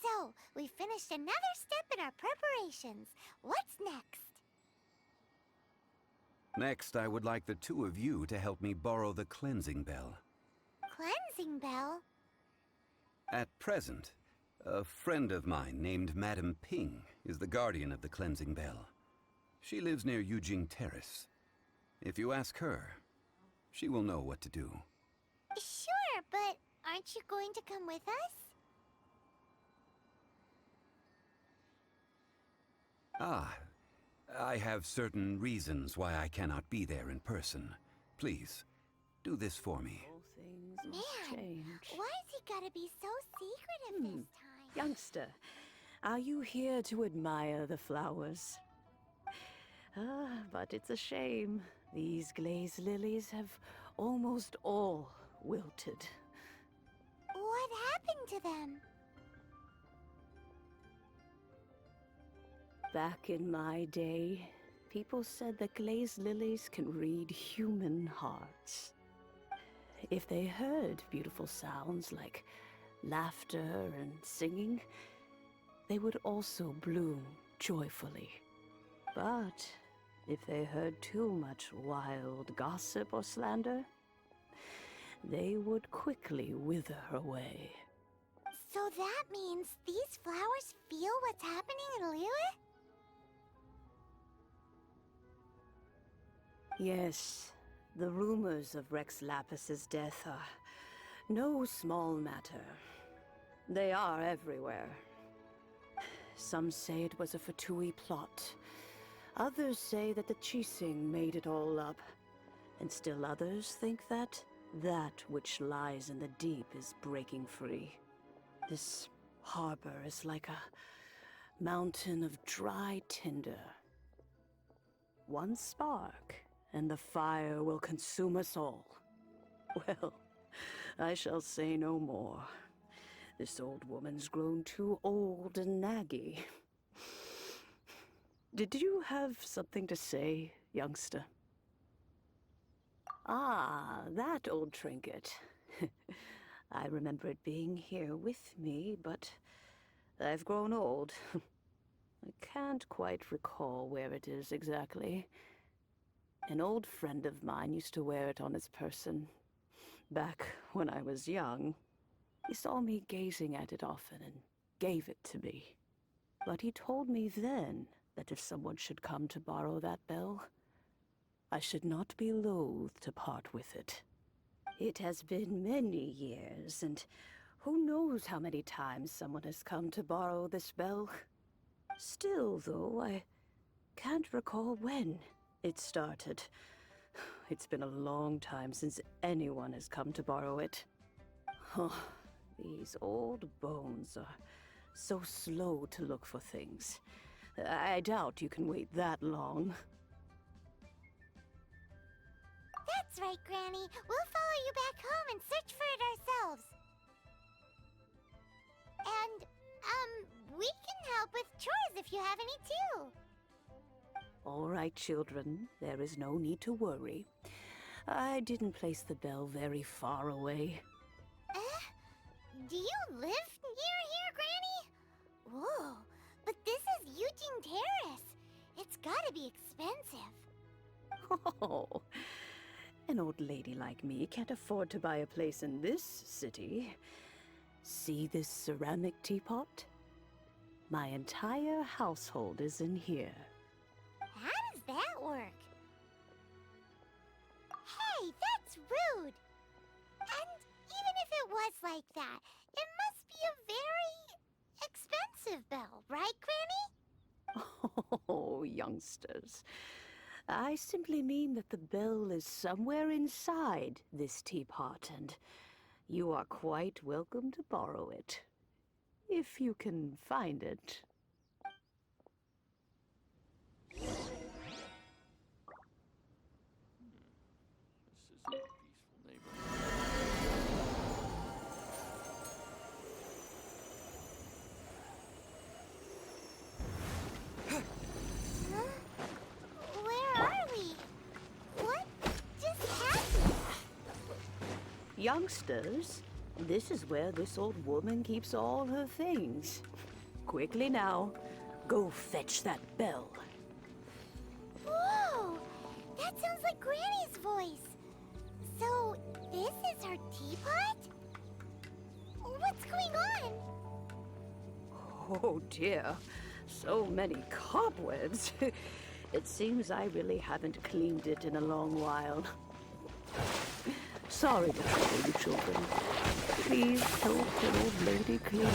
A: So, we finished another step in our preparations. What's next?
T: Next, I would like the 2 of you to help me borrow the cleansing bell.
A: Cleansing bell?
T: At present, a friend of mine named Madame Ping is the guardian of the cleansing bell. She lives near Yujing Terrace. If you ask her, she will know what to do.
A: Sure, but aren't you going to come with us?
T: Ah, I have certain reasons why I cannot be there in person. Please, do this for me.
A: Man, why has he gotta be so secretive this time?
F: Youngster, are you here to admire the flowers? But it's a shame. These glazed lilies have almost all wilted.
A: What happened to them?
F: Back in my day, people said that glazed lilies can read human hearts. If they heard beautiful sounds like laughter and singing, they would also bloom joyfully. But If they heard too much wild gossip or slander, they would quickly wither away.
A: So that means these flowers feel what's happening in Liyue?
F: Yes, the rumors of Rex Lapis's death are no small matter. They are everywhere. Some say it was a Fatui plot. Others say that the Qixing made it all up. And still others think that which lies in the deep is breaking free. This harbor is like a mountain of dry tinder. One spark, and the fire will consume us all. Well, I shall say no more. This old woman's grown too old and naggy. Did you have something to say, youngster? Ah, that old trinket. I remember it being here with me, but I've grown old. I can't quite recall where it is exactly. An old friend of mine used to wear it on his person, back when I was young. He saw me gazing at it often and gave it to me. But he told me then that if someone should come to borrow that bell, I should not be loath to part with it. It has been many years, and who knows how many times someone has come to borrow this bell. Still, though, I can't recall when it started. It's been a long time since anyone has come to borrow it. Oh, these old bones are so slow to look for things. I doubt you can wait that long.
A: That's right, Granny. We'll follow you back home and search for it ourselves. And, we can help with chores if you have any too.
F: All right, children. There is no need to worry. I didn't place the bell very far away.
A: Do you live near here, Granny? Whoa, but this is Eugene Terrace. It's gotta be expensive.
F: Oh, an old lady like me can't afford to buy a place in this city. See this ceramic teapot? My entire household is in here.
A: How does that work? Hey, that's rude! And even if it was like that, it must be a very expensive bell, right, Granny?
F: Oh, youngsters. I simply mean that the bell is somewhere inside this teapot, and you are quite welcome to borrow it. If you can find it.
A: Where are we? What just happened?
F: Youngsters, this is where this old woman keeps all her things. Quickly now, go fetch that bell.
A: Whoa! That sounds like Granny's voice. So, this is her teapot? What's going on?
F: Oh dear, so many cobwebs. It seems I really haven't cleaned it in a long while. Sorry to trouble you children. Please help an old lady clean up.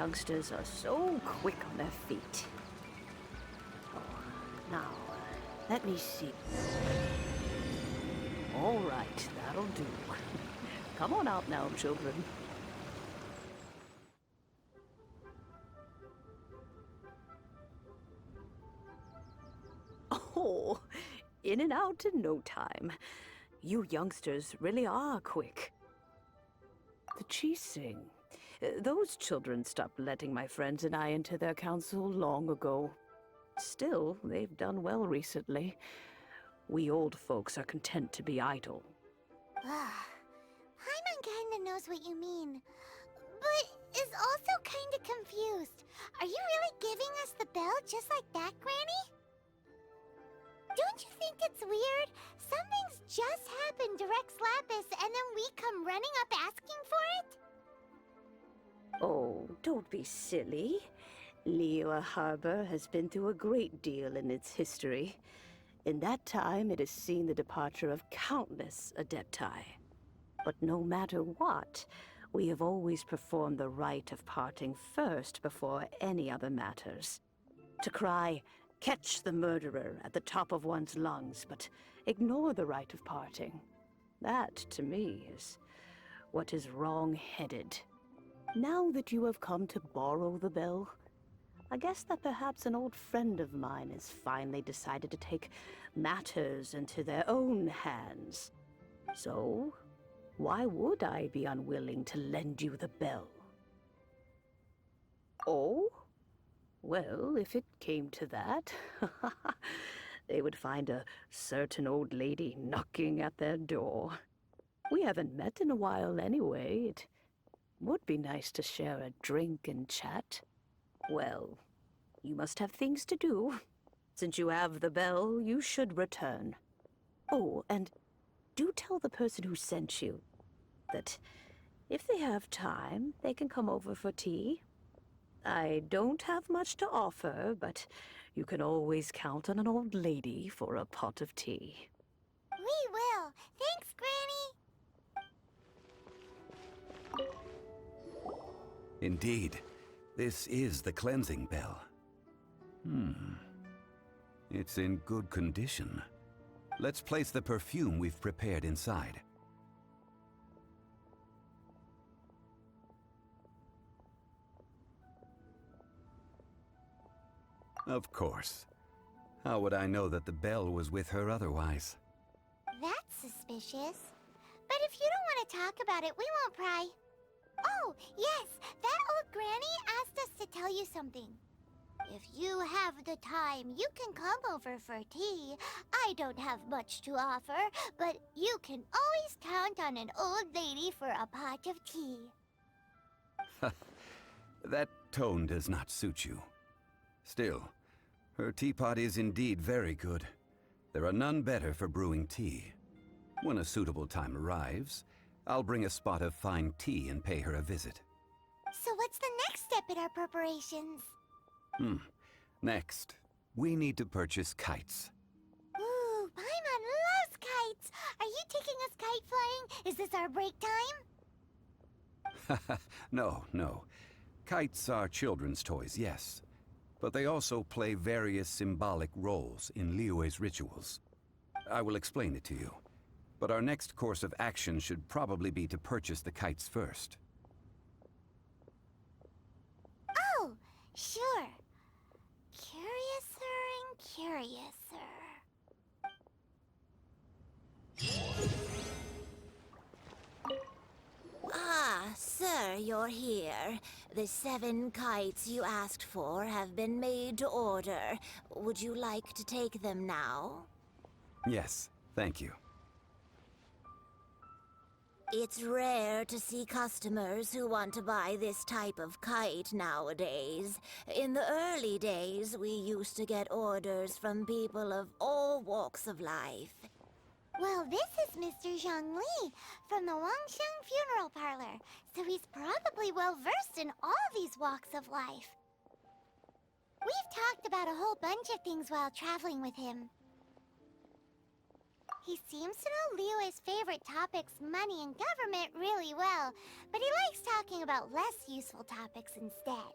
F: youngsters are so quick on their feet. Oh, now, let me see. All right, that'll do. Come on out now, children. Oh, in and out in no time. You youngsters really are quick. The Qixing. Those children stopped letting my friends and I into their council long ago. Still, they've done well recently. We old folks are content to be idle.
A: Paimon kinda knows what you mean, but is also kinda confused. Are you really giving us the bell just like that, Granny? Don't you think it's weird? Something's just happened to Rex Lapis and then we come running up asking for it?
F: Oh, don't be silly. Liyue Harbor has been through a great deal in its history. In that time, it has seen the departure of countless Adepti. But no matter what, we have always performed the rite of parting first before any other matters. To cry, "Catch the murderer," at the top of one's lungs, but ignore the rite of parting. That, to me, is what is wrong-headed. Now that you have come to borrow the bell, I guess that perhaps an old friend of mine has finally decided to take matters into their own hands. So, why would I be unwilling to lend you the bell? Oh? Well, if it came to that, they would find a certain old lady knocking at their door. We haven't met in a while anyway. It would be nice to share a drink and chat. Well, you must have things to do. Since you have the bell, you should return. Oh, and do tell the person who sent you that if they have time, they can come over for tea. I don't have much to offer, but you can always count on an old lady for a pot of tea.
A: We will. Thanks, Granny.
T: Indeed, this is the cleansing bell. It's in good condition. Let's place the perfume we've prepared inside. Of course. How would I know that the bell was with her otherwise?
A: That's suspicious. But if you don't want to talk about it, we won't pry. Oh, yes, that old granny asked us to tell you something. If you have the time, you can come over for tea. I don't have much to offer, but you can always count on an old lady for a pot of tea.
T: That tone does not suit you. Still, her teapot is indeed very good. There are none better for brewing tea. When a suitable time arrives, I'll bring a spot of fine tea and pay her a visit.
A: So what's the next step in our preparations?
T: Next, we need to purchase kites.
A: Ooh, Paimon loves kites! Are you taking us kite flying? Is this our break time?
T: No. Kites are children's toys, yes. But they also play various symbolic roles in Liyue's rituals. I will explain it to you. But our next course of action should probably be to purchase the kites first.
A: Oh, sure. Curiouser and curiouser. Ah, sir, you're here. The 7 kites you asked for have been made to order. Would you like to take them now?
T: Yes, thank you.
A: It's rare to see customers who want to buy this type of kite nowadays. In the early days, we used to get orders from people of all walks of life. Well, this is Mr. Zhongli from the Wangsheng Funeral Parlor, so he's probably well-versed in all these walks of life. We've talked about a whole bunch of things while traveling with him. He seems to know Liyue's favorite topics, money and government, really well, but he likes talking about less useful topics instead.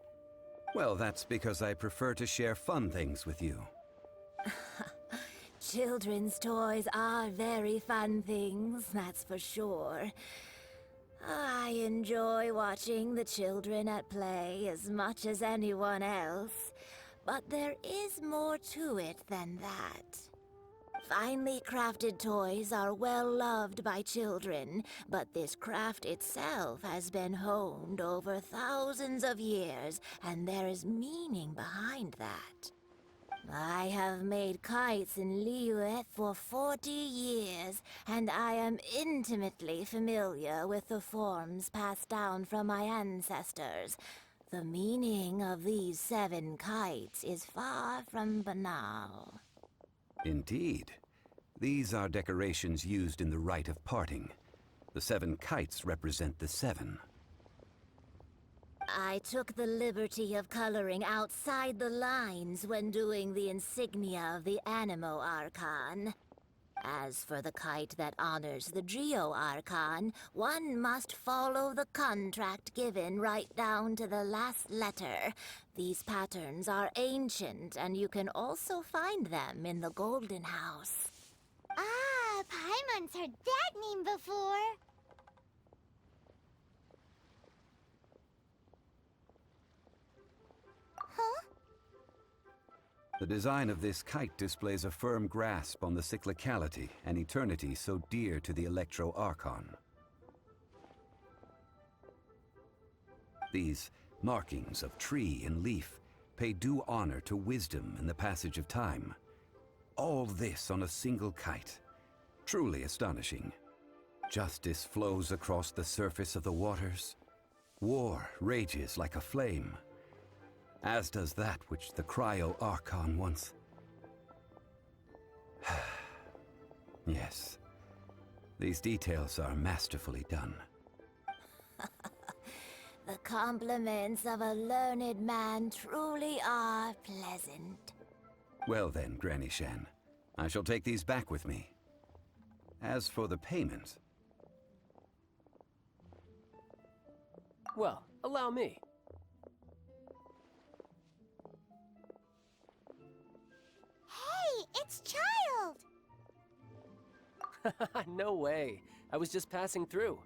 T: Well, that's because I prefer to share fun things with you.
K: Children's toys are very fun things, that's for sure. I enjoy watching the children at play as much as anyone else, but there is more to it than that. Finely crafted toys are well loved by children, but this craft itself has been honed over thousands of years, and there is meaning behind that. I have made kites in Liyue for 40 years, and I am intimately familiar with the forms passed down from my ancestors. The meaning of these 7 kites is far from banal.
T: Indeed. These are decorations used in the rite of parting. The 7 kites represent the 7.
K: I took the liberty of coloring outside the lines when doing the insignia of the Animo Archon. As for the kite that honors the Geo Archon, one must follow the contract given right down to the last letter. These patterns are ancient, and you can also find them in the Golden House.
A: Ah, Paimon's heard that name before. Huh?
T: The design of this kite displays a firm grasp on the cyclicality and eternity so dear to the Electro Archon. These markings of tree and leaf pay due honor to wisdom and the passage of time. All this on a single kite. Truly astonishing. Justice flows across the surface of the waters. War rages like a flame. As does that which the Cryo Archon once... Yes. These details are masterfully done.
K: The compliments of a learned man truly are pleasant.
T: Well then, Granny Shan, I shall take these back with me. As for the payment...
G: Well, allow me.
A: Hey, it's Child!
G: No way. I was just passing through.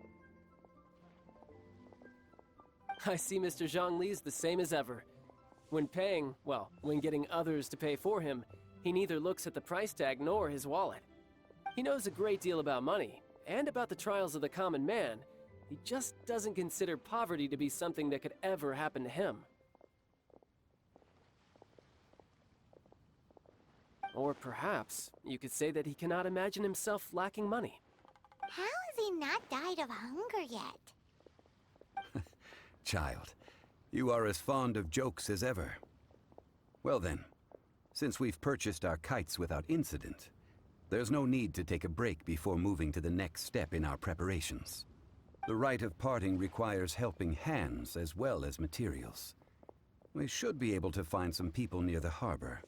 G: I see Mr. Zhongli's the same as ever. When paying, well, when getting others to pay for him, he neither looks at the price tag nor his wallet. He knows a great deal about money, and about the trials of the common man. He just doesn't consider poverty to be something that could ever happen to him. Or perhaps you could say that he cannot imagine himself lacking money.
A: How has he not died of hunger yet?
T: Child, you are as fond of jokes as ever. Well then, since we've purchased our kites without incident, there's no need to take a break before moving to the next step in our preparations. The rite of parting requires helping hands as well as materials. We should be able to find some people near the harbor.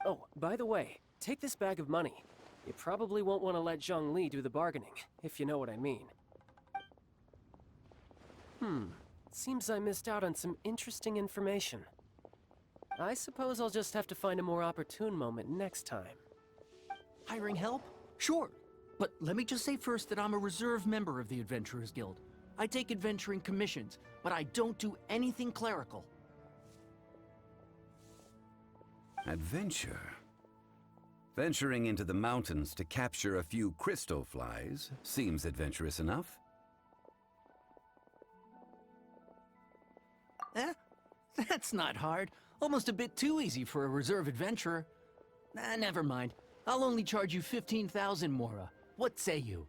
G: Oh, by the way, take this bag of money. You probably won't want to let Zhongli do the bargaining, if you know what I mean. Seems I missed out on some interesting information. I suppose I'll just have to find a more opportune moment next time.
J: Hiring help? Sure. But let me just say first that I'm a reserve member of the Adventurers Guild. I take adventuring commissions, but I don't do anything clerical.
T: Adventure? Venturing into the mountains to capture a few crystal flies seems adventurous enough.
J: That's not hard. Almost a bit too easy for a reserve adventurer. Never mind. I'll only charge you 15,000 Mora. What say you?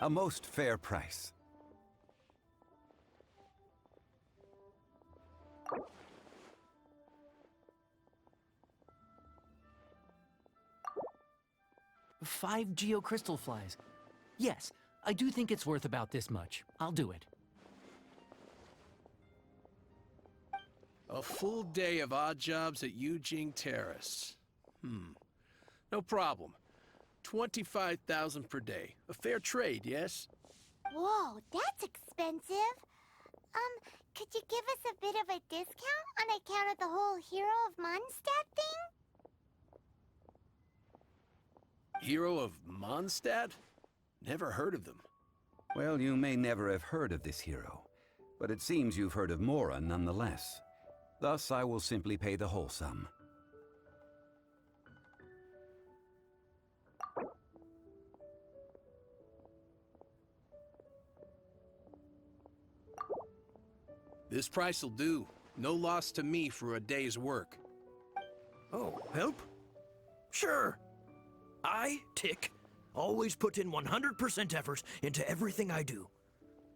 T: A most fair price.
J: Five geocrystal flies. Yes, I do think it's worth about this much. I'll do it.
U: A full day of odd jobs at Yujing Terrace. No problem. 25,000 per day. A fair trade, yes?
A: Whoa, that's expensive. Could you give us a bit of a discount on account of the whole Hero of Mondstadt thing?
U: Hero of Mondstadt? Never heard of them.
T: Well, you may never have heard of this hero, but it seems you've heard of Mora nonetheless. Thus, I will simply pay the whole sum.
U: This price'll do. No loss to me for a day's work.
I: Oh, help? Sure. I, Tick, always put in 100% effort into everything I do.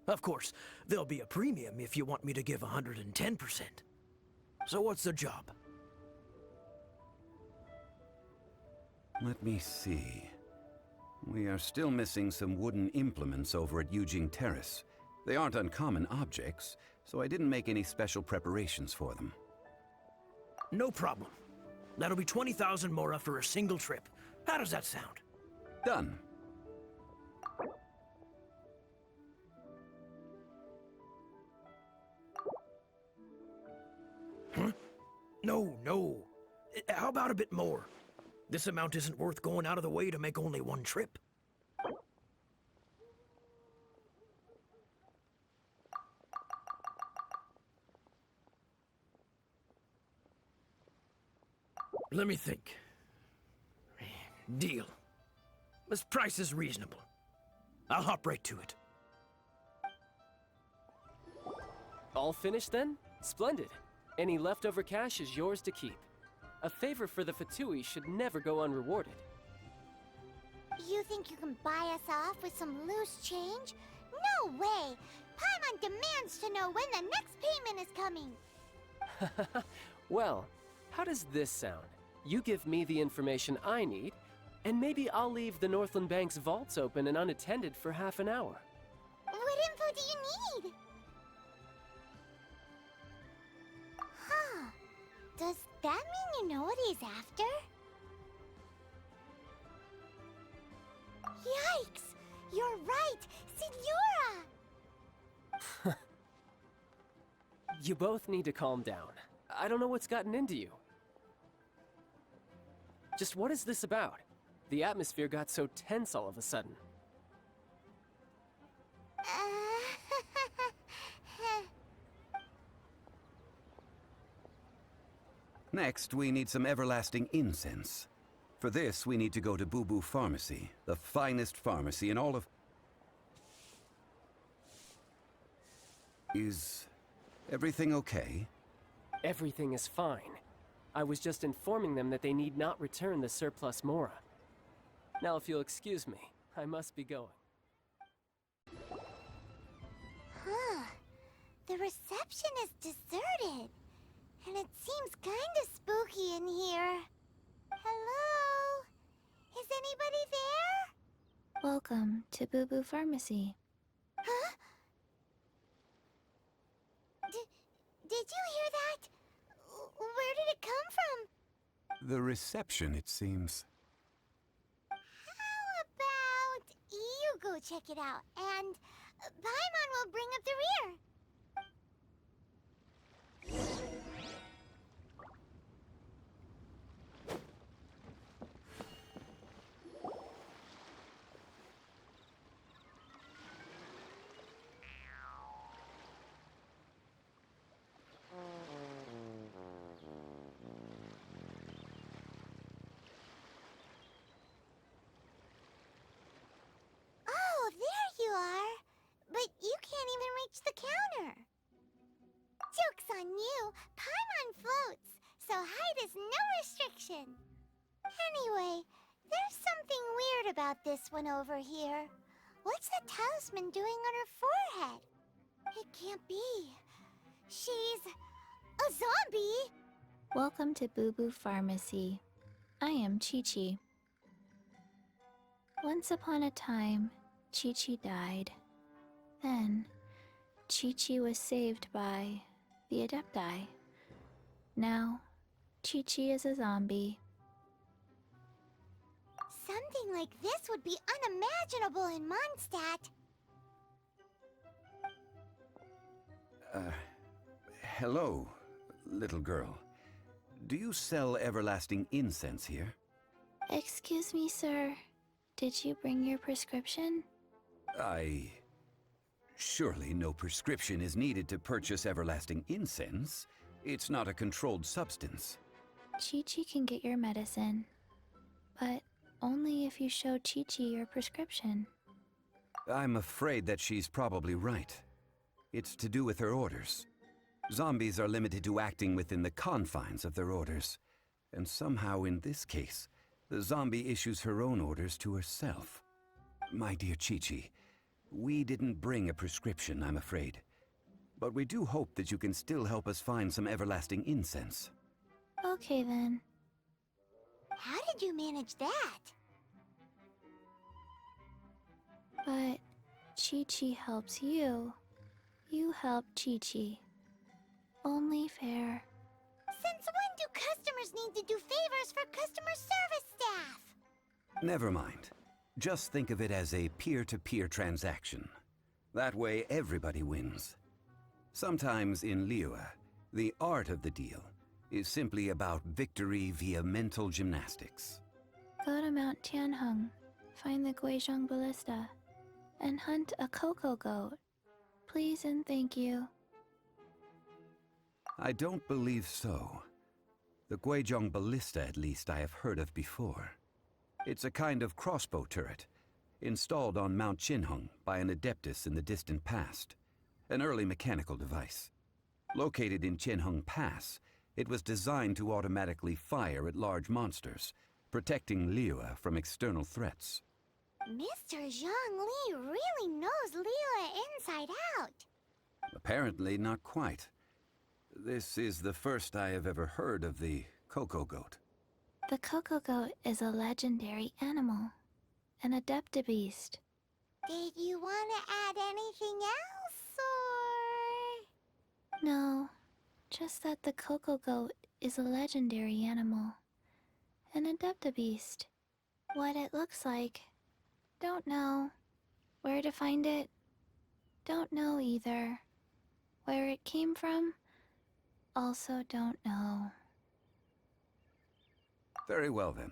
I: Of course, there'll be a premium if you want me to give 110%. So what's the job?
T: Let me see. We are still missing some wooden implements over at Yujing Terrace. They aren't uncommon objects, so I didn't make any special preparations for them.
I: No problem. That'll be 20,000 Mora for a single trip. How does that sound?
T: Done.
I: Huh? No. How about a bit more? This amount isn't worth going out of the way to make only one trip. Let me think. Deal. This price is reasonable. I'll hop right to it.
G: All finished then? Splendid. Any leftover cash is yours to keep. A favor for the Fatui should never go unrewarded.
A: You think you can buy us off with some loose change? No way! Paimon demands to know when the next payment is coming!
G: Well, how does this sound? You give me the information I need, and maybe I'll leave the Northland Bank's vaults open and unattended for half an hour.
A: What info do you need? Huh. Does that mean you know what he's after? Yikes! You're right! Signora!
G: You both need to calm down. I don't know what's gotten into you. Just what is this about? The atmosphere got so tense all of a sudden.
T: Next, we need some everlasting incense. For this, we need to go to Boo Boo Pharmacy, the finest pharmacy in all of... Is everything okay?
G: Everything is fine. I was just informing them that they need not return the surplus Mora. Now, if you'll excuse me, I must be going.
A: Huh. The reception is deserted. And it seems kinda spooky in here. Hello? Is anybody there?
E: Welcome to Boo Boo Pharmacy.
A: Huh? Did you hear that? Where did it come from?
T: The reception, it seems.
A: How about you go check it out, and Paimon will bring up the rear. Oh, there you are. But you can't even reach the counter. Joke's on you. Paimon floats, so height is no restriction. Anyway, there's something weird about this one over here. What's the talisman doing on her forehead? It can't be. She's a zombie.
E: Welcome to Boo Boo Pharmacy. I am Chi-Chi. Once upon a time, Chi-Chi died. Then, Chi-Chi was saved by the Adepti. Now, Chi-Chi is a zombie.
A: Something like this would be unimaginable in Mondstadt.
T: Hello, little girl. Do you sell everlasting incense here?
E: Excuse me, sir. Did you bring your prescription?
T: Surely no prescription is needed to purchase everlasting incense. It's not a controlled substance.
E: Chi-Chi can get your medicine, but only if you show Chi-Chi your prescription.
T: I'm afraid that she's probably right. It's to do with her orders. Zombies are limited to acting within the confines of their orders. And somehow in this case, the zombie issues her own orders to herself. My dear Chi-Chi, we didn't bring a prescription, I'm afraid. But we do hope that you can still help us find some everlasting incense.
E: Okay then.
A: How did you manage that?
E: But Chi-Chi helps you. You help Chi-Chi. Only fair.
A: Since when do customers need to do favors for customer service staff?
T: Never mind. Just think of it as a peer-to-peer transaction. That way everybody wins. Sometimes in Liyue, the art of the deal is simply about victory via mental gymnastics.
E: Go to Mount Tianheng, find the Guizhong Ballista, and hunt a cocoa goat. Please and thank you.
T: I don't believe so. The Guizhong Ballista, at least, I have heard of before. It's a kind of crossbow turret, installed on Mount Qinheng by an adeptus in the distant past, an early mechanical device. Located in Qinheng Pass, it was designed to automatically fire at large monsters, protecting Liyue from external threats.
A: Mr. Zhongli really knows Liyue inside out.
T: Apparently not quite. This is the first I have ever heard of the cocoa goat.
E: The cocoa goat is a legendary animal, an adeptabeast.
A: Did you want to add anything else, or...?
E: No, just that the cocoa goat is a legendary animal, an adeptabeast. What it looks like, don't know. Where to find it, don't know either. Where it came from, also don't know.
T: Very well then.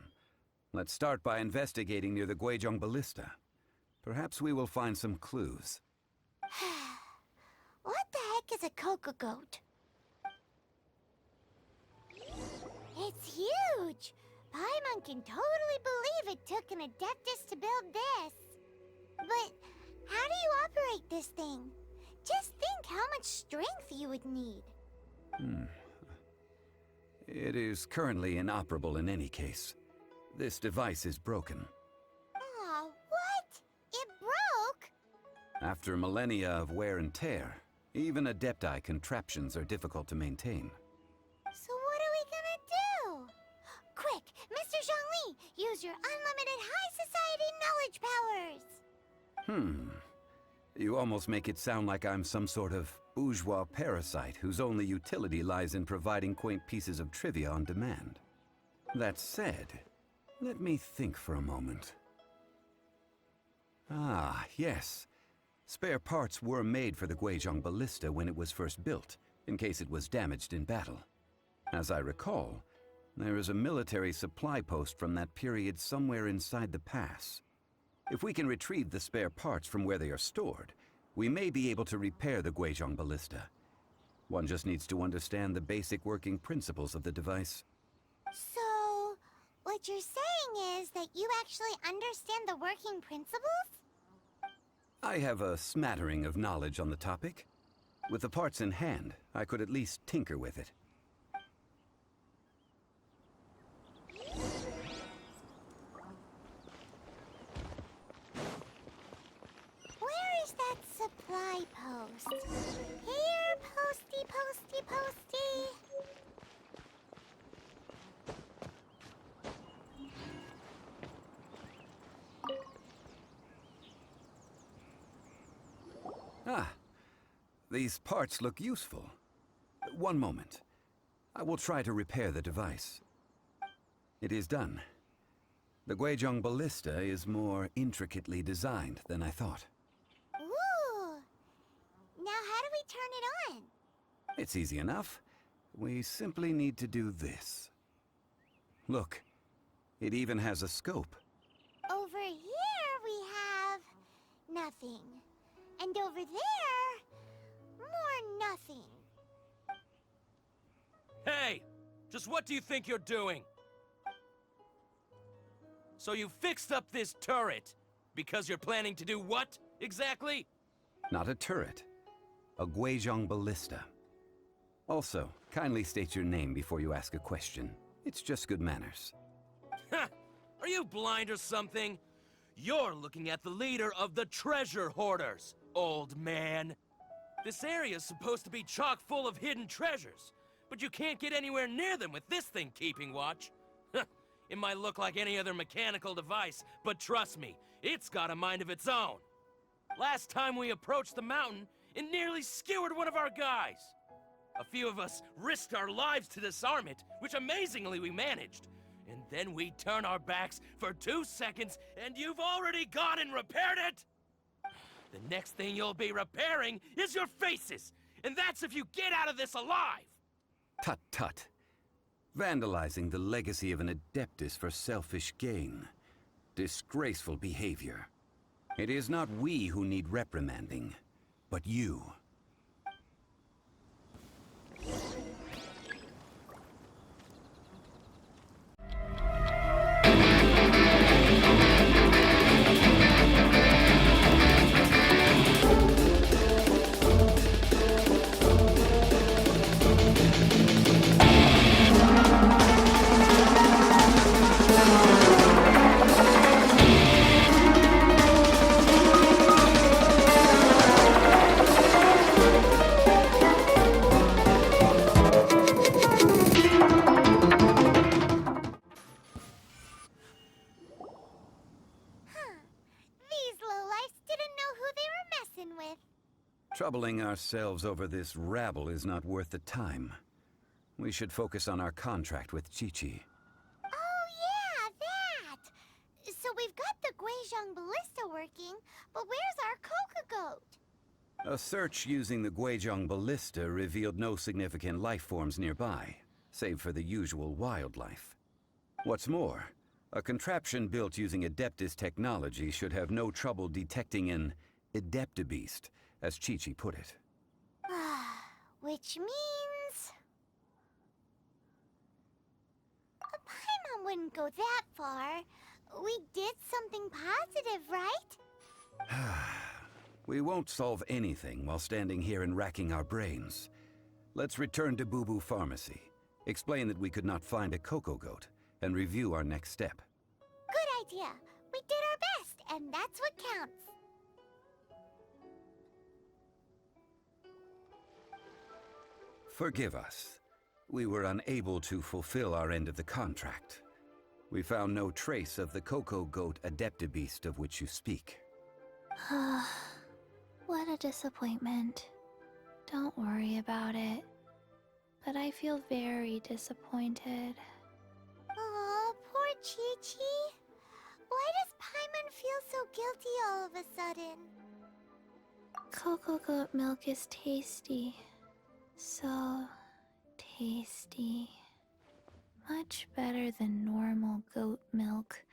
T: Let's start by investigating near the Guizhong Ballista. Perhaps we will find some clues.
A: What the heck is a cocoa goat? It's huge! Paimon can totally believe it took an adeptus to build this. But how do you operate this thing? Just think how much strength you would need.
T: It is currently inoperable in any case. This device is broken.
A: Aw, what? It broke?
T: After millennia of wear and tear, even Adepti contraptions are difficult to maintain.
A: So what are we gonna do? Quick, Mr. Zhongli, use your unlimited high society knowledge powers!
T: You almost make it sound like I'm some sort of bourgeois parasite whose only utility lies in providing quaint pieces of trivia on demand. That said, let me think for a moment. Ah, yes. Spare parts were made for the Guizhong Ballista when it was first built, in case it was damaged in battle. As I recall, there is a military supply post from that period somewhere inside the pass. If we can retrieve the spare parts from where they are stored, we may be able to repair the Guizhong Ballista. One just needs to understand the basic working principles of the device.
A: So, what you're saying is that you actually understand the working principles?
T: I have a smattering of knowledge on the topic. With the parts in hand, I could at least tinker with it.
A: Where is that supply post? Here, posty, posty, posty.
T: Ah, these parts look useful. One moment. I will try to repair the device. It is done. The Guizhong ballista is more intricately designed than I thought.
A: Ooh! Now how do we turn it on?
T: It's easy enough. We simply need to do this. Look, it even has a scope.
A: Over here we have nothing. And over there, more nothing.
C: Hey! Just what do you think you're doing? So you fixed up this turret because you're planning to do what, exactly?
T: Not a turret. A Guizhong ballista. Also, kindly state your name before you ask a question. It's just good manners.
C: Ha! Are you blind or something? You're looking at the leader of the treasure hoarders, old man. This area's supposed to be chock full of hidden treasures, but you can't get anywhere near them with this thing keeping watch. It might look like any other mechanical device, but trust me, it's got a mind of its own. Last time we approached the mountain, it nearly skewered one of our guys. A few of us risked our lives to disarm it, which amazingly we managed. And then we turn our backs for 2 seconds, and you've already gone and repaired it! The next thing you'll be repairing is your faces, and that's if you get out of this alive!
T: Tut tut. Vandalizing the legacy of an Adeptus for selfish gain. Disgraceful behavior. It is not we who need reprimanding, but you. Troubling ourselves over this rabble is not worth the time. We should focus on our contract with Chi-Chi.
A: Oh yeah, that! So we've got the Guizhong ballista working, but where's our Coca goat?
T: A search using the Guizhong ballista revealed no significant life forms nearby, save for the usual wildlife. What's more, a contraption built using Adeptus technology should have no trouble detecting an Adeptabeast, as Chi-Chi put it.
A: Which means... Paimon wouldn't go that far. We did something positive, right?
T: We won't solve anything while standing here and racking our brains. Let's return to Boo Boo Pharmacy, explain that we could not find a Coco Goat, and review our next step.
A: Good idea. We did our best, and that's what counts.
T: Forgive us. We were unable to fulfill our end of the contract. We found no trace of the Coco Goat Adeptabeast of which you speak.
E: What a disappointment. Don't worry about it. But I feel very disappointed.
A: Aw, poor Chi-Chi. Why does Paimon feel so guilty all of a sudden?
E: Coco Goat milk is tasty. So tasty. Much better than normal goat milk.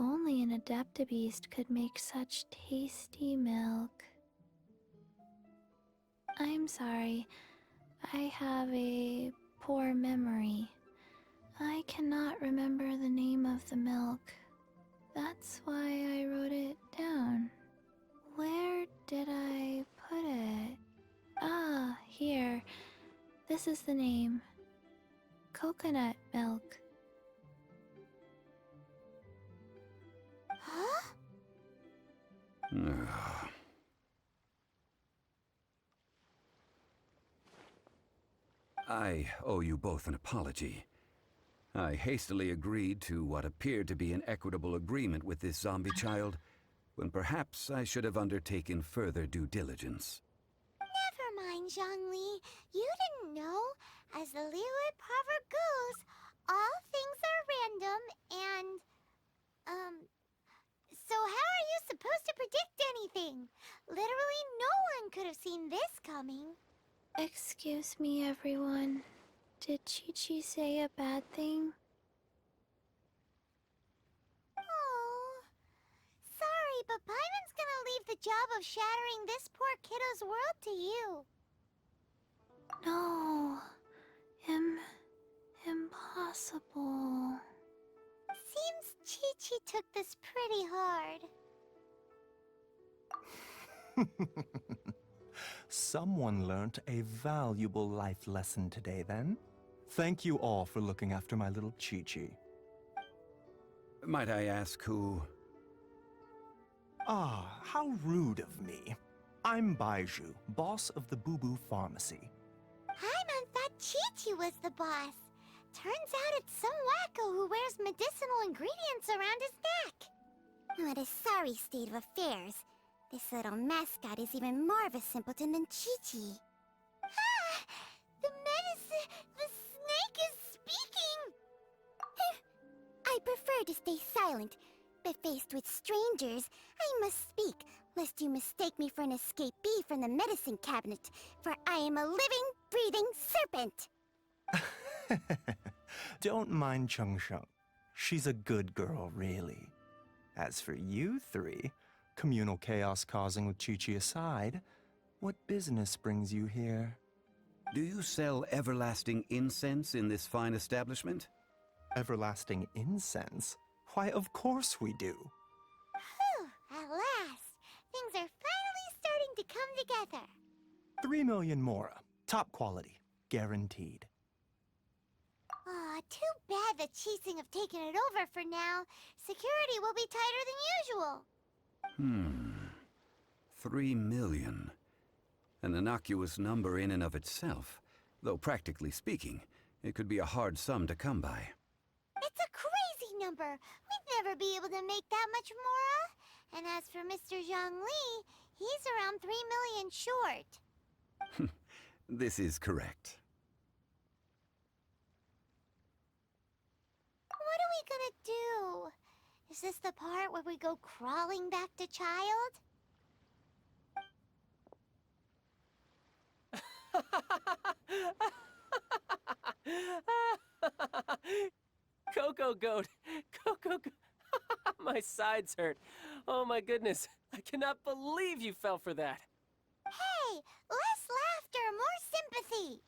E: Only an Adeptabeast could make such tasty milk. I'm sorry. I have a poor memory. I cannot remember the name of the milk. That's why I wrote it down. Where did I put it? Ah, here. This is the name. Coconut milk.
A: Huh?
T: I owe you both an apology. I hastily agreed to what appeared to be an equitable agreement with this zombie child, when perhaps I should have undertaken further due diligence.
A: Never mind, Zhongli. You didn't know. As the Liyue proverb goes, all things are random and
E: Excuse me, everyone. Did Chi-Chi say a bad thing?
A: Oh, sorry, but Paimon's gonna leave the job of shattering this poor kiddo's world to you.
E: No. Impossible.
A: Seems Chi-Chi took this pretty hard.
S: Someone learnt a valuable life lesson today, then. Thank you all for looking after my little Chi-Chi.
T: Might I ask who?
S: Ah, how rude of me. I'm Baiju, boss of the Boo Boo Pharmacy.
A: Paimon thought Chi-Chi was the boss. Turns out it's some wacko who wears medicinal ingredients around his neck.
B: What a sorry state of affairs. This little mascot is even more of a simpleton than Chi-Chi.
A: Ah! The snake is speaking!
B: I prefer to stay silent, but faced with strangers, I must speak, lest you mistake me for an escapee from the medicine cabinet, for I am a living, breathing serpent!
S: Don't mind Chung Sheng. She's a good girl, really. As for you three, communal chaos causing with Chi-Chi aside, what business brings you here?
T: Do you sell everlasting incense in this fine establishment?
S: Everlasting incense? Why, of course we do.
A: Whew, at last. Things are finally starting to come together.
S: 3 million mora. Top quality. Guaranteed.
A: Aw, too bad the Chising have taken it over for now. Security will be tighter than usual.
T: 3 million. An innocuous number in and of itself, though practically speaking, it could be a hard sum to come by.
A: It's a crazy number. We'd never be able to make that much mora. And as for Mr. Zhongli, he's around 3 million short.
T: This is correct.
A: What are we gonna do? Is this the part where we go crawling back to child?
G: Coco Goat! Coco Goat! My sides hurt. Oh my goodness. I cannot believe you fell for that.
A: Hey, less laughter, more sympathy.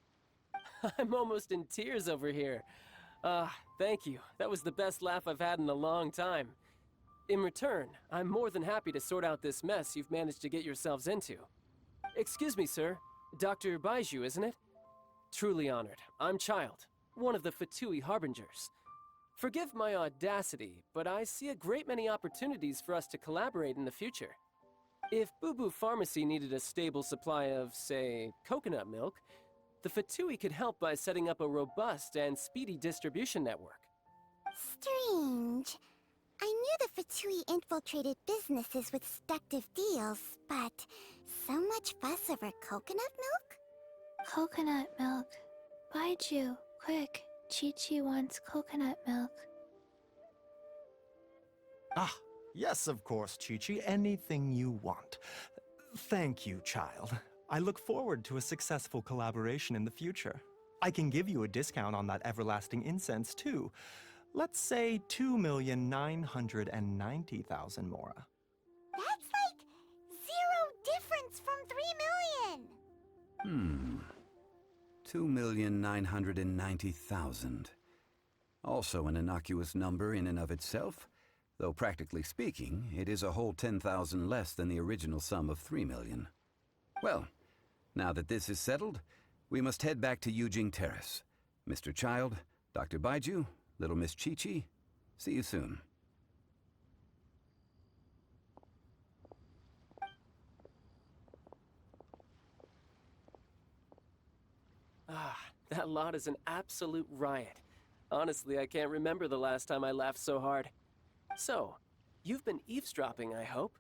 G: I'm almost in tears over here. Thank you. That was the best laugh I've had in a long time. In return, I'm more than happy to sort out this mess you've managed to get yourselves into. Excuse me, sir. Dr. Baiju, isn't it? Truly honored. I'm Child, one of the Fatui Harbingers. Forgive my audacity, but I see a great many opportunities for us to collaborate in the future. If Boo Boo Pharmacy needed a stable supply of, say, coconut milk, the Fatui could help by setting up a robust and speedy distribution network.
B: Strange. I knew the Fatui infiltrated businesses with seductive deals, but so much fuss over coconut milk?
E: Coconut milk. Baiju, quick. Chi-Chi wants coconut milk.
S: Ah, yes, of course, Chi-Chi. Anything you want. Thank you, child. I look forward to a successful collaboration in the future. I can give you a discount on that everlasting incense, too. Let's say 2,990,000 mora.
A: That's like 0 difference from 3 million.
T: 2,990,000. Also an innocuous number in and of itself, though practically speaking, it is a whole 10,000 less than the original sum of 3 million. Well, now that this is settled, we must head back to Yujing Terrace. Mr. Child, Dr. Baiju, little Miss Chi-Chi, see you soon.
G: That lot is an absolute riot. Honestly, I can't remember the last time I laughed so hard. So, you've been eavesdropping, I hope?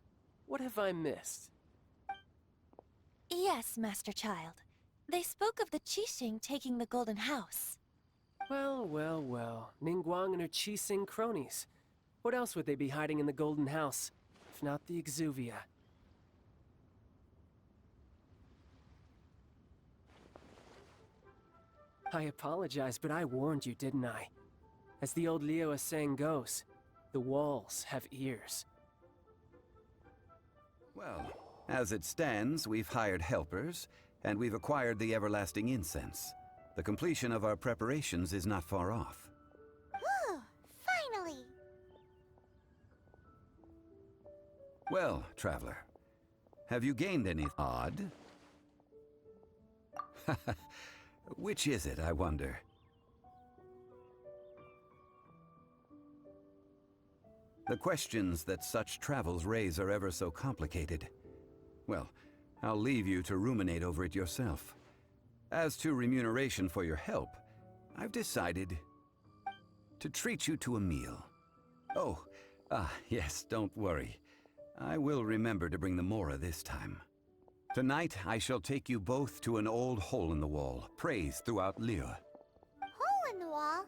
G: What have I missed?
R: Yes, Master Child. They spoke of the Qixing taking the Golden House.
G: Well, well, well. Ningguang and her Qixing cronies. What else would they be hiding in the Golden House, if not the Exuvia? I apologize, but I warned you, didn't I? As the old Liyue saying goes, the walls have ears.
T: Well, as it stands, we've hired helpers, and we've acquired the everlasting incense. The completion of our preparations is not far off.
A: Whew, finally!
T: Well, traveler, have you gained any odd? Which is it, I wonder? The questions that such travels raise are ever so complicated. Well, I'll leave you to ruminate over it yourself. As to remuneration for your help, I've decided to treat you to a meal. Oh, yes, don't worry. I will remember to bring the Mora this time. Tonight, I shall take you both to an old hole-in-the-wall, praised throughout Liyue.
A: Hole in the wall?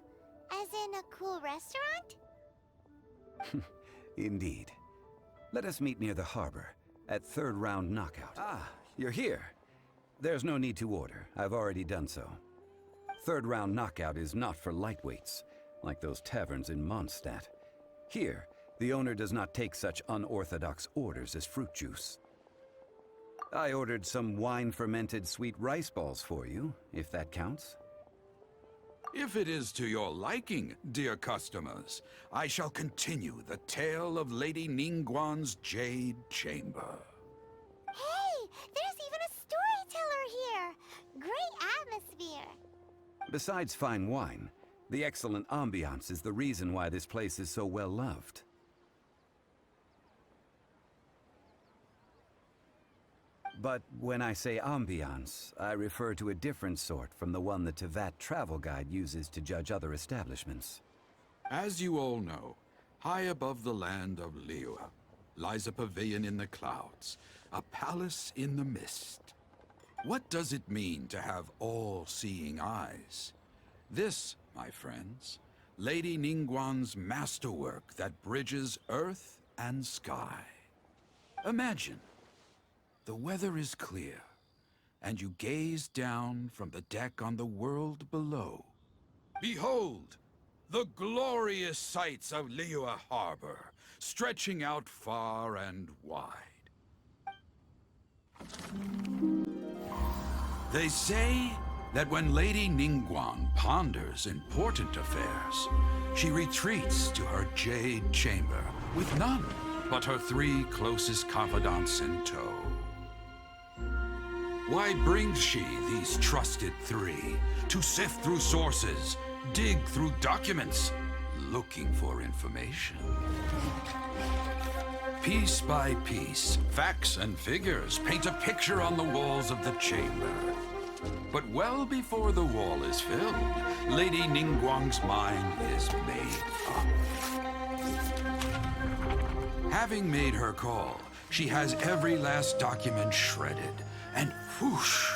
A: As in a cool restaurant?
T: Indeed. Let us meet near the harbor, at third round knockout. Ah, you're here. There's no need to order. I've already done so. Third round knockout is not for lightweights, like those taverns in Mondstadt. Here, the owner does not take such unorthodox orders as fruit juice. I ordered some wine-fermented sweet rice balls for you, if that counts.
H: If it is to your liking, dear customers, I shall continue the tale of Lady Ningguang's Jade Chamber.
A: Hey, there's even a storyteller here! Great atmosphere!
T: Besides fine wine, the excellent ambiance is the reason why this place is so well loved. But when I say ambiance, I refer to a different sort from the one the Tevat travel guide uses to judge other establishments.
H: As you all know, high above the land of Liyue lies a pavilion in the clouds, a palace in the mist. What does it mean to have all-seeing eyes? This, my friends, Lady Ningguang's masterwork that bridges earth and sky. Imagine. The weather is clear, and you gaze down from the deck on the world below. Behold, the glorious sights of Liyue Harbor, stretching out far and wide. They say that when Lady Ningguang ponders important affairs, she retreats to her jade chamber with none but her 3 closest confidants in tow. Why brings she these trusted 3 to sift through sources, dig through documents, looking for information? Piece by piece, facts and figures paint a picture on the walls of the chamber. But well before the wall is filled, Lady Ningguang's mind is made up. Having made her call, she has every last document shredded, and whoosh,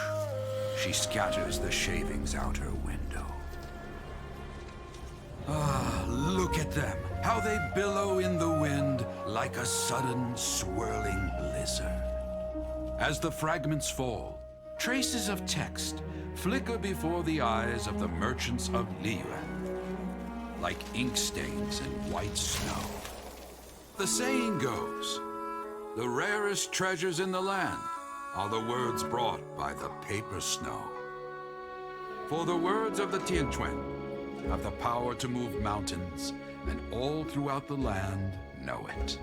H: she scatters the shavings out her window. Ah, look at them, how they billow in the wind like a sudden swirling blizzard. As the fragments fall, traces of text flicker before the eyes of the merchants of Liyue, like ink stains in white snow. The saying goes, the rarest treasures in the land are the words brought by the paper snow. For the words of the Tianquan have the power to move mountains, and all throughout the land know it.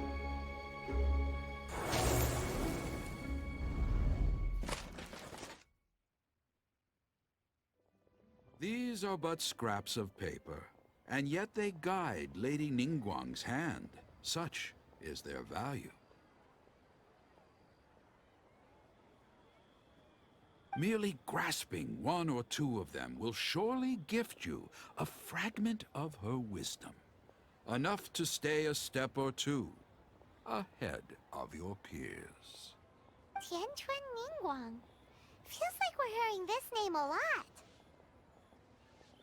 H: These are but scraps of paper, and yet they guide Lady Ningguang's hand. Such is their value. Merely grasping 1 or 2 of them will surely gift you a fragment of her wisdom, enough to stay a step or 2 ahead of your peers.
A: Tianquan Ningguang. Feels like we're hearing this name a lot.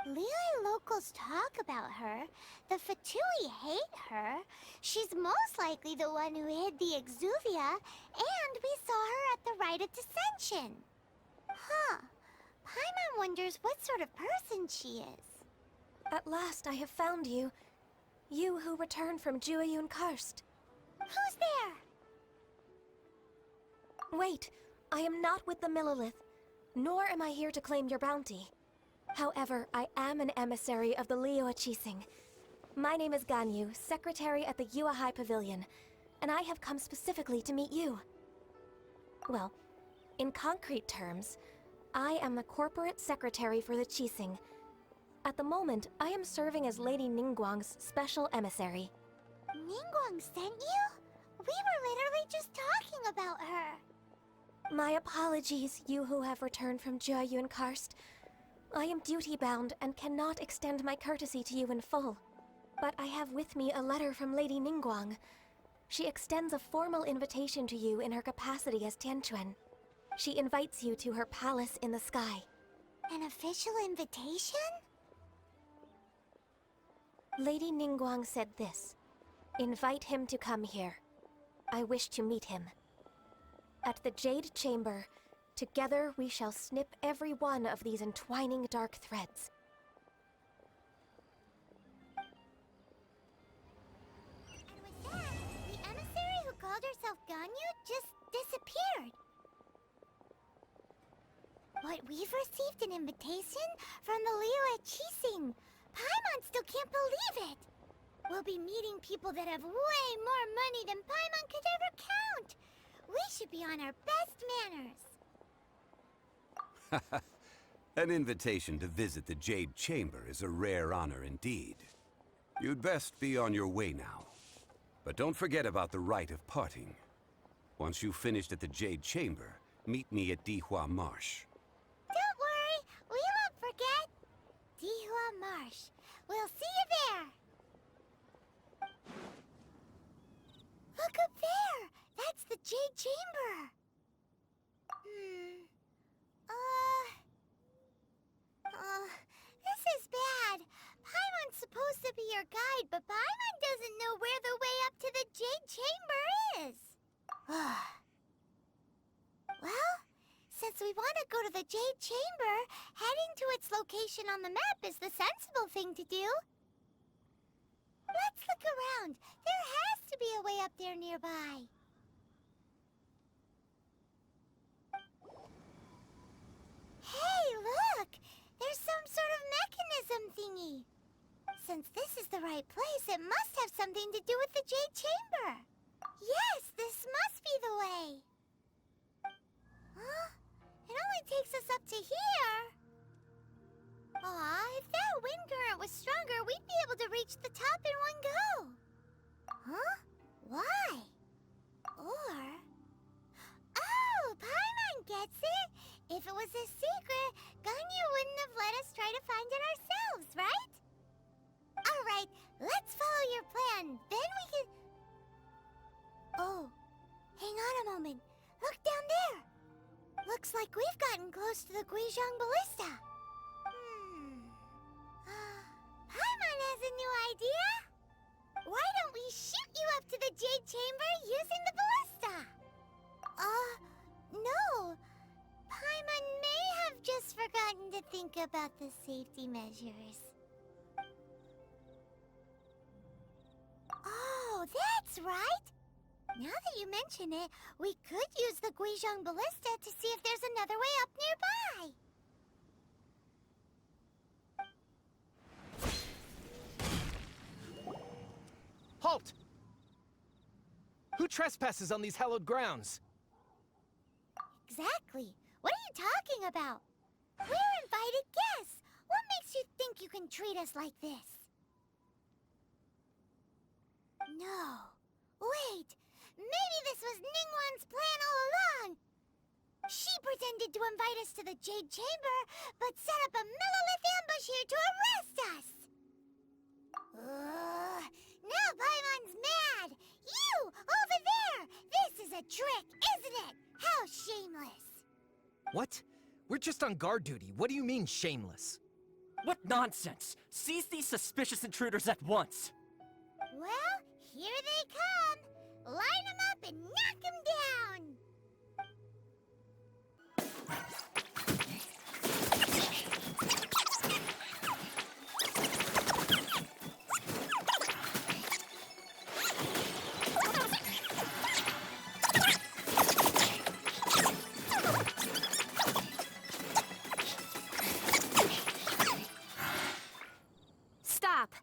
A: Liyue locals talk about her. The Fatui hate her. She's most likely the one who hid the Exuvia, and we saw her at the rite of dissension. Huh. Paimon wonders what sort of person she is.
L: At last I have found you. You who returned from Jueyun Karst.
A: Who's there?
L: Wait, I am not with the Millelith, nor am I here to claim your bounty. However, I am an emissary of the Liyue Qixing. My name is Ganyu, secretary at the Yue High Pavilion, and I have come specifically to meet you. Well, in concrete terms, I am the corporate secretary for the Qixing. At the moment, I am serving as Lady Ningguang's special emissary.
A: Ningguang sent you? We were literally just talking about her.
L: My apologies, you who have returned from Jueyun Karst. I am duty-bound and cannot extend my courtesy to you in full. But I have with me a letter from Lady Ningguang. She extends a formal invitation to you in her capacity as Tianquan. She invites you to her palace in the sky.
A: An official invitation?
L: Lady Ningguang said this. Invite him to come here. I wish to meet him. At the Jade Chamber, together we shall snip every one of these entwining dark threads.
A: The emissary who called herself Ganyu just disappeared. What, we've received an invitation from the Liyue Qixing. Paimon still can't believe it. We'll be meeting people that have way more money than Paimon could ever count. We should be on our best manners.
T: An invitation to visit the Jade Chamber is a rare honor indeed. You'd best be on your way now. But don't forget about the rite of parting. Once you've finished at the Jade Chamber, meet me at Dihua Marsh.
A: Don't worry, we won't forget. Dihua Marsh. We'll see you there. Look up there! That's the Jade Chamber! This is bad. Paimon's supposed to be your guide, but Paimon doesn't know where the way up to the Jade Chamber is. Well, since we want to go to the Jade Chamber, heading to its location on the map is the sensible thing to do. Let's look around. There has to be a way up there nearby. Hey, look! There's some sort of mechanism thingy. Since this is the right place, it must have something to do with the Jade Chamber. Yes, this must be the way. Huh? It only takes us up to here. Aw, if that wind current was stronger, we'd be able to reach the top in one go. Huh? Why? Or... Oh, Paimon gets it! If it was a secret, Ganyu wouldn't have let us try to find it ourselves, right? Alright, let's follow your plan. Then we can... Oh, hang on a moment. Look down there. Looks like we've gotten close to the Guizhong Ballista. Paimon has a new idea. Why don't we shoot you up to the Jade Chamber using the ballista? No. Paimon may have just forgotten to think about the safety measures. Oh, that's right. Now that you mention it, we could use the Guizhong Ballista to see if there's another way up nearby.
G: Halt! Who trespasses on these hallowed grounds?
A: Exactly. What are you talking about? We're invited guests. What makes you think you can treat us like this? No. Wait. Maybe this was Ningguang's plan all along. She pretended to invite us to the Jade Chamber, but set up a Millelith ambush here to arrest us. Now Paimon's mad. You, over there. This is a trick, isn't it? How shameless.
V: What? We're just on guard duty. What do you mean, shameless?
W: What nonsense! Seize these suspicious intruders at once!
A: Well, here they come. Line them up and knock them down.
M: Stop!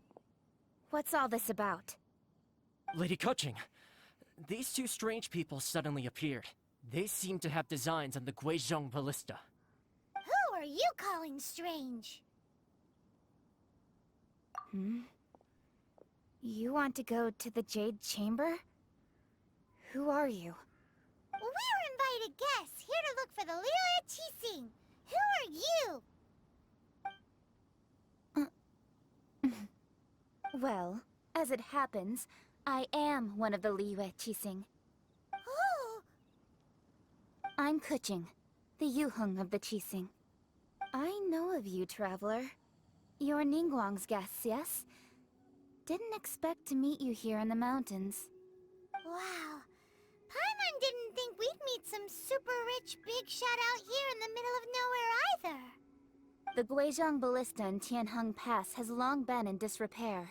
M: What's all this about?
W: Lady Kuching, these two strange people suddenly appeared. They seem to have designs on the Guizhong ballista.
A: Who are you calling strange?
M: You want to go to the Jade Chamber? Who are you?
A: We're invited guests here to look for the Liyue Qixing. Who are you?
M: Well, as it happens, I am one of the Liyue Qixing.
A: Oh!
M: I'm Kuching, the Yuheng of the Qixing. I know of you, traveler. You're Ningguang's guests, yes? Didn't expect to meet you here in the mountains.
A: Wow. Paimon didn't think we'd meet some super rich big shot out here in the middle of nowhere either.
M: The Guizhong Ballista in Tianheng Pass has long been in disrepair,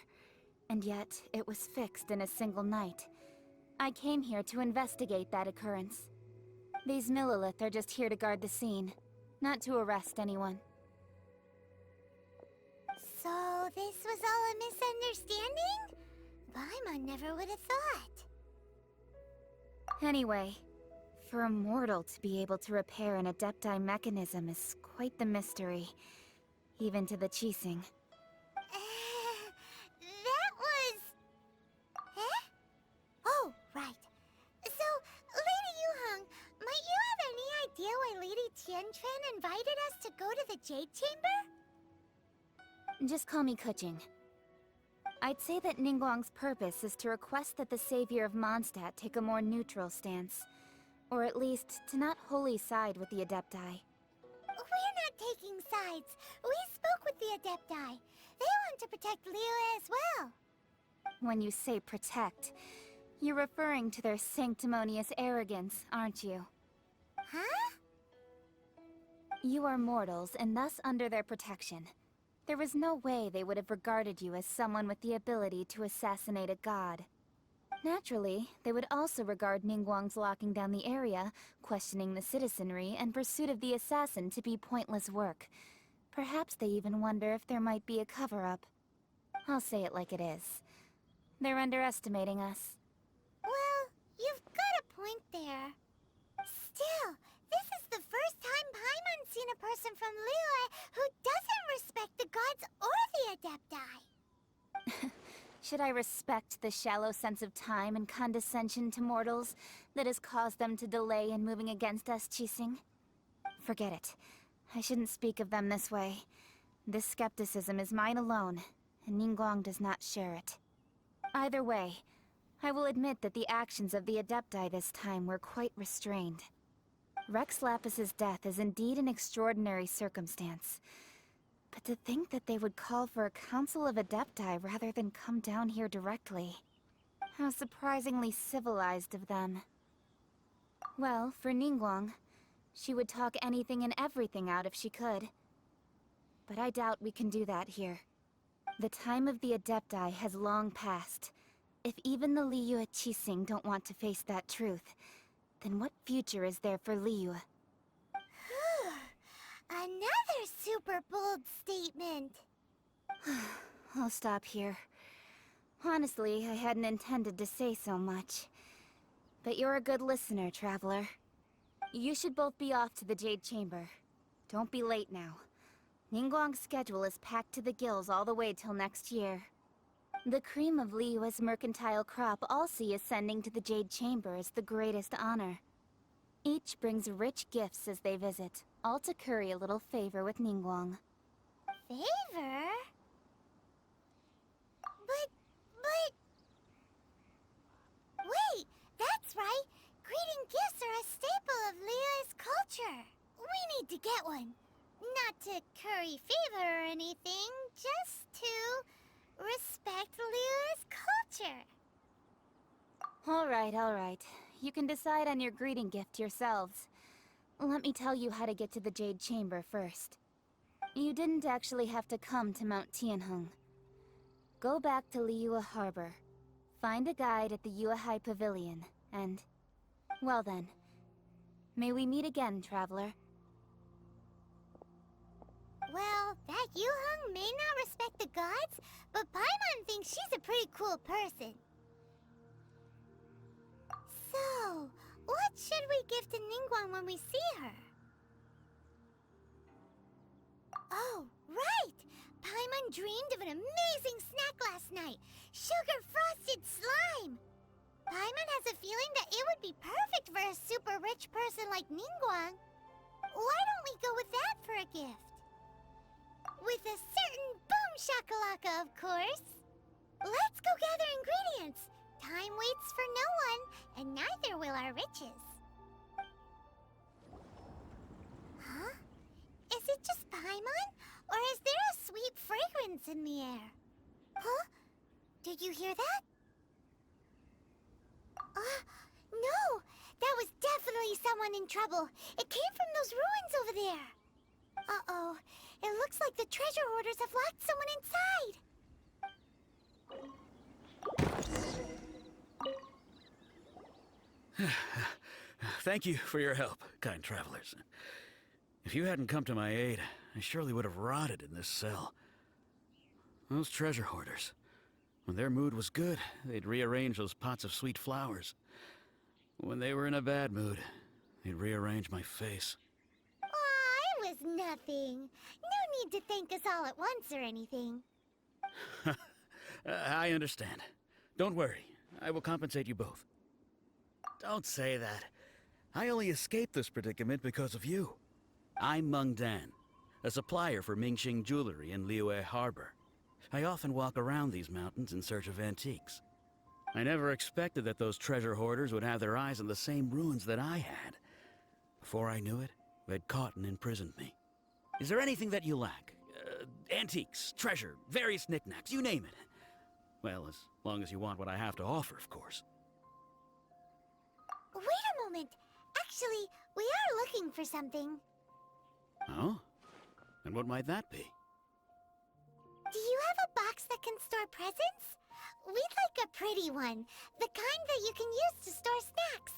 M: and yet it was fixed in a single night. I came here to investigate that occurrence. These Millilith are just here to guard the scene, not to arrest anyone.
A: So this was all a misunderstanding? Paimon never would have thought.
M: Anyway, for a mortal to be able to repair an Adepti mechanism is quite the mystery, even to the Qixing.
A: That was... Eh? Oh, right. So, Lady Yuheng, might you have any idea why Lady Tianquan invited us to go to the Jade Chamber?
M: Just call me Kuching. I'd say that Ningguang's purpose is to request that the savior of Mondstadt take a more neutral stance. Or at least, to not wholly side with the Adepti.
A: We're not taking sides. We spoke with the Adepti. They want to protect Liyue as well.
M: When you say protect, you're referring to their sanctimonious arrogance, aren't you?
A: Huh?
M: You are mortals, and thus under their protection. There was no way they would have regarded you as someone with the ability to assassinate a god. Naturally, they would also regard Ningguang's locking down the area, questioning the citizenry, and pursuit of the assassin to be pointless work. Perhaps they even wonder if there might be a cover-up. I'll say it like it is. They're underestimating us.
A: Well, you've got a point there. Still, this is the first time Paimon's seen a person from Liyue who doesn't respect the gods or the Adepti.
M: Should I respect the shallow sense of time and condescension to mortals that has caused them to delay in moving against us, Qixing? Forget it. I shouldn't speak of them this way. This skepticism is mine alone, and Ningguang does not share it. Either way, I will admit that the actions of the Adepti this time were quite restrained. Rex Lapis's death is indeed an extraordinary circumstance. But to think that they would call for a council of Adepti rather than come down here directly. How surprisingly civilized of them. Well, for Ningguang, she would talk anything and everything out if she could. But I doubt we can do that here. The time of the Adepti has long passed. If even the Liyue Qixing don't want to face that truth, then what future is there for Liyue?
A: Another super bold statement.
M: I'll stop here. Honestly, I hadn't intended to say so much. But you're a good listener, traveler. You should both be off to the Jade Chamber. Don't be late now. Ningguang's schedule is packed to the gills all the way till next year. The cream of Liyue's mercantile crop all see ascending to the Jade Chamber as the greatest honor. Each brings rich gifts as they visit, all to curry a little favor with Ningguang.
A: Favor? But... Wait, that's right! Greeting gifts are a staple of Liyue's culture! We need to get one. Not to curry favor or anything, just to respect Liyue's culture.
M: Alright. You can decide on your greeting gift yourselves. Let me tell you how to get to the Jade Chamber first. You didn't actually have to come to Mount Tianheng. Go back to Liyue Harbor. Find a guide at the Yuehai Pavilion, and... well then. May we meet again, traveler.
A: Well, that Yuheng may not respect the gods, but but Paimon thinks she's a pretty cool person. So, what should we give to Ningguang when we see her? Oh, right! Paimon dreamed of an amazing snack last night. Sugar-frosted slime! Paimon has a feeling that it would be perfect for a super rich person like Ningguang. Why don't we go with that for a gift? With a certain boom shakalaka, of course. Let's go gather ingredients. Time waits for no one, and neither will our riches. Huh? Is it just Paimon? Or is there a sweet fragrance in the air? Huh? Did you hear that? No! That was definitely someone in trouble. It came from those ruins over there. Uh-oh. It looks like the treasure hoarders have locked someone inside.
N: Thank you for your help, kind travelers. If you hadn't come to my aid, I surely would have rotted in this cell. Those treasure hoarders, when their mood was good, they'd rearrange those pots of sweet flowers. When they were in a bad mood, they'd rearrange my face.
A: Aw, it was nothing. No need to thank us all at once or anything.
N: I understand. Don't worry, I will compensate you both. Don't say that. I only escaped this predicament because of you. I'm Meng Dan, a supplier for Mingxing jewelry in Liyue Harbor. I often walk around these mountains in search of antiques. I never expected that those treasure hoarders would have their eyes on the same ruins that I had. Before I knew it, they'd caught and imprisoned me. Is there anything that you lack? Antiques, treasure, various knickknacks, you name it. Well, as long as you want what I have to offer, of course.
A: Wait a moment. Actually, we are looking for something.
N: Oh? And what might that be?
A: Do you have a box that can store presents? We'd like a pretty one. The kind that you can use to store snacks.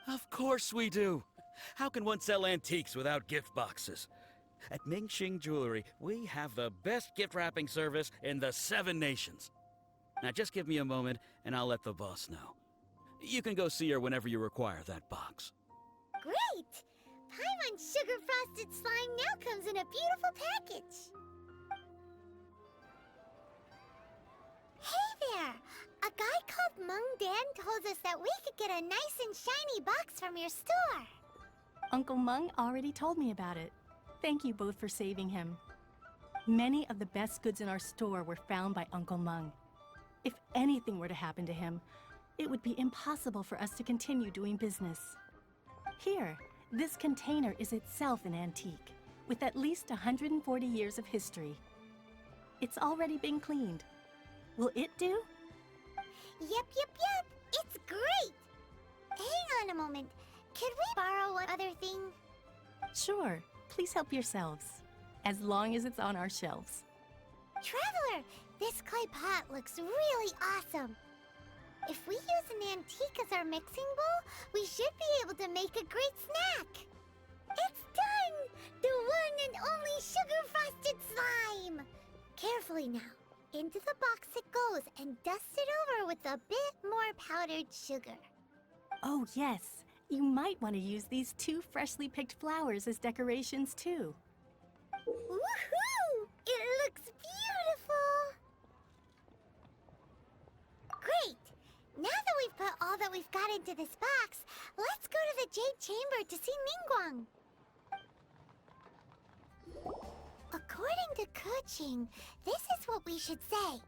N: Of course we do. How can one sell antiques without gift boxes? At Mingxing Jewelry, we have the best gift wrapping service in the 7 nations. Now just give me a moment and I'll let the boss know. You can go see her whenever you require that box.
A: Great! Paimon's sugar-frosted slime now comes in a beautiful package. Hey there! A guy called Meng Dan told us that we could get a nice and shiny box from your store.
O: Uncle Meng already told me about it. Thank you both for saving him. Many of the best goods in our store were found by Uncle Meng. If anything were to happen to him, it would be impossible for us to continue doing business. Here, this container is itself an antique, with at least 140 years of history. It's already been cleaned. Will it do?
A: Yep. It's great! Hang on a moment. Could we borrow one other thing?
O: Sure. Please help yourselves, as long as it's on our shelves.
A: Traveler, this clay pot looks really awesome. If we use an antique as our mixing bowl, we should be able to make a great snack. It's done! The one and only sugar-frosted slime! Carefully now. Into the box it goes and dust it over with a bit more powdered sugar.
O: Oh yes, you might want to use these 2 freshly picked flowers as decorations too.
A: Woohoo! It looks beautiful! Great! Now that we've put all that we've got into this box, let's go to the Jade Chamber to see Ningguang. According to Kuching, this is what we should say.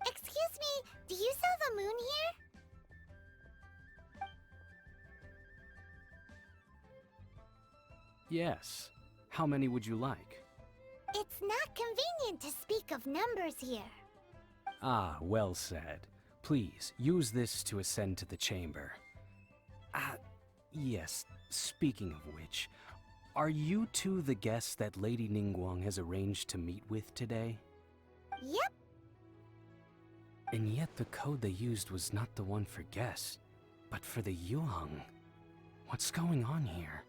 A: Excuse me, do you sell the moon here?
J: Yes. How many would you like?
A: It's not convenient to speak of numbers here.
J: Ah, well said. Please, use this to ascend to the chamber. Yes, speaking of which, are you two the guests that Lady Ningguang has arranged to meet with today?
A: Yep.
J: And yet the code they used was not the one for guests, but for the Yuheng. What's going on here?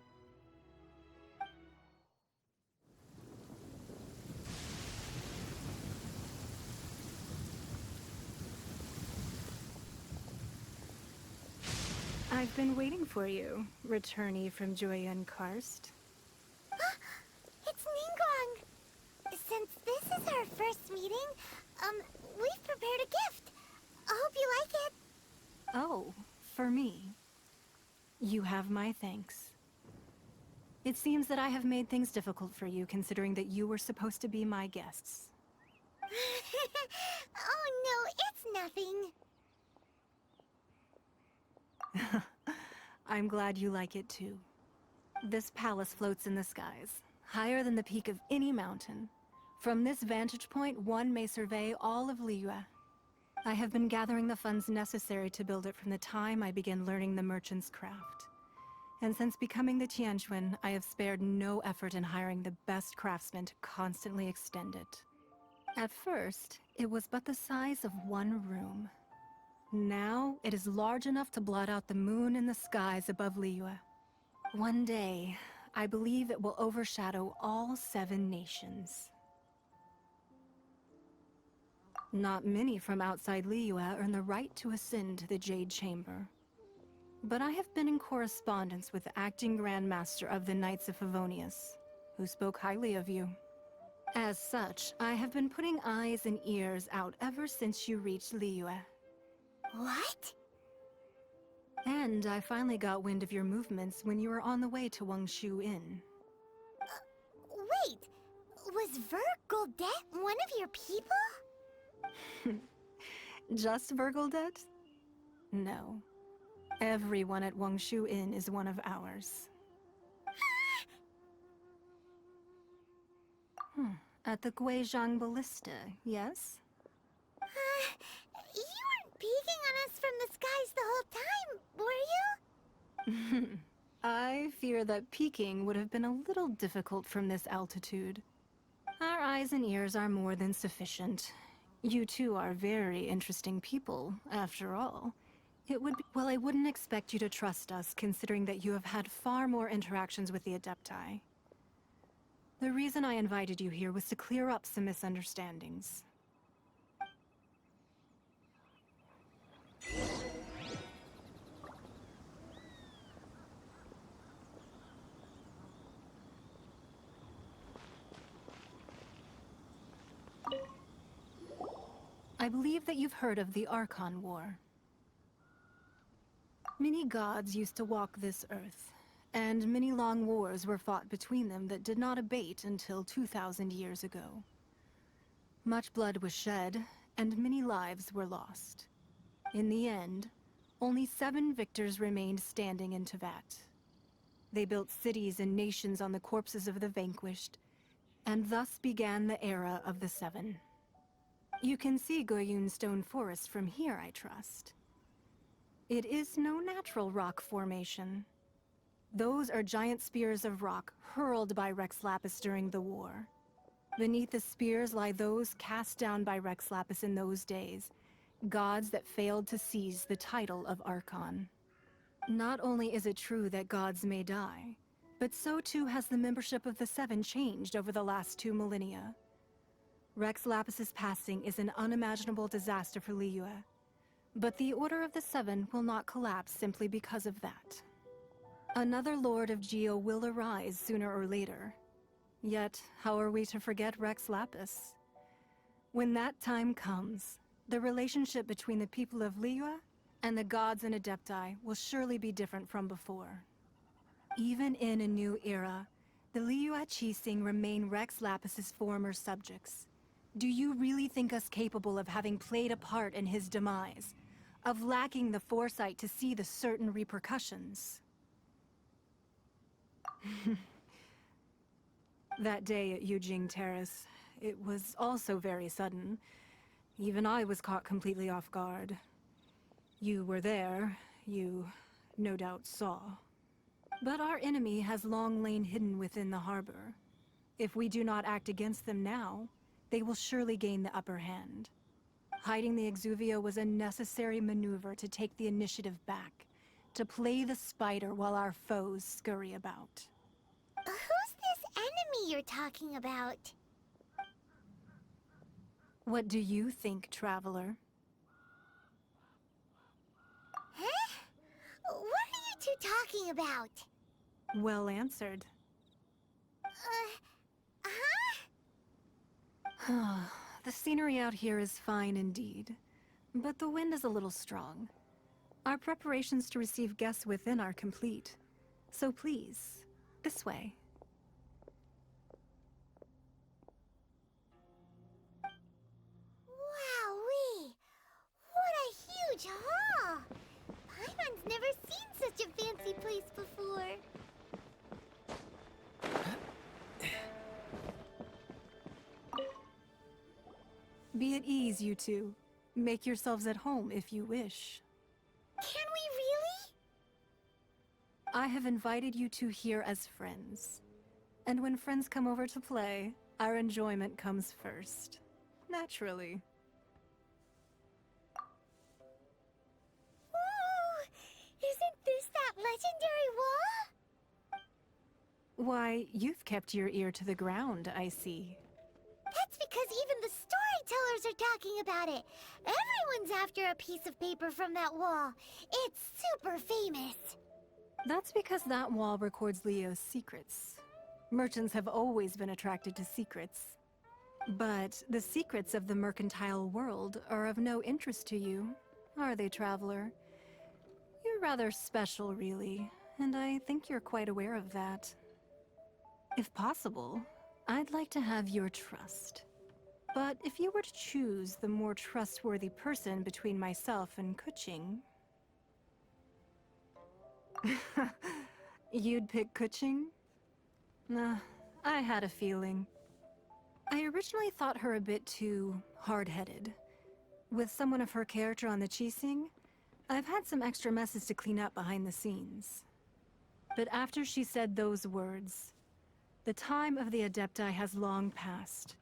D: I've been waiting for you, returnee from Joyun Karst.
A: It's Ningguang! Since this is our first meeting, we've prepared a gift. I hope you like it.
D: Oh, for me. You have my thanks. It seems that I have made things difficult for you, considering that you were supposed to be my guests.
A: Oh no, it's nothing.
D: I'm glad you like it too. This palace floats in the skies, higher than the peak of any mountain. From this vantage point, one may survey all of Liyue. I have been gathering the funds necessary to build it from the time I began learning the merchant's craft. And since becoming the Tianquan, I have spared no effort in hiring the best craftsmen to constantly extend it. At first, it was but the size of one room. Now, it is large enough to blot out the moon in the skies above Liyue. One day, I believe it will overshadow all 7 nations. Not many from outside Liyue earn the right to ascend to the Jade Chamber. But I have been in correspondence with the acting Grand Master of the Knights of Favonius, who spoke highly of you. As such, I have been putting eyes and ears out ever since you reached Liyue.
A: What?
D: And I finally got wind of your movements when you were on the way to Wangshu Inn.
A: Wait, was Vergoldet one of your people?
D: Just Vergoldet? No. Everyone at Wangshu Inn is one of ours. At the Guizhang Ballista, yes?
A: You weren't peeking on us from the skies the whole time, were you?
D: I fear that peeking would have been a little difficult from this altitude. Our eyes and ears are more than sufficient. You two are very interesting people, after all. It would be, well, I wouldn't expect you to trust us, considering that you have had far more interactions with the Adepti. The reason I invited you here was to clear up some misunderstandings. I believe that you've heard of the Archon War. Many gods used to walk this earth, and many long wars were fought between them that did not abate until 2,000 years ago. Much blood was shed, and many lives were lost. In the end, only 7 victors remained standing in Tevat. They built cities and nations on the corpses of the vanquished, and thus began the era of the 7. You can see Goyun Stone Forest from here, I trust. It is no natural rock formation. Those are giant spears of rock hurled by Rex Lapis during the war. Beneath the spears lie those cast down by Rex Lapis in those days, gods that failed to seize the title of Archon. Not only is it true that gods may die, but so too has the membership of the 7 changed over the last 2 millennia. Rex Lapis's passing is an unimaginable disaster for Liyue, but the Order of the 7 will not collapse simply because of that. Another Lord of Geo will arise sooner or later. Yet, how are we to forget Rex Lapis? When that time comes, the relationship between the people of Liyue and the gods and Adepti will surely be different from before. Even in a new era, the Liyue Qixing remain Rex Lapis's former subjects. Do you really think us capable of having played a part in his demise? Of lacking the foresight to see the certain repercussions? That day at Yujing Terrace, it was also very sudden. Even I was caught completely off guard. You were there, you no doubt saw. But our enemy has long lain hidden within the harbor. If we do not act against them now, they will surely gain the upper hand. Hiding the Exuvia was a necessary maneuver to take the initiative back, to play the spider while our foes scurry about.
A: Who's this enemy you're talking about?
D: What do you think, Traveler?
A: Huh? What are talking about?
D: Well answered.
A: Huh?
D: The scenery out here is fine indeed, but the wind is a little strong. Our preparations to receive guests within are complete. So please, this way.
A: Wowee! What a huge hall! Paimon's never seen such a fancy place before.
D: Be at ease, you two. Make yourselves at home if you wish.
A: Can we really?
D: I have invited you two here as friends. And when friends come over to play, our enjoyment comes first. Naturally.
A: Ooh! Isn't this that legendary wall?
D: Why, you've kept your ear to the ground, I see.
A: That's because even the storytellers are talking about it. Everyone's after a piece of paper from that wall. It's super famous.
D: That's because that wall records Leo's secrets. Merchants have always been attracted to secrets. But the secrets of the mercantile world are of no interest to you, are they, traveler? You're rather special, really, and I think you're quite aware of that. If possible, I'd like to have your trust. But if you were to choose the more trustworthy person between myself and Kuching... You'd pick Kuching? Nah, I had a feeling. I originally thought her a bit too hard-headed. With someone of her character on the Qixing, I've had some extra messes to clean up behind the scenes. But after she said those words, the time of the Adepti has long passed.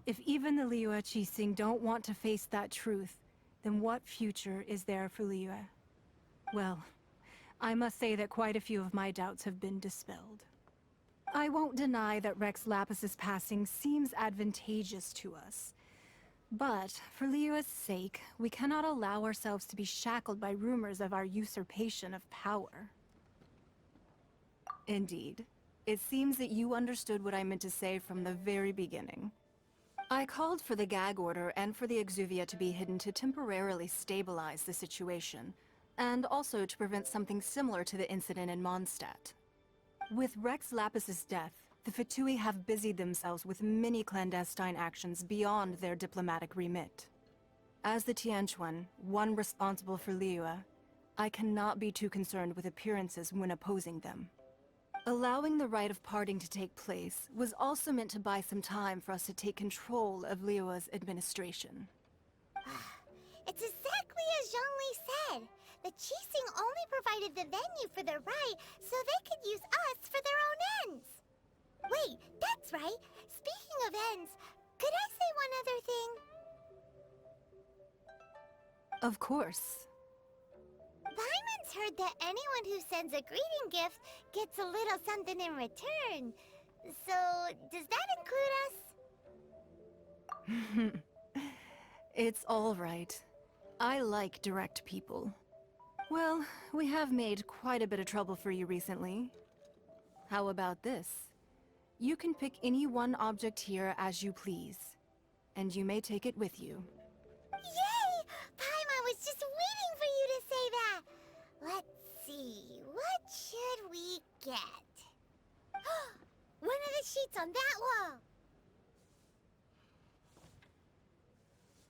D: If even the Liyue Qixing don't want to face that truth, then what future is there for Liyue? Well, I must say that quite a few of my doubts have been dispelled. I won't deny that Rex Lapis's passing seems advantageous to us. But, for Liyue's sake, we cannot allow ourselves to be shackled by rumors of our usurpation of power. Indeed. It seems that you understood what I meant to say from the very beginning. I called for the gag order and for the Exuvia to be hidden to temporarily stabilize the situation, and also to prevent something similar to the incident in Mondstadt. With Rex Lapis's death, the Fatui have busied themselves with many clandestine actions beyond their diplomatic remit. As the Tianquan, one responsible for Liyue, I cannot be too concerned with appearances when opposing them. Allowing the rite of parting to take place was also meant to buy some time for us to take control of Liyue's administration.
A: It's exactly as Zhongli said. The Qixing only provided the venue for their rite so they could use us for their own ends. Wait, that's right. Speaking of ends, could I say one other thing?
D: Of course.
A: Paimon's heard that anyone who sends a greeting gift gets a little something in return. So, does that include us?
D: It's all right. I like direct people. Well, we have made quite a bit of trouble for you recently. How about this? You can pick any one object here as you please, and you may take it with you.
A: Yay! Paimon was just waiting for you to say that! Let's see, what should we get? One of the sheets on that wall!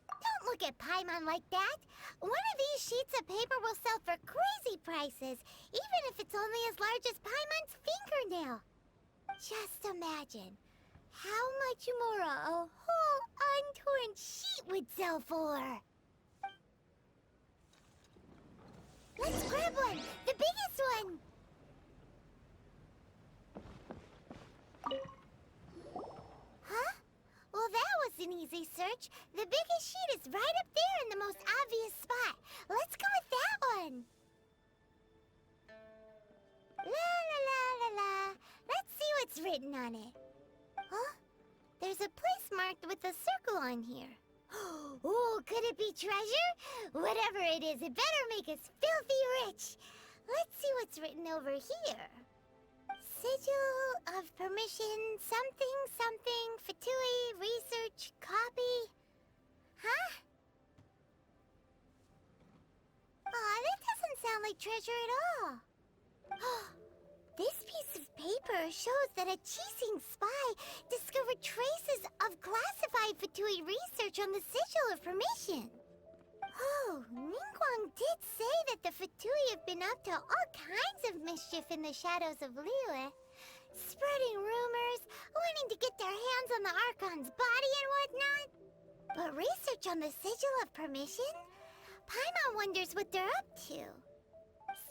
A: Don't look at Paimon like that! One of these sheets of paper will sell for crazy prices, even if it's only as large as Paimon's fingernail. Just imagine how much more a whole untorn sheet would sell for. Let's grab one! The biggest one! Huh? Well, that was an easy search. The biggest sheet is right up there in the most obvious spot. Let's go with that one. La la la la la. Let's see what's written on it. Huh? There's a place marked with a circle on here. Oh, could it be treasure? Whatever it is, it better make us filthy rich. Let's see what's written over here. Sigil of permission, something, something, fatui, research, copy. Huh? Aw, that doesn't sound like treasure at all. This piece of paper shows that a Qixing spy discovered traces of classified fatui research on the Sigil of permission. Oh, Ningguang did say that the fatui have been up to all kinds of mischief in the shadows of Liyue, spreading rumors, wanting to get their hands on the Archon's body and whatnot. But research on the Sigil of permission? Paimon wonders what they're up to.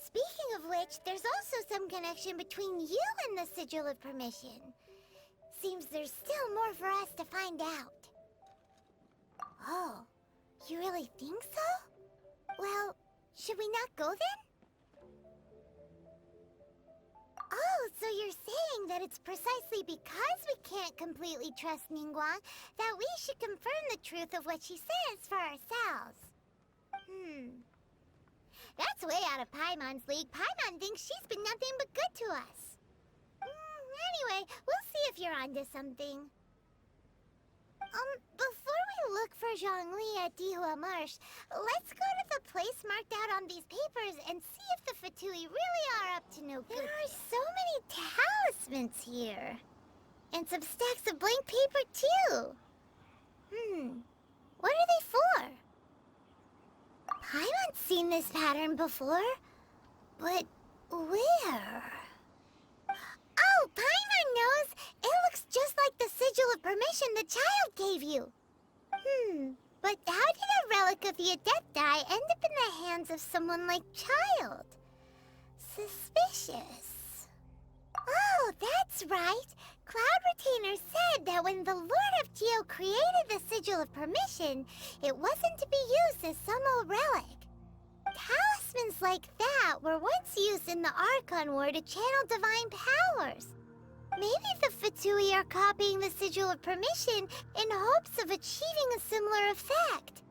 A: Speaking of which, there's also some connection between you and the Sigil of permission. Seems there's still more for us to find out. Oh, you really think so? Well, should we not go then? Oh, so you're saying that it's precisely because we can't completely trust Ningguang that we should confirm the truth of what she says for ourselves. That's way out of Paimon's league. Paimon thinks she's been nothing but good to us. Anyway, we'll see if you're onto something. Before we look for Zhongli at Dihua Marsh, let's go to the place marked out on these papers and see if the fatui really are up to no good. There are so many talismans here. And some stacks of blank paper, too. What are they for? Paimon's seen this pattern before. But where? Oh, Paimon knows! It looks just like the Sigil of permission the child gave you. But how did a relic of the Adepti end up in the hands of someone like Child? Suspicious. Oh, that's right. Cloud Retainer said that when the Lord of Geo created the Sigil of permission, it wasn't to be used as some old relic. Talismans like that were once used in the Archon War to channel divine powers. Maybe the Fatui are copying the Sigil of permission in hopes of achieving a similar effect.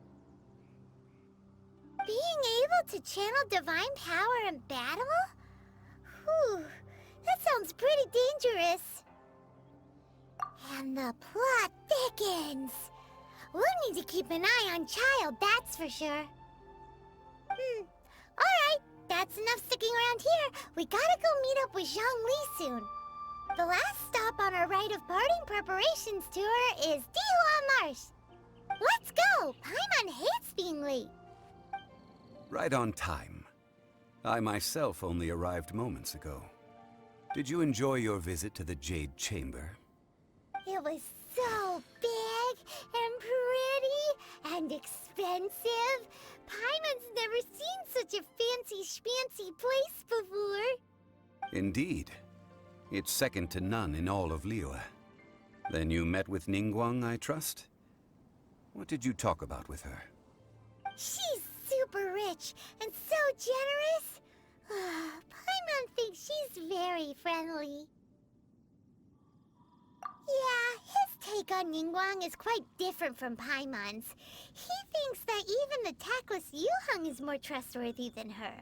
A: Being able to channel divine power in battle? Whew, that sounds pretty dangerous. And the plot thickens. We'll need to keep an eye on Child, that's for sure. Alright, that's enough sticking around here. We gotta go meet up with Zhongli soon. The last stop on our rite of parting preparations tour is Dihua Marsh. Let's go! Paimon hates being late.
T: Right on time. I myself only arrived moments ago. Did you enjoy your visit to the Jade Chamber?
A: It was so big and pretty and expensive. Paimon's never seen such a fancy-schmancy place before.
T: Indeed. It's second to none in all of Liyue. Then you met with Ningguang, I trust? What did you talk about with her?
A: She's super rich and so generous. Paimon thinks she's very friendly. Yeah, his take on Ningguang is quite different from Paimon's. He thinks that even the tactless Yuheng is more trustworthy than her.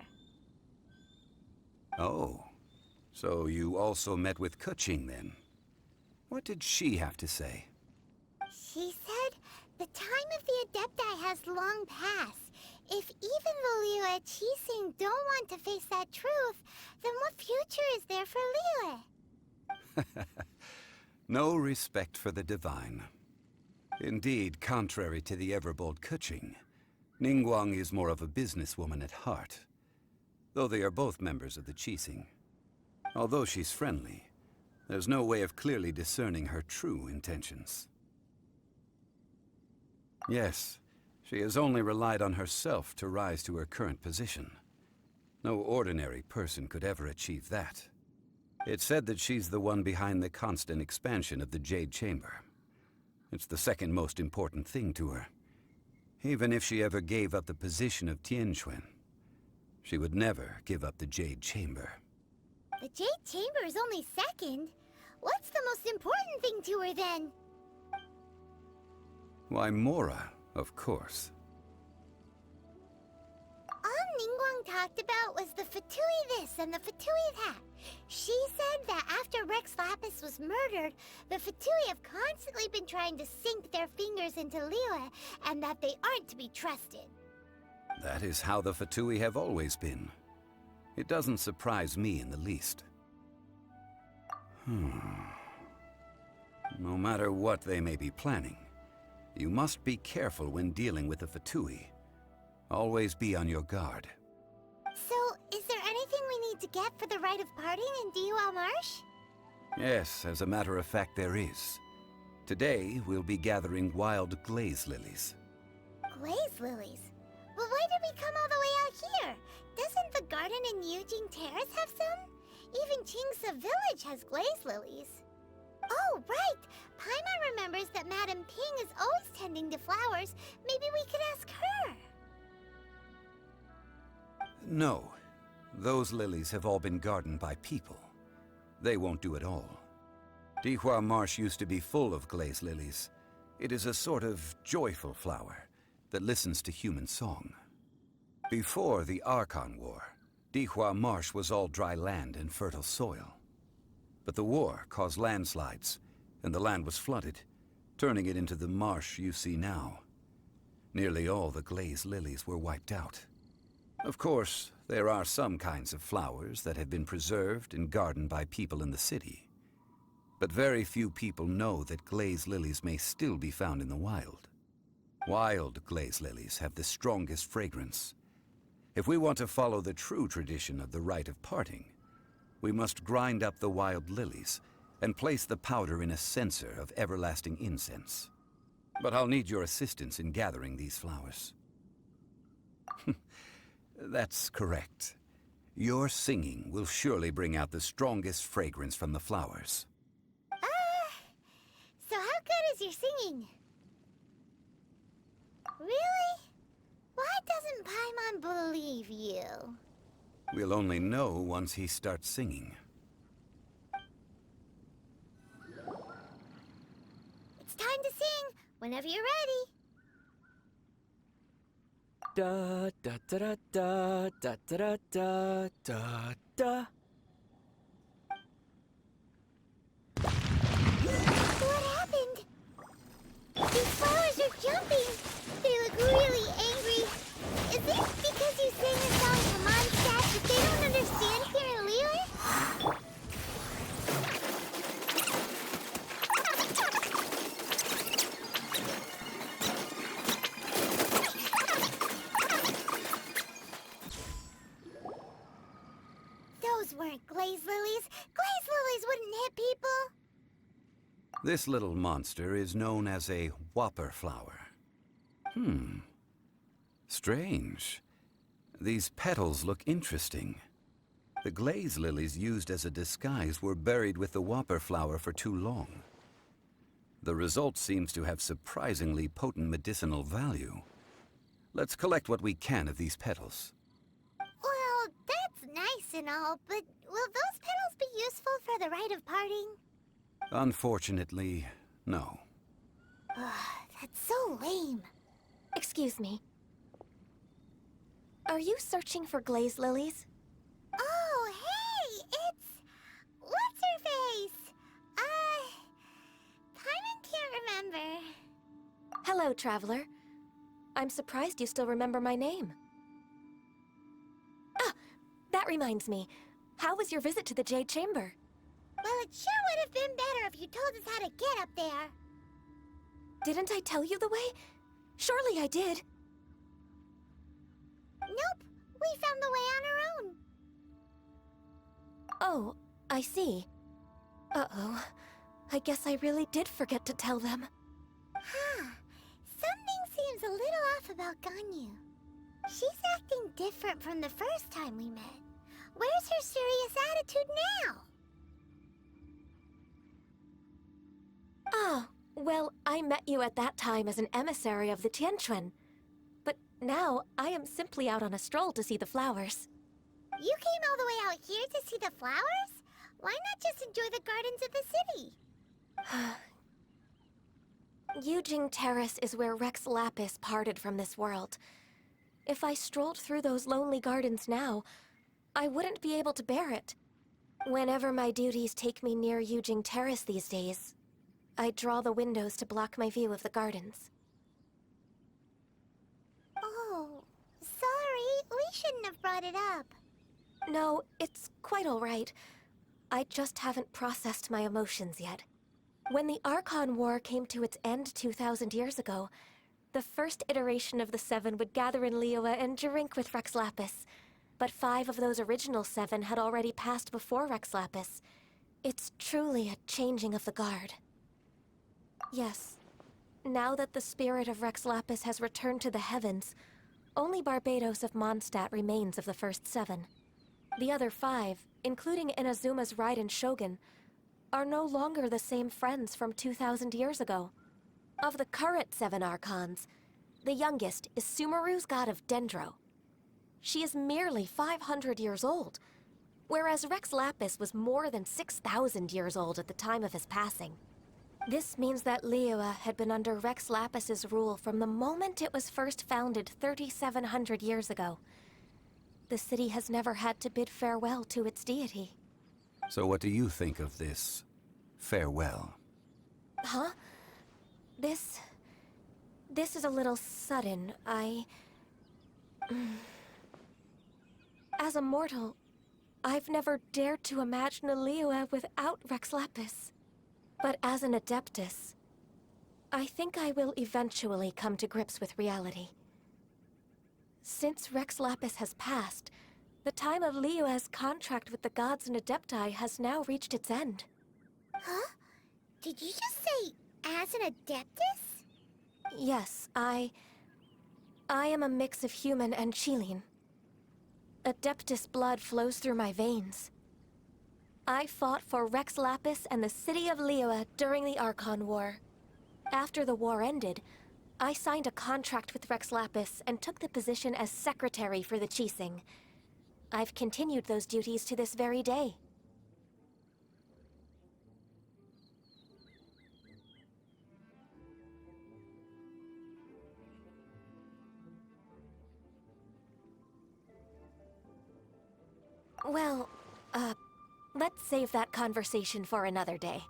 T: Oh, so you also met with Keqing then? What did she have to say?
A: She said the time of the Adepti has long passed. If even the Liyue Qixing don't want to face that truth, then what future is there for Liyue?
T: No respect for the divine. Indeed, contrary to the ever-bold Keqing, Ningguang is more of a businesswoman at heart, though they are both members of the Qixing. Although she's friendly, there's no way of clearly discerning her true intentions. Yes, she has only relied on herself to rise to her current position. No ordinary person could ever achieve that. It's said that she's the one behind the constant expansion of the Jade Chamber. It's the second most important thing to her. Even if she ever gave up the position of Tianquan, she would never give up the Jade Chamber.
A: The Jade Chamber is only second. What's the most important thing to her then?
T: Why, Mora, of course.
A: All Ningguang talked about was the Fatui this and the Fatui that. She said that after Rex Lapis was murdered, the Fatui have constantly been trying to sink their fingers into Liyue, and that they aren't to be trusted.
T: That is how the Fatui have always been. It doesn't surprise me in the least. No matter what they may be planning, you must be careful when dealing with the Fatui. Always be on your guard.
A: So, is there anything we need to get for the rite of parting in Dihua Marsh?
T: Yes, as a matter of fact, there is. Today, we'll be gathering wild glaze lilies.
A: Glaze lilies? Well, why did we come all the way out here? Doesn't the garden in Yujing Terrace have some? Even Qingse Village has glaze lilies. Oh, right! Paimon remembers that Madame Ping is always tending to flowers. Maybe we could ask her.
T: No. Those lilies have all been gardened by people. They won't do it all. Dihua Marsh used to be full of glaze lilies. It is a sort of joyful flower that listens to human song. Before the Archon War, Dihua Marsh was all dry land and fertile soil. But the war caused landslides, and the land was flooded, turning it into the marsh you see now. Nearly all the glaze lilies were wiped out. Of course, there are some kinds of flowers that have been preserved and gardened by people in the city. But very few people know that glaze lilies may still be found in the wild. Wild glaze lilies have the strongest fragrance. If we want to follow the true tradition of the rite of parting, we must grind up the wild lilies and place the powder in a censer of everlasting incense. But I'll need your assistance in gathering these flowers. That's correct. Your singing will surely bring out the strongest fragrance from the flowers.
A: So how good is your singing? Really? Why doesn't Paimon believe you?
T: We'll only know once he starts singing.
A: It's time to sing, whenever you're ready.
W: Da da da da da da da da da.
A: What happened? These flowers are jumping. They look really angry. Is it because you sang a song to Mondstadt that they don't understand here in Liyue? Those weren't glaze lilies. Glaze lilies wouldn't hit people.
T: This little monster is known as a whopper flower. Strange. These petals look interesting. The glaze lilies used as a disguise were buried with the whopper flower for too long. The result seems to have surprisingly potent medicinal value. Let's collect what we can of these petals.
A: Well, that's nice and all, but will those petals be useful for the rite of parting?
T: Unfortunately, no.
A: That's so lame.
L: Excuse me. Are you searching for glaze lilies?
A: Oh, hey! It's... What's-her-face? Paimon can't remember.
L: Hello, traveler. I'm surprised you still remember my name. Ah! That reminds me. How was your visit to the Jade Chamber?
A: Well, it sure would have been better if you told us how to get up there.
L: Didn't I tell you the way? Surely I did.
A: Nope. We found the way on our own.
L: Oh, I see. Uh-oh. I guess I really did forget to tell them.
A: Something seems a little off about Ganyu. She's acting different from the first time we met. Where's her serious attitude now?
L: Ah, well, I met you at that time as an emissary of the Tianquan. But now, I am simply out on a stroll to see the flowers.
A: You came all the way out here to see the flowers? Why not just enjoy the gardens of the city?
L: Yujing Terrace is where Rex Lapis parted from this world. If I strolled through those lonely gardens now, I wouldn't be able to bear it. Whenever my duties take me near Yujing Terrace these days, I draw the windows to block my view of the gardens.
A: Oh, sorry. We shouldn't have brought it up.
L: No, it's quite all right. I just haven't processed my emotions yet. When the Archon War came to its end 2,000 years ago, the first iteration of the Seven would gather in Liyue and drink with Rex Lapis. But 5 of those original 7 had already passed before Rex Lapis. It's truly a changing of the guard. Yes. Now that the spirit of Rex Lapis has returned to the heavens, only Barbados of Mondstadt remains of the first 7. The other 5, including Inazuma's Raiden Shogun, are no longer the same friends from 2,000 years ago. Of the current 7 Archons, the youngest is Sumeru's god of Dendro. She is merely 500 years old, whereas Rex Lapis was more than 6,000 years old at the time of his passing. This means that Liyue had been under Rex Lapis's rule from the moment it was first founded 3,700 years ago. The city has never had to bid farewell to its deity.
T: So what do you think of this farewell?
L: Huh? This is a little sudden. As a mortal, I've never dared to imagine a Liyue without Rex Lapis. But as an Adeptus, I think I will eventually come to grips with reality. Since Rex Lapis has passed, the time of Liyue's contract with the gods and Adepti has now reached its end.
A: Huh? Did you just say, as an Adeptus?
L: Yes, I am a mix of human and Chilean. Adeptus blood flows through my veins. I fought for Rex Lapis and the city of Liyue during the Archon War. After the war ended, I signed a contract with Rex Lapis and took the position as secretary for the Qixing. I've continued those duties to this very day. Well, let's save that conversation for another day.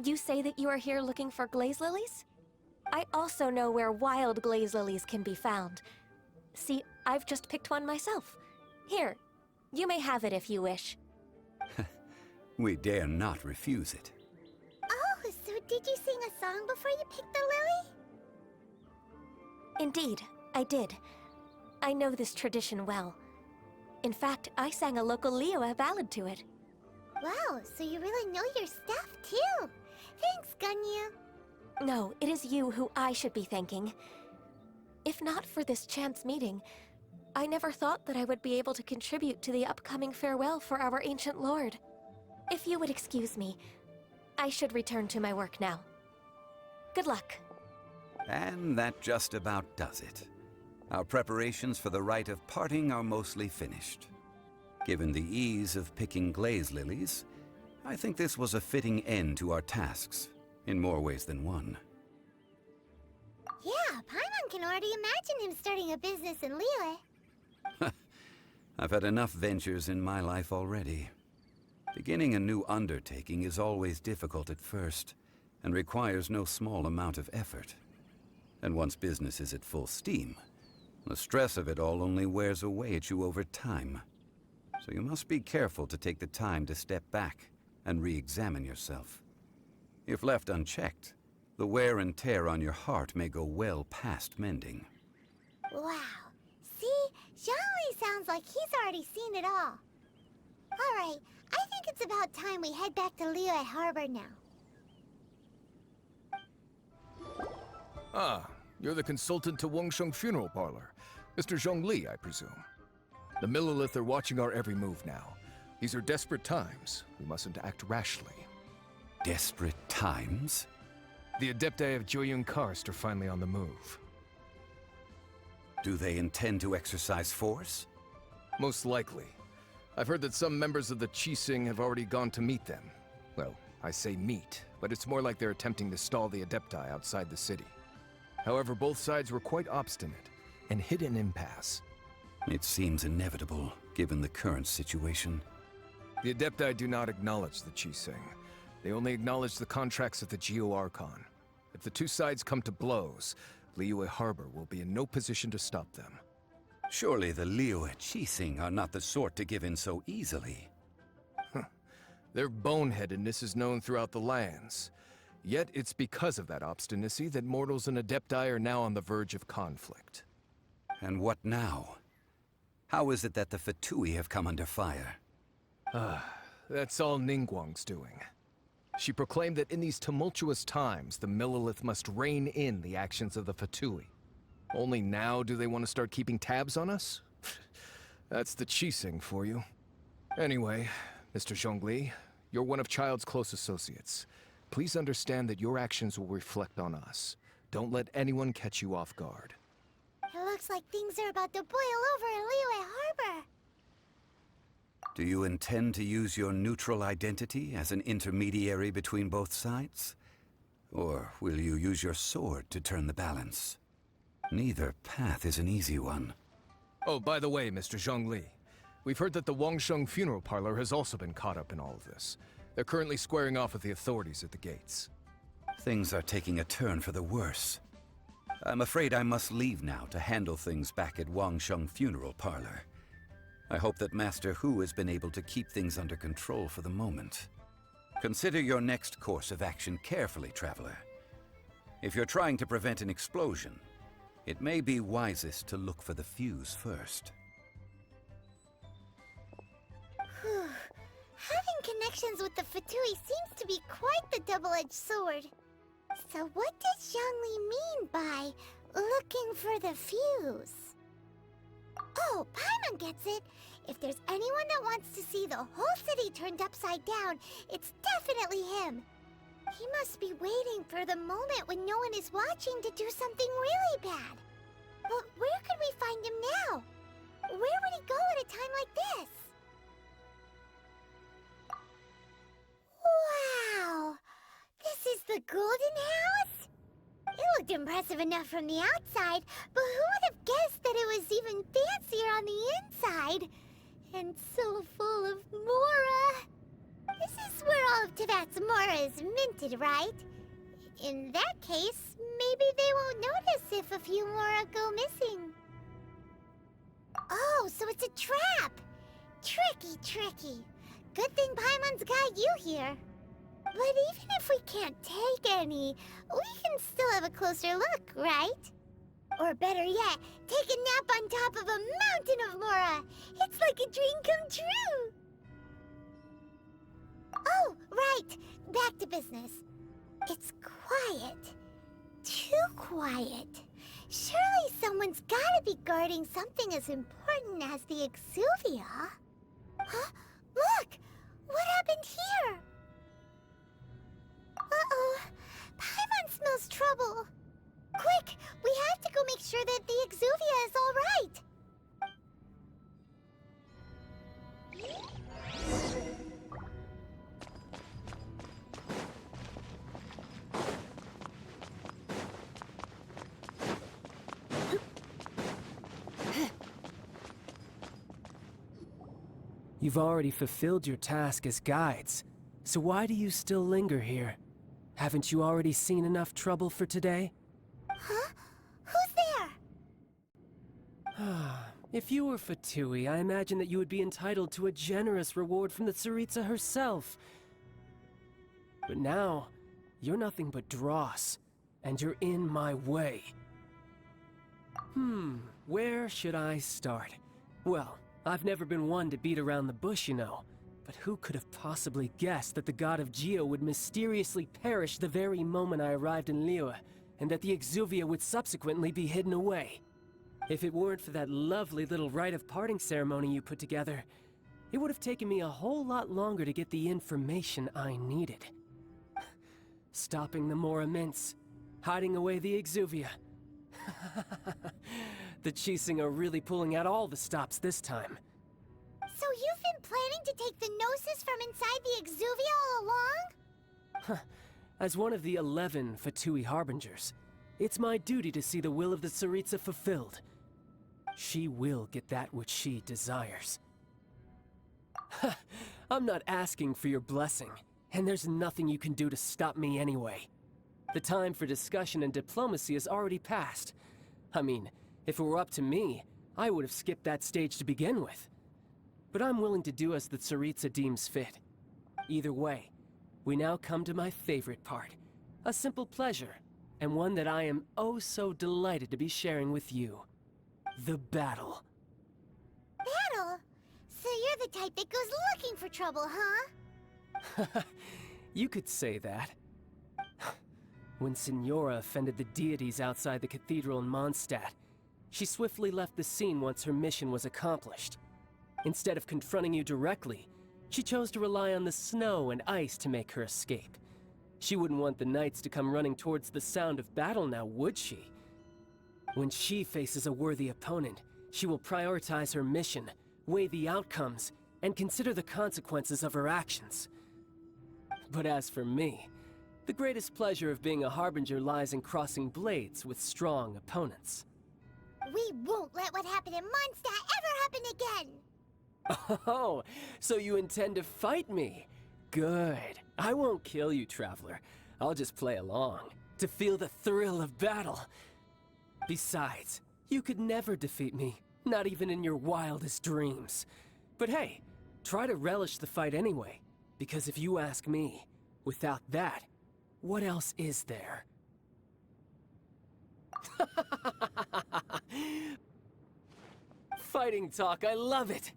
L: You say that you are here looking for glaze lilies? I also know where wild glaze lilies can be found. See, I've just picked one myself. Here, you may have it if you wish.
T: We dare not refuse it.
A: Oh, so did you sing a song before you picked the lily?
L: Indeed, I did. I know this tradition well. In fact, I sang a local Liyue ballad to it.
A: Wow, so you really know your stuff, too. Thanks, Ganyu.
L: No, it is you who I should be thanking. If not for this chance meeting, I never thought that I would be able to contribute to the upcoming farewell for our ancient lord. If you would excuse me, I should return to my work now. Good luck.
T: And that just about does it. Our preparations for the rite of parting are mostly finished. Given the ease of picking glaze lilies, I think this was a fitting end to our tasks, in more ways than one.
A: Yeah, Paimon can already imagine him starting a business in Liyue.
T: I've had enough ventures in my life already. Beginning a new undertaking is always difficult at first, and requires no small amount of effort. And once business is at full steam, the stress of it all only wears away at you over time. So you must be careful to take the time to step back and re-examine yourself. If left unchecked, the wear and tear on your heart may go well past mending.
A: Wow. See? Zhongli sounds like he's already seen it all. Alright, I think it's about time we head back to Liyue Harbor now.
F: Ah, you're the consultant to Wengsheng Funeral Parlor. Mr. Zhongli, I presume. The Millilith are watching our every move now. These are desperate times. We mustn't act rashly.
T: Desperate times?
F: The Adepti of Joyun Karst are finally on the move.
T: Do they intend to exercise force?
F: Most likely. I've heard that some members of the Qixing have already gone to meet them. Well, I say meet, but it's more like they're attempting to stall the Adepti outside the city. However, both sides were quite obstinate and hit an impasse.
T: It seems inevitable. given the current situation.
F: The Adepti do not acknowledge the Qixing. They only acknowledge the contracts of the Geo Archon. If the two sides come to blows, Liyue Harbor will be in no position to stop them.
T: Surely the Liyue Qixing are not the sort to give in so easily.
F: Their boneheadedness is known throughout the lands. Yet it's because of that obstinacy that mortals and Adepti are now on the verge of conflict.
T: And what now? How is it that the Fatui have come under fire?
F: That's all Ningguang's doing. She proclaimed that in these tumultuous times, the Millelith must rein in the actions of the Fatui. Only now do they want to start keeping tabs on us? That's the Qixing for you. Anyway, Mr. Zhongli, you're one of Child's close associates. Please understand that your actions will reflect on us. Don't let anyone catch you off guard.
A: It looks like things are about to boil over in Liyue Harbor.
T: Do you intend to use your neutral identity as an intermediary between both sides? Or will you use your sword to turn the balance? Neither path is an easy one.
F: Oh, by the way, Mr. Zhongli, we've heard that the Wangsheng funeral parlor has also been caught up in all of this. They're currently squaring off with the authorities at the gates.
T: Things are taking a turn for the worse. I'm afraid I must leave now to handle things back at Wangsheng funeral parlor. I hope that Master Hu has been able to keep things under control for the moment. Consider your next course of action carefully, Traveler. If you're trying to prevent an explosion, it may be wisest to look for the fuse first.
A: Having connections with the Fatui seems to be quite the double-edged sword. So what does Zhongli mean by looking for the fuse? Oh, Paimon gets it. If there's anyone that wants to see the whole city turned upside down, it's definitely him. He must be waiting for the moment when no one is watching to do something really bad. But where could we find him now? Where would he go at a time like this? Wow! This is the Golden House? It looked impressive enough from the outside, but who would have guessed that it was even fancier on the inside? And so full of Mora! This is where all of Teyvat's Mora is minted, right? In that case, maybe they won't notice if a few Mora go missing. Oh, so it's a trap! Tricky, tricky. Good thing Paimon's got you here. But even if we can't take any, we can still have a closer look, right? Or better yet, take a nap on top of a mountain of Mora. It's like a dream come true. Oh, right. Back to business. It's quiet. Too quiet. Surely someone's gotta be guarding something as important as the Exuvia. Huh? Look! What happened here? Uh-oh. Paimon smells trouble. Quick! We have to go make sure that the Exuvia is all right.
G: You've already fulfilled your task as guides, so why do you still linger here? Haven't you already seen enough trouble for today?
A: Huh? Who's there?
G: If you were Fatui, I imagine that you would be entitled to a generous reward from the Tsaritsa herself. But now, you're nothing but dross, and you're in my way. Where should I start? Well, I've never been one to beat around the bush, you know. But who could have possibly guessed that the god of Geo would mysteriously perish the very moment I arrived in Liyue, and that the Exuvia would subsequently be hidden away? If it weren't for that lovely little rite of parting ceremony you put together, it would have taken me a whole lot longer to get the information I needed. Stopping the Mora Mints, hiding away the Exuvia. The Qixing are really pulling out all the stops this time.
A: So you've been planning to take the Gnosis from inside the Exuvia all along?
G: As one of the 11 Fatui Harbingers, it's my duty to see the will of the Tsaritsa fulfilled. She will get that which she desires. I'm not asking for your blessing, and there's nothing you can do to stop me anyway. The time for discussion and diplomacy has already passed. I mean, if it were up to me, I would have skipped that stage to begin with. But I'm willing to do as the Tsaritsa deems fit. Either way, we now come to my favorite part. A simple pleasure, and one that I am oh so delighted to be sharing with you. The battle.
A: Battle? So you're the type that goes looking for trouble, huh?
G: You could say that. When Signora offended the deities outside the cathedral in Mondstadt, she swiftly left the scene once her mission was accomplished. Instead of confronting you directly, she chose to rely on the snow and ice to make her escape. She wouldn't want the knights to come running towards the sound of battle now, would she? When she faces a worthy opponent, she will prioritize her mission, weigh the outcomes, and consider the consequences of her actions. But as for me, the greatest pleasure of being a harbinger lies in crossing blades with strong opponents.
A: We won't let what happened in Mondstadt ever happen again!
G: Oh, so you intend to fight me? Good. I won't kill you, Traveler. I'll just play along, to feel the thrill of battle. Besides, you could never defeat me, not even in your wildest dreams. But hey, try to relish the fight anyway, because if you ask me, without that, what else is there? Fighting talk, I love it!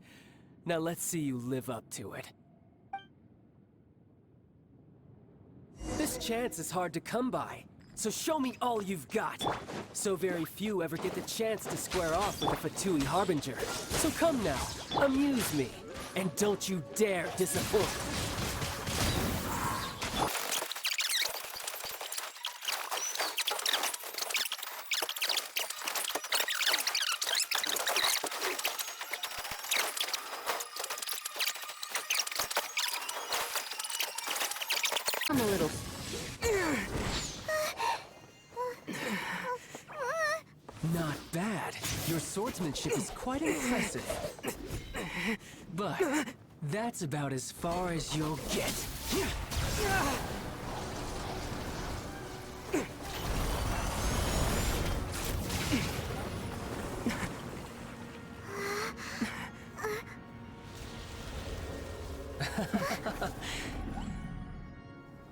G: Now let's see you live up to it. This chance is hard to come by, so show me all you've got. So very few ever get the chance to square off with a Fatui Harbinger. So come now, amuse me, and don't you dare disappoint. I'm a little... Not bad. Your swordsmanship is quite impressive. But that's about as far as you'll get.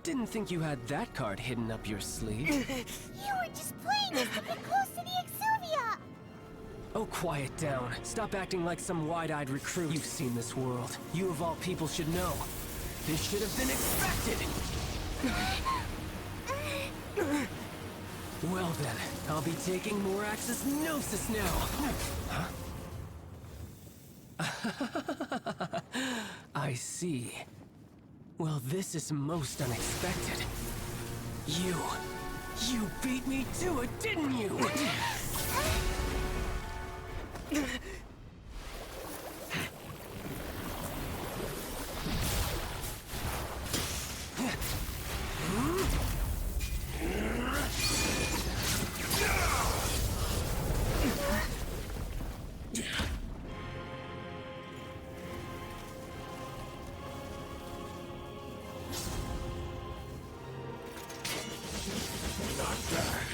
G: Didn't think you had that card hidden up your sleeve.
A: You were just playing us to get close to the Exuvia!
G: Oh, quiet down. Stop acting like some wide-eyed recruit. You've seen this world. You of all people should know. This should have been expected! Well then, I'll be taking Morax's Gnosis now. Huh? I see. Well, this is most unexpected. You beat me to it, didn't you?
K: Not bad.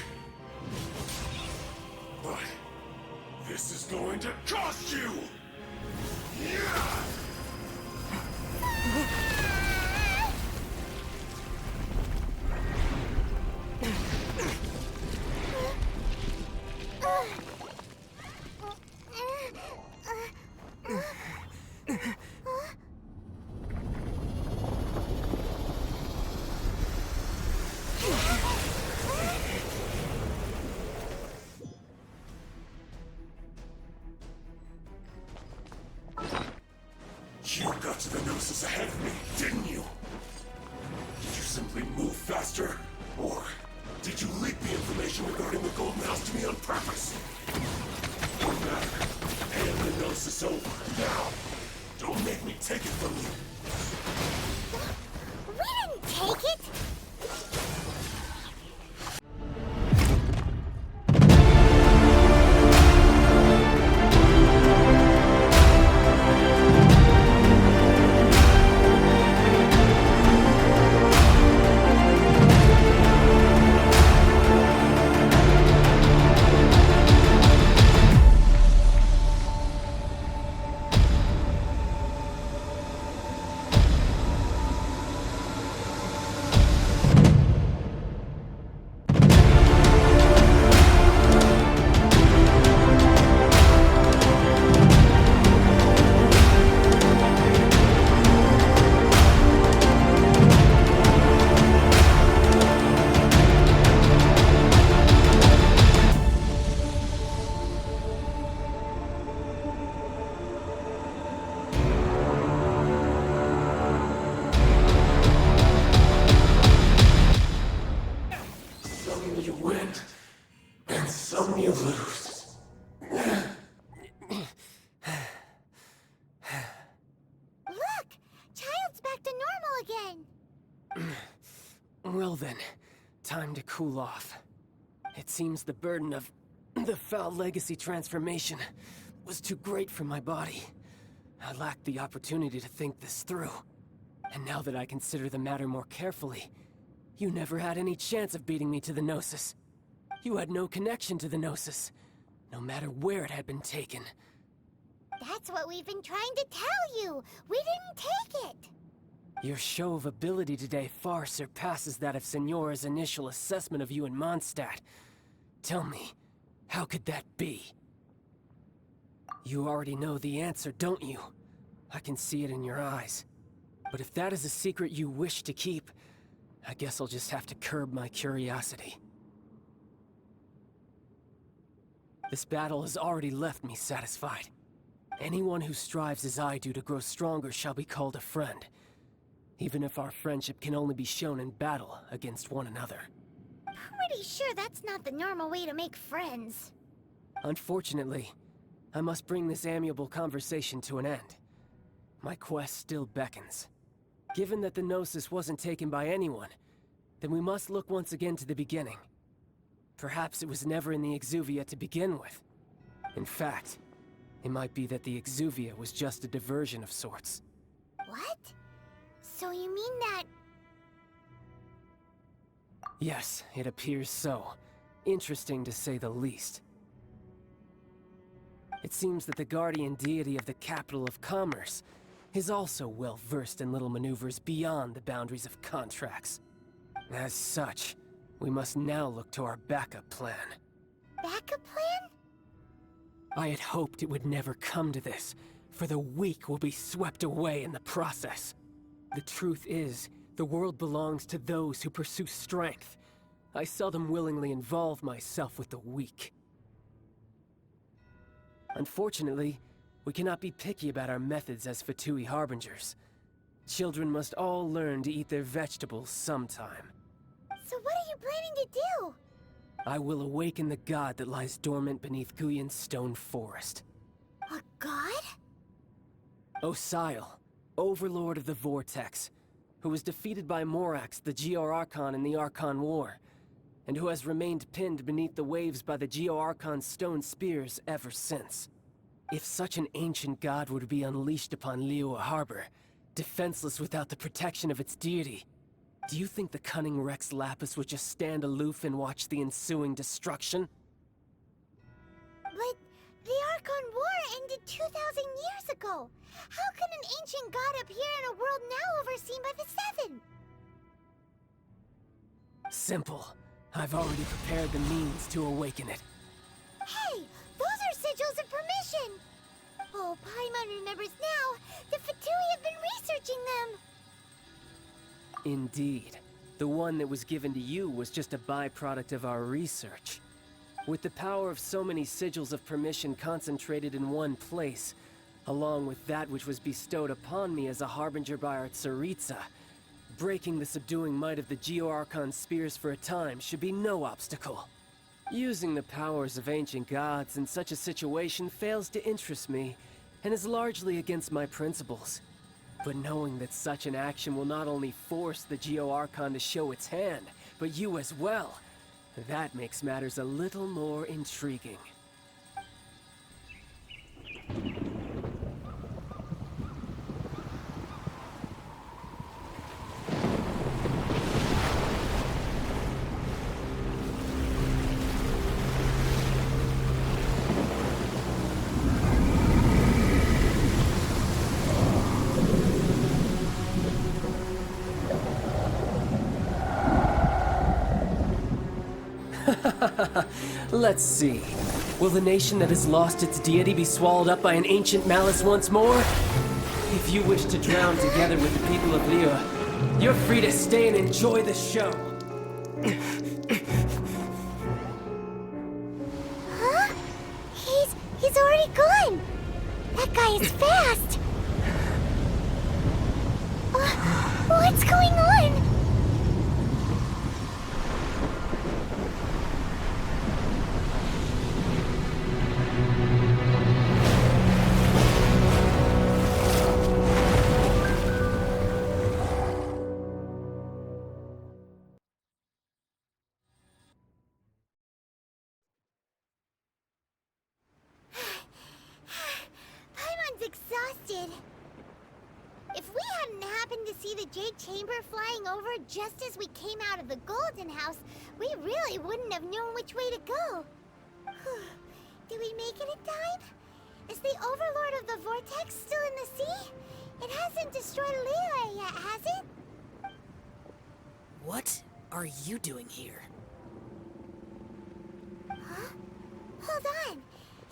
K: But this is going to cost you! Yeah! You got to the Gnosis ahead of me, didn't you? Did you simply move faster? Or did you leak the information regarding the Golden House to me on purpose? No matter. Hand the Gnosis over, now. Don't make me take it from you.
A: We didn't take it!
K: some you lose.
A: Look! Child's back to normal again!
W: Well then, time to cool off. It seems the burden of the foul legacy transformation was too great for my body. I lacked the opportunity to think this through. And now that I consider the matter more carefully, you never had any chance of beating me to the Gnosis. You had no connection to the Gnosis, no matter where it had been taken.
A: That's what we've been trying to tell you! We didn't take it!
W: Your show of ability today far surpasses that of Signora's initial assessment of you in Mondstadt. Tell me, how could that be? You already know the answer, don't you? I can see it in your eyes. But if that is a secret you wish to keep, I guess I'll just have to curb my curiosity. This battle has already left me satisfied. Anyone who strives as I do to grow stronger shall be called a friend, even if our friendship can only be shown in battle against one another.
A: Pretty sure that's not the normal way to make friends.
W: Unfortunately, I must bring this amiable conversation to an end. My quest still beckons. Given that the Gnosis wasn't taken by anyone, then we must look once again to the beginning. Perhaps it was never in the Exuvia to begin with. In fact, it might be that the Exuvia was just a diversion of sorts.
A: What? So you mean that...
W: Yes, it appears so. Interesting to say the least. It seems that the guardian deity of the capital of commerce is also well versed in little maneuvers beyond the boundaries of contracts. As such, we must now look to our backup plan.
A: Backup plan?
W: I had hoped it would never come to this, for the weak will be swept away in the process. The truth is, the world belongs to those who pursue strength. I seldom willingly involve myself with the weak. Unfortunately, we cannot be picky about our methods as Fatui Harbingers. Children must all learn to eat their vegetables sometime.
A: So what are you planning to do?
W: I will awaken the god that lies dormant beneath Guyon's stone forest.
A: A god?
W: Osial, overlord of the Vortex, who was defeated by Morax, the Geo-Archon in the Archon War, and who has remained pinned beneath the waves by the Geo-Archon's stone spears ever since. If such an ancient god were to be unleashed upon Liyue Harbor, defenseless without the protection of its deity, do you think the cunning Rex Lapis would just stand aloof and watch the ensuing destruction?
A: But the Archon War ended 2,000 years ago. How can an ancient god appear in a world now overseen by the Seven?
W: Simple. I've already prepared the means to awaken it.
A: Hey, those are sigils of permission! Oh, Paimon remembers now. The Fatui have been researching them.
W: Indeed. The one that was given to you was just a byproduct of our research. With the power of so many sigils of permission concentrated in one place, along with that which was bestowed upon me as a harbinger by our Tsaritsa, breaking the subduing might of the Geo-Archon spears for a time should be no obstacle. Using the powers of ancient gods in such a situation fails to interest me, and is largely against my principles. But knowing that such an action will not only force the Geo-Archon to show its hand, but you as well, that makes matters a little more intriguing. Let's see. Will the nation that has lost its deity be swallowed up by an ancient malice once more? If you wish to drown together with the people of Liyue, you're free to stay and enjoy the show.
A: Huh? He's already gone. That guy is fast. What's going on? did. If we hadn't happened to see the Jade Chamber flying over just as we came out of the Golden House, we really wouldn't have known which way to go. Did we make it in time? Is the Overlord of the Vortex still in the sea? It hasn't destroyed Liyue yet, has it?
I: What are you doing here?
A: Huh? Hold on.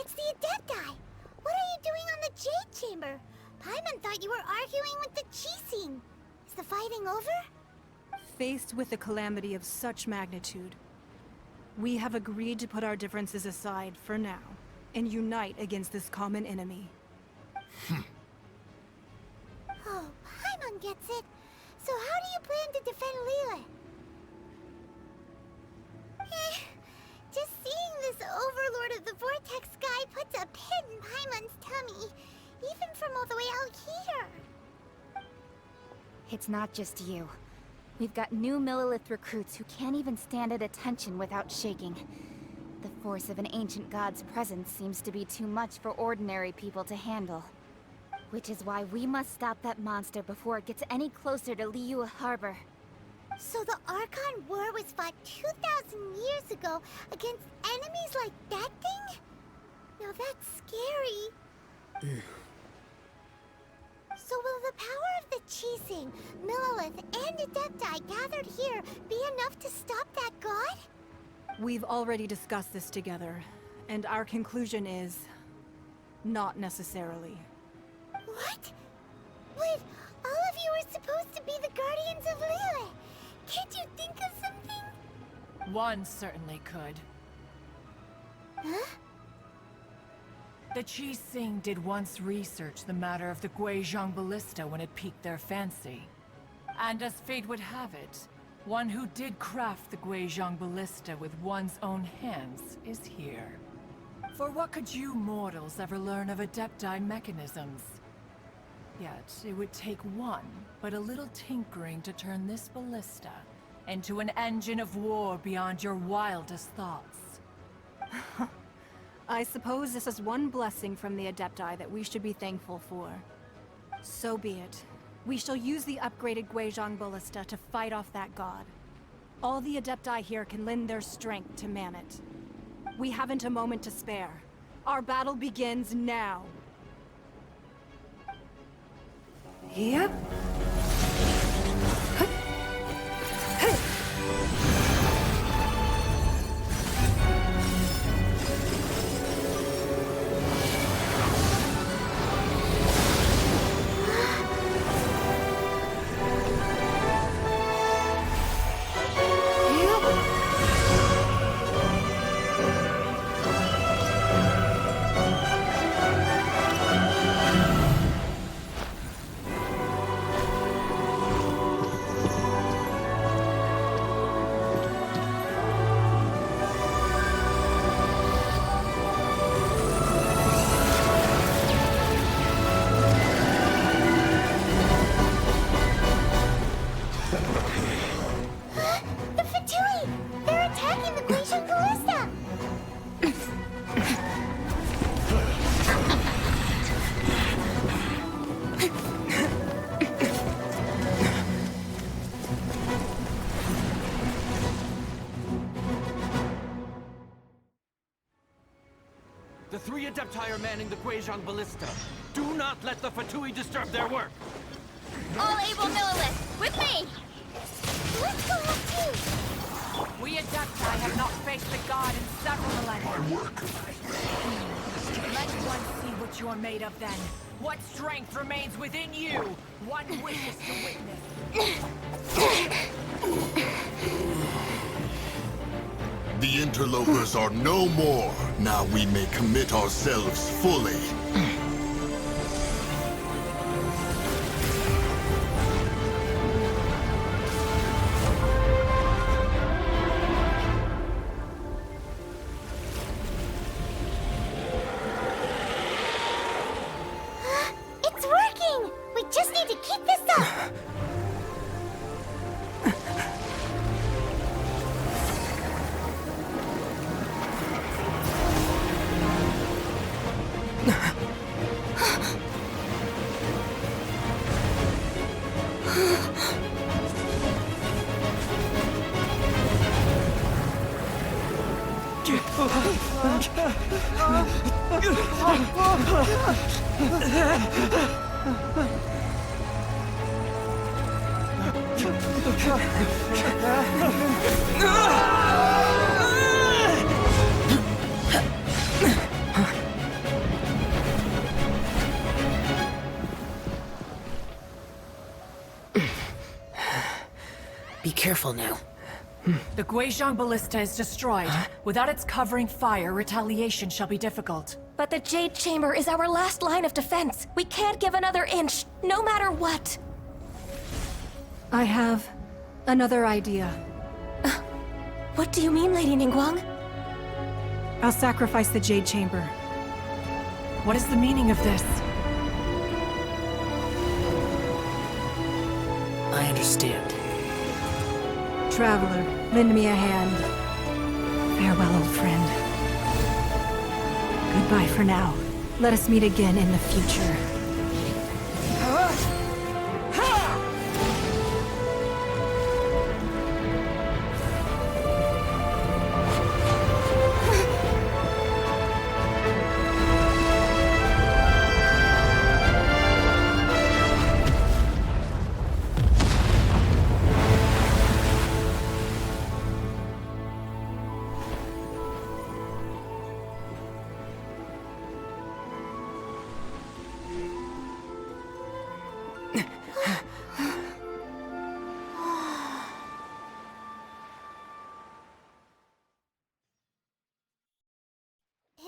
A: It's the Adepti. What are you doing on the Jade Chamber? Paimon thought you were arguing with the Qixing. Is the fighting over?
D: Faced with a calamity of such magnitude, we have agreed to put our differences aside for now and unite against this common enemy.
A: Oh, Paimon gets it. So how do you plan to defend Liyue? Just seeing this Overlord of the Vortex guy puts a pit in Paimon's tummy, even from all the way out here.
M: It's not just you. We've got new Millilith recruits who can't even stand at attention without shaking. The force of an ancient god's presence seems to be too much for ordinary people to handle. Which is why we must stop that monster before it gets any closer to Liyue Harbor.
A: So the Archon War was fought 2,000 years ago against enemies like that thing? Now that's scary. So will the power of the Qixing, Millilith, and Adepti gathered here be enough to stop that god?
D: We've already discussed this together, and our conclusion is... not necessarily.
A: What? But all of you are supposed to be the guardians of Liyue. Can't you think of something?
P: One certainly could.
A: Huh?
P: The Qixing did once research the matter of the Guizhong Ballista when it piqued their fancy. And as fate would have it, one who did craft the Guizhong Ballista with one's own hands is here. For what could you mortals ever learn of Adepti mechanisms? Yet, it would take one, but a little tinkering to turn this ballista into an engine of war beyond your wildest thoughts.
D: I suppose this is one blessing from the Adepti that we should be thankful for. So be it. We shall use the upgraded Guizhong Ballista to fight off that god. All the Adepti here can lend their strength to man it. We haven't a moment to spare. Our battle begins now.
P: Yep.
J: The three Adepti are manning the Guizhong Ballista. Do not let the Fatui disturb their work!
M: All able Millilith, with me!
A: Let's go up too!
P: We Adepti have not faced the god in several millennia. Let one see what you're made of then. What strength remains within you? One witness to witness.
K: The interlopers are no more. Now we may commit ourselves fully.
A: It's working! We just need to keep this up!
C: Be careful now.
P: The Guizhong Ballista is destroyed. Without its covering fire, retaliation shall be difficult.
L: But the Jade Chamber is our last line of defense. We can't give another inch, no matter what.
D: I have another idea.
L: What do you mean, Lady Ningguang?
D: I'll sacrifice the Jade Chamber.
P: What is the meaning of this?
C: I understand.
D: Traveler, lend me a hand. Farewell, old friend. Goodbye for now. Let us meet again in the future.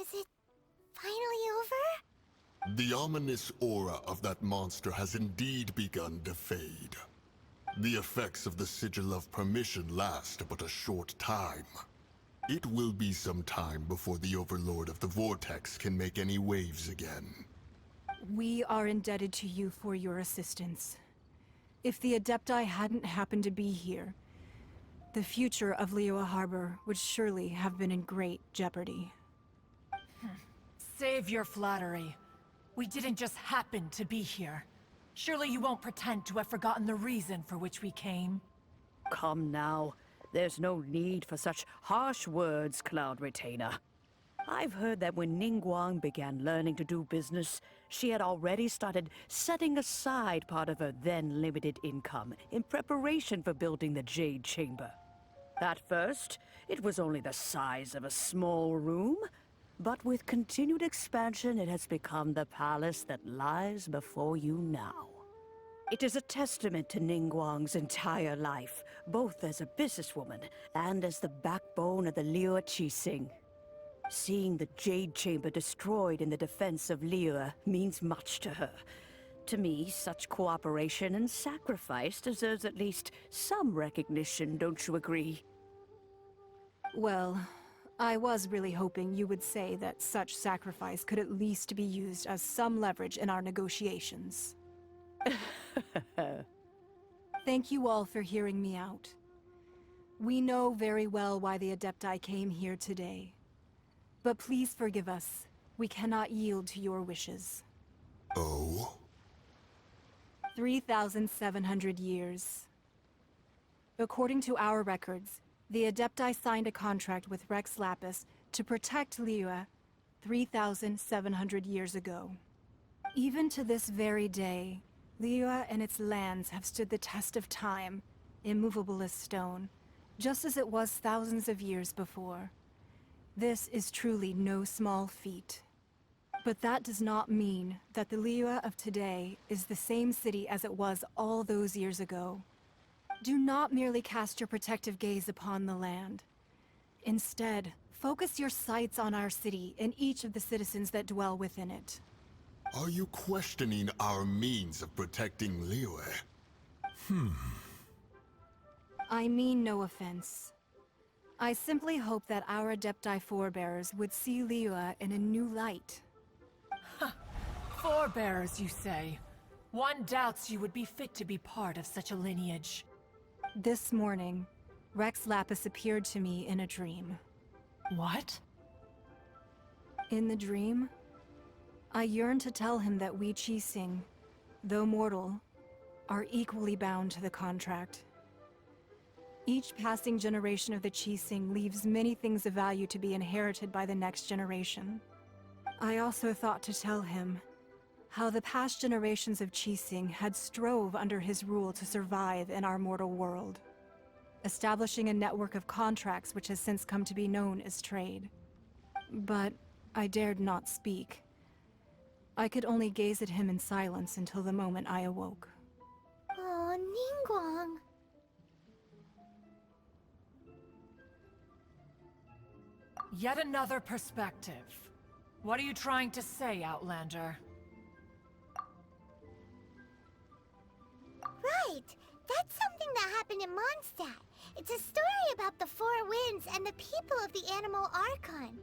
A: Is it finally over?
K: The ominous aura of that monster has indeed begun to fade. The effects of the Sigil of Permission last but a short time. It will be some time before the Overlord of the Vortex can make any waves again.
D: We are indebted to you for your assistance. If the Adepti hadn't happened to be here, the future of Liyue Harbor would surely have been in great jeopardy.
P: Save your flattery. We didn't just happen to be here. Surely you won't pretend to have forgotten the reason for which we came.
Q: Come now. There's no need for such harsh words, Cloud Retainer. I've heard that when Ningguang began learning to do business, she had already started setting aside part of her then limited income in preparation for building the Jade Chamber. At first, it was only the size of a small room, but with continued expansion, it has become the palace that lies before you now. It is a testament to Ningguang's entire life, both as a businesswoman and as the backbone of the Liyue Qixing. Seeing the Jade Chamber destroyed in the defense of Liyue means much to her. To me, such cooperation and sacrifice deserves at least some recognition, don't you agree?
D: Well, I was really hoping you would say that such sacrifice could at least be used as some leverage in our negotiations. Thank you all for hearing me out. We know very well why the Adepti came here today. But please forgive us. We cannot yield to your wishes.
K: Oh?
D: 3,700 years. According to our records, the Adepti signed a contract with Rex Lapis to protect Liyue 3,700 years ago. Even to this very day, Liyue and its lands have stood the test of time, immovable as stone, just as it was thousands of years before. This is truly no small feat. But that does not mean that the Liyue of today is the same city as it was all those years ago. Do not merely cast your protective gaze upon the land. Instead, focus your sights on our city and each of the citizens that dwell within it.
K: Are you questioning our means of protecting Liyue?
D: I mean no offense. I simply hope that our Adepti forebears would see Liyue in a new light.
P: Forebearers, you say? One doubts you would be fit to be part of such a lineage.
D: This morning, Rex Lapis appeared to me in a dream.
P: What?
D: In the dream, I yearned to tell him that we Qixing, though mortal, are equally bound to the contract. Each passing generation of the Qixing leaves many things of value to be inherited by the next generation. I also thought to tell him how the past generations of Qixing had strove under his rule to survive in our mortal world, establishing a network of contracts which has since come to be known as trade. But I dared not speak. I could only gaze at him in silence until the moment I awoke.
A: Oh, Ningguang.
P: Yet another perspective. What are you trying to say, Outlander?
A: Right! That's something that happened in Mondstadt. It's a story about the four winds and the people of the Animal Archon.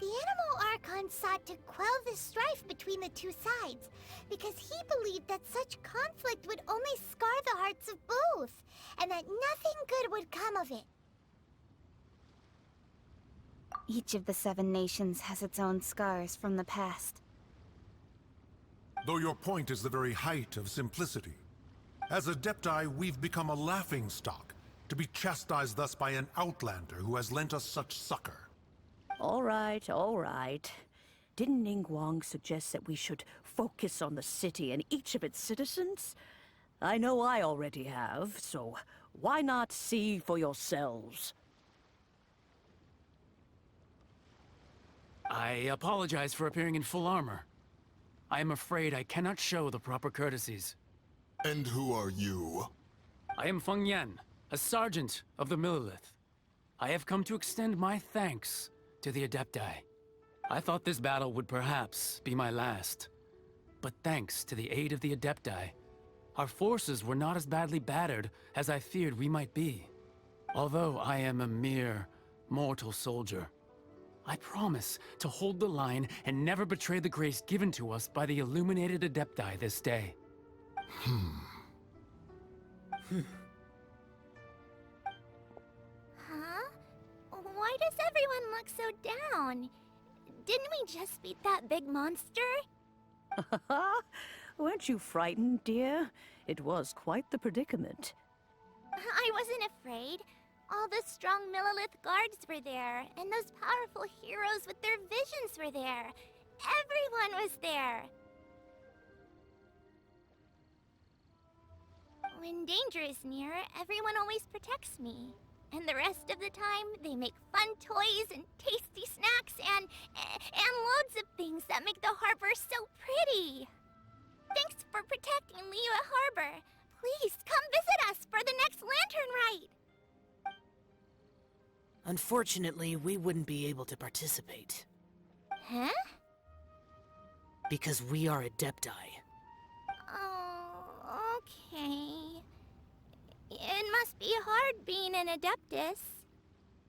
A: The Animal Archon sought to quell the strife between the two sides, because he believed that such conflict would only scar the hearts of both, and that nothing good would come of it.
M: Each of the 7 nations has its own scars from the past.
K: Though your point is the very height of simplicity. As Adepti, we've become a laughingstock, to be chastised thus by an outlander who has lent us such succor.
Q: All right, all right. Didn't Ningguang suggest that we should focus on the city and each of its citizens? I know I already have, so why not see for yourselves?
J: I apologize for appearing in full armor. I am afraid I cannot show the proper courtesies.
K: And who are you?
J: I am Feng Yan, a sergeant of the Millelith. I have come to extend my thanks to the Adepti. I thought this battle would perhaps be my last. But thanks to the aid of the Adepti, our forces were not as badly battered as I feared we might be. Although I am a mere mortal soldier, I promise to hold the line and never betray the grace given to us by the illuminated Adepti this day.
A: Huh? Why does everyone look so down? Didn't we just beat that big monster?
Q: Weren't you frightened, dear? It was quite the predicament.
A: I wasn't afraid. All the strong Millelith guards were there, and those powerful heroes with their visions were there. Everyone was there. When danger is near, everyone always protects me. And the rest of the time, they make fun toys and tasty snacks and loads of things that make the harbor so pretty. Thanks for protecting Liyue Harbor. Please come visit us for the next lantern rite.
C: Unfortunately, we wouldn't be able to participate.
A: Huh?
C: Because we are Adepti.
A: Oh, okay. It must be hard being an Adeptus.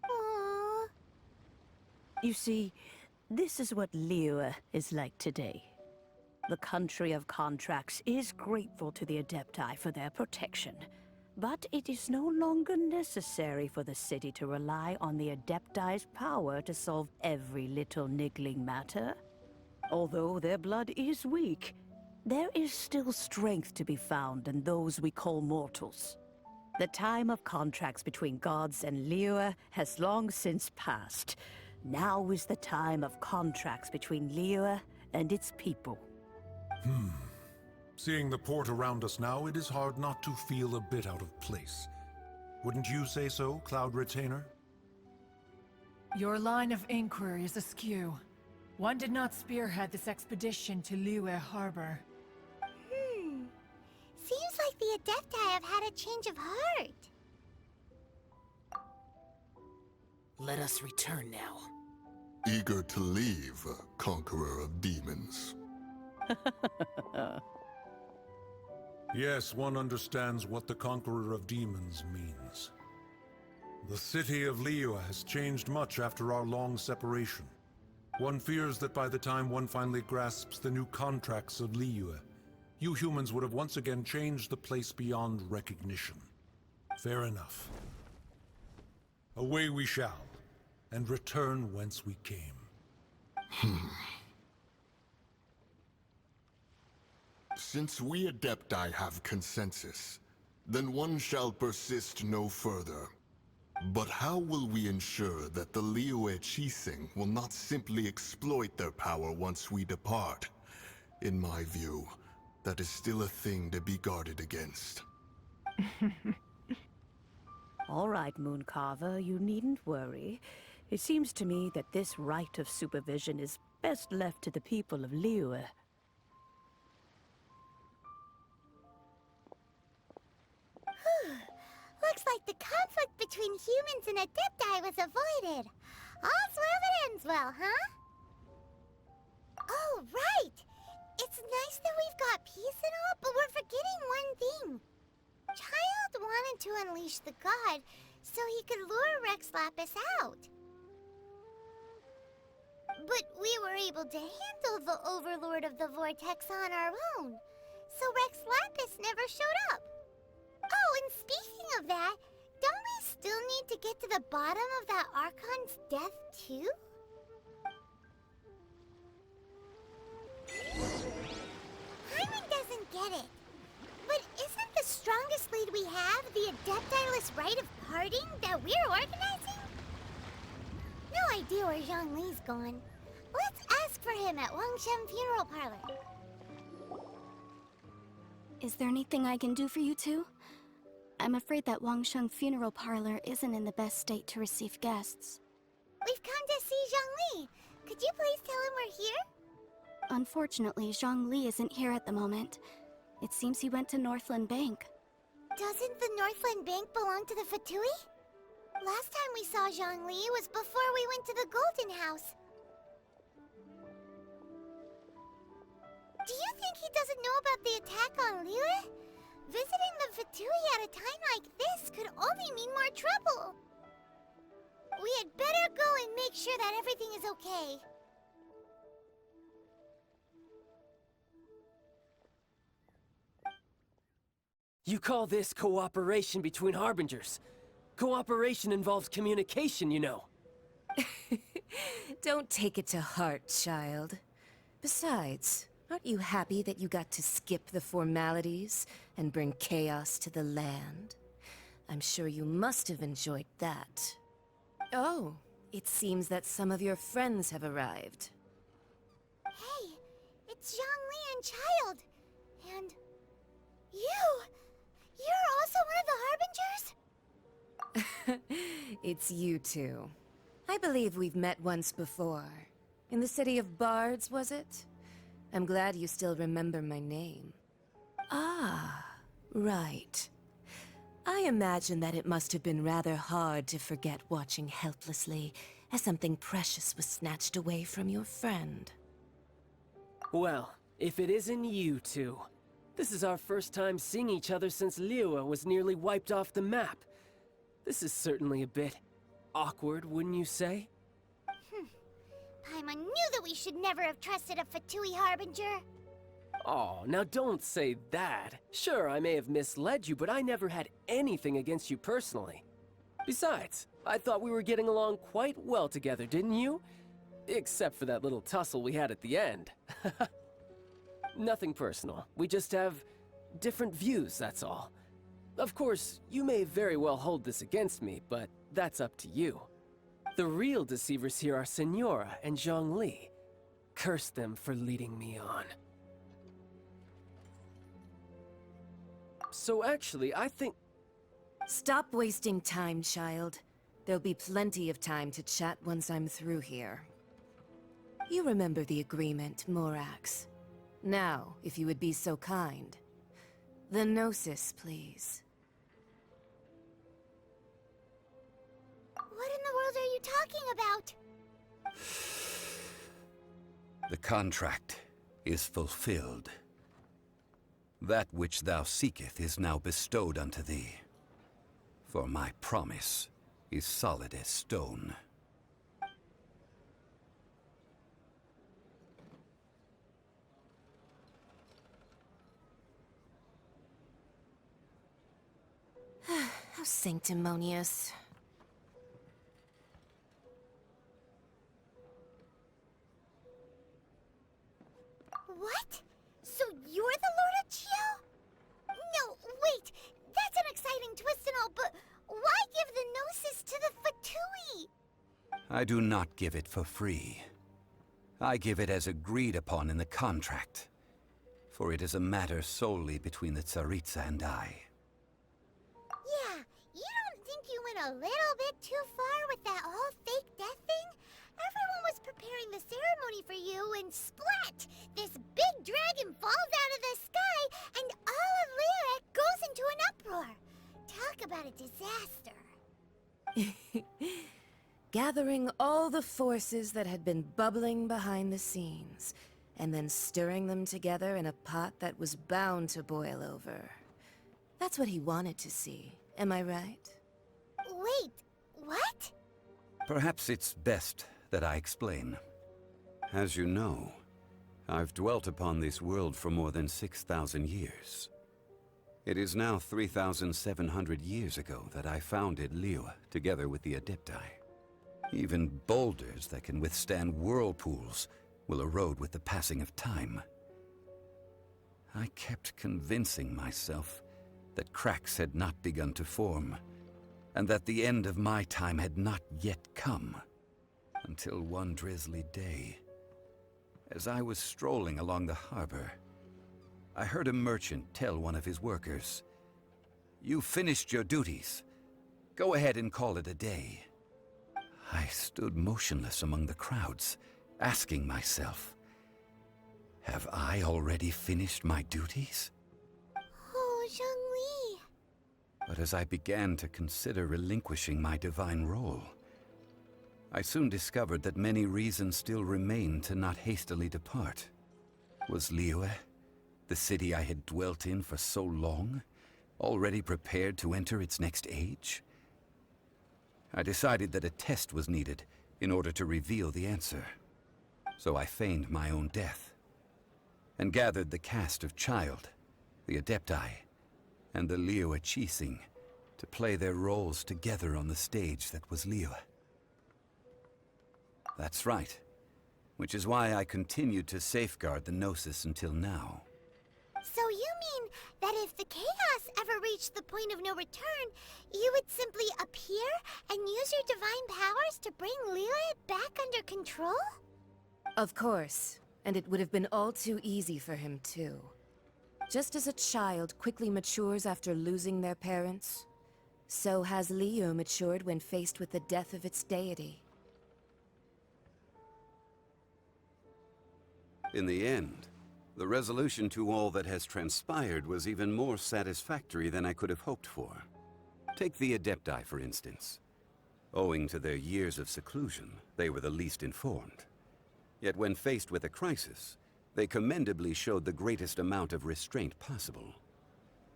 A: Aww.
Q: You see, this is what Liyue is like today. The country of contracts is grateful to the Adepti for their protection. But it is no longer necessary for the city to rely on the Adepti's power to solve every little niggling matter. Although their blood is weak, there is still strength to be found in those we call mortals. The time of contracts between gods and Liyue has long since passed. Now is the time of contracts between Liyue and its people.
K: Seeing the port around us now, it is hard not to feel a bit out of place. Wouldn't you say so, Cloud Retainer?
P: Your line of inquiry is askew. One did not spearhead this expedition to Liyue Harbor.
A: Seems like the Adepti have had a change of heart.
C: Let us return now.
K: Eager to leave, Conqueror of Demons. Yes, one understands what the Conqueror of Demons means. The city of Liyue has changed much after our long separation. One fears that by the time one finally grasps the new contracts of Liyue, you humans would have once again changed the place beyond recognition. Fair enough. Away we shall, and return whence we came.
B: Since we Adepti have consensus, then one shall persist no further.
K: But how will we ensure that the Liyue Qixing will not simply exploit their power once we depart? In my view, that is still a thing to be guarded against.
Q: All right, Mooncarver, you needn't worry. It seems to me that this right of supervision is best left to the people of Liyue.
A: Looks like the conflict between humans and Adepti was avoided. All's well that ends well, huh? Oh, right! It's nice that we've got peace and all, but we're forgetting one thing. Child wanted to unleash the god so he could lure Rex Lapis out. But we were able to handle the Overlord of the Vortex on our own, so Rex Lapis never showed up. Oh, and speaking of that, don't we still need to get to the bottom of that Archon's death, too? Hyman doesn't get it. But isn't the strongest lead we have the Adeptiless rite of parting that we're organizing? No idea where Zhongli's gone. Let's ask for him at Wangshan Funeral Parlor.
B: Is there anything I can do for you two? I'm afraid that Wangsheng Funeral Parlor isn't in the best state to receive guests.
A: We've come to see Zhongli. Could you please tell him we're here?
B: Unfortunately, Zhongli isn't here at the moment. It seems he went to Northland Bank.
A: Doesn't the Northland Bank belong to the Fatui? Last time we saw Zhongli was before we went to the Golden House. Do you think he doesn't know about the attack on Liyue? Visiting the Fatui at a time like this could only mean more trouble. We had better go and make sure that everything is okay.
W: You call this cooperation between Harbingers? Cooperation involves communication, you know.
E: Don't take it to heart, child. Besides, aren't you happy that you got to skip the formalities and bring chaos to the land? I'm sure you must have enjoyed that. Oh, it seems that some of your friends have arrived.
A: Hey, it's Zhongli and Child. And you! You're also one of the Harbingers?
E: It's you two. I believe we've met once before. In the city of Bards, was it? I'm glad you still remember my name. Ah, right. I imagine that it must have been rather hard to forget watching helplessly as something precious was snatched away from your friend.
W: Well, if it isn't you two. This is our first time seeing each other since Liyue was nearly wiped off the map. This is certainly a bit awkward, wouldn't you say?
A: Paimon knew that we should never have trusted a Fatui Harbinger.
W: Oh, now don't say that. Sure, I may have misled you, but I never had anything against you personally. Besides, I thought we were getting along quite well together, didn't you? Except for that little tussle we had at the end. Nothing personal. We just have different views, that's all. Of course, you may very well hold this against me, but that's up to you. The real deceivers here are Senora and Zhongli. Curse them for leading me on. So actually, I think...
E: Stop wasting time, child. There'll be plenty of time to chat once I'm through here. You remember the agreement, Morax. Now, if you would be so kind. The Gnosis, please.
A: What in the world are you talking about?
T: The contract is fulfilled. That which thou seeketh is now bestowed unto thee. For my promise is solid as stone.
E: How sanctimonious.
A: What? So you're the Lord of Chio? No, wait! That's an exciting twist and all, but why give the Gnosis to...
T: I do not give it for free. I give it as agreed upon in the contract, for it is a matter solely between the Tsaritsa and I.
A: Yeah, you don't think you went a little bit too far with that whole fake death thing? Everyone was preparing the ceremony for you, and splat! This big dragon falls out of the sky, and all of Lyric goes into an uproar. Talk about a disaster.
E: Gathering all the forces that had been bubbling behind the scenes, and then stirring them together in a pot that was bound to boil over. That's what he wanted to see, am I right?
A: Wait, what?
T: Perhaps it's best that I explain. As you know, I've dwelt upon this world for more than 6,000 years. It is now 3,700 years ago that I founded Liyue together with the Adepti. Even boulders that can withstand whirlpools will erode with the passing of time. I kept convincing myself that cracks had not begun to form, and that the end of my time had not yet come. Until one drizzly day, as I was strolling along the harbor, I heard a merchant tell one of his workers, "You finished your duties. Go ahead and call it a day." I stood motionless among the crowds, asking myself, have I already finished my duties?
A: Oh, Zhongli.
T: But as I began to consider relinquishing my divine role, I soon discovered that many reasons still remained to not hastily depart. Was Liyue, the city I had dwelt in for so long, already prepared to enter its next age? I decided that a test was needed in order to reveal the answer. So I feigned my own death, and gathered the cast of Child, the Adepti, and the Liyue Qixing to play their roles together on the stage that was Liyue. That's right, which is why I continued to safeguard the Gnosis until now.
A: So you mean that if the chaos ever reached the point of no return, you would simply appear and use your divine powers to bring Liyue back under control?
E: Of course, and it would have been all too easy for him too. Just as a child quickly matures after losing their parents, so has Liyue matured when faced with the death of its deity.
T: In the end, the resolution to all that has transpired was even more satisfactory than I could have hoped for. Take the Adepti, for instance. Owing to their years of seclusion, they were the least informed. Yet when faced with a crisis, they commendably showed the greatest amount of restraint possible.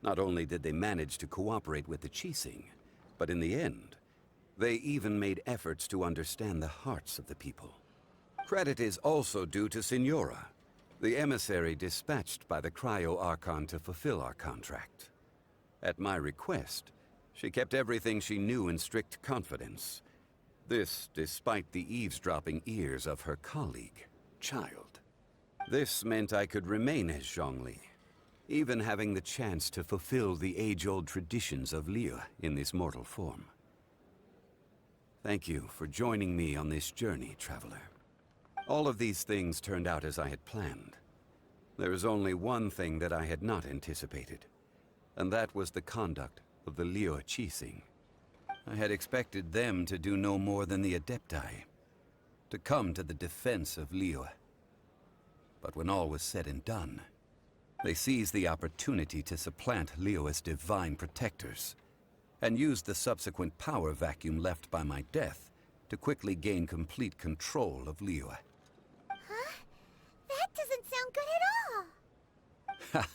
T: Not only did they manage to cooperate with the Qixing, but in the end, they even made efforts to understand the hearts of the people. Credit is also due to Signora, the emissary dispatched by the Cryo-Archon to fulfill our contract. At my request, she kept everything she knew in strict confidence. This despite the eavesdropping ears of her colleague, Child. This meant I could remain as Zhongli, even having the chance to fulfill the age-old traditions of Liyue in this mortal form. Thank you for joining me on this journey, Traveler. All of these things turned out as I had planned. There is only one thing that I had not anticipated, and that was the conduct of the Liyue Qixing. I had expected them to do no more than the Adepti, to come to the defense of Liyue. But when all was said and done, they seized the opportunity to supplant Liyue's divine protectors, and used the subsequent power vacuum left by my death to quickly gain complete control of Liyue.
A: Huh? That doesn't sound good at all.
T: Ha!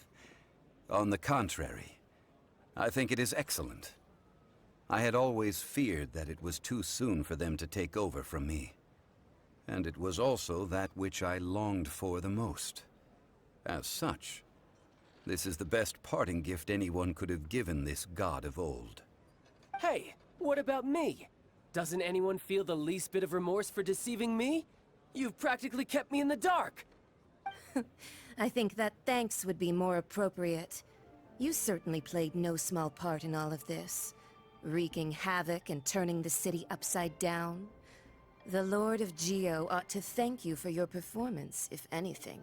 T: On the contrary, I think it is excellent. I had always feared that it was too soon for them to take over from me. And it was also that which I longed for the most. As such, this is the best parting gift anyone could have given this god of old.
G: Hey, what about me? Doesn't anyone feel the least bit of remorse for deceiving me? You've practically kept me in the dark.
E: I think that thanks would be more appropriate. You certainly played no small part in all of this, wreaking havoc and turning the city upside down. The Lord of Geo ought to thank you for your performance, if anything.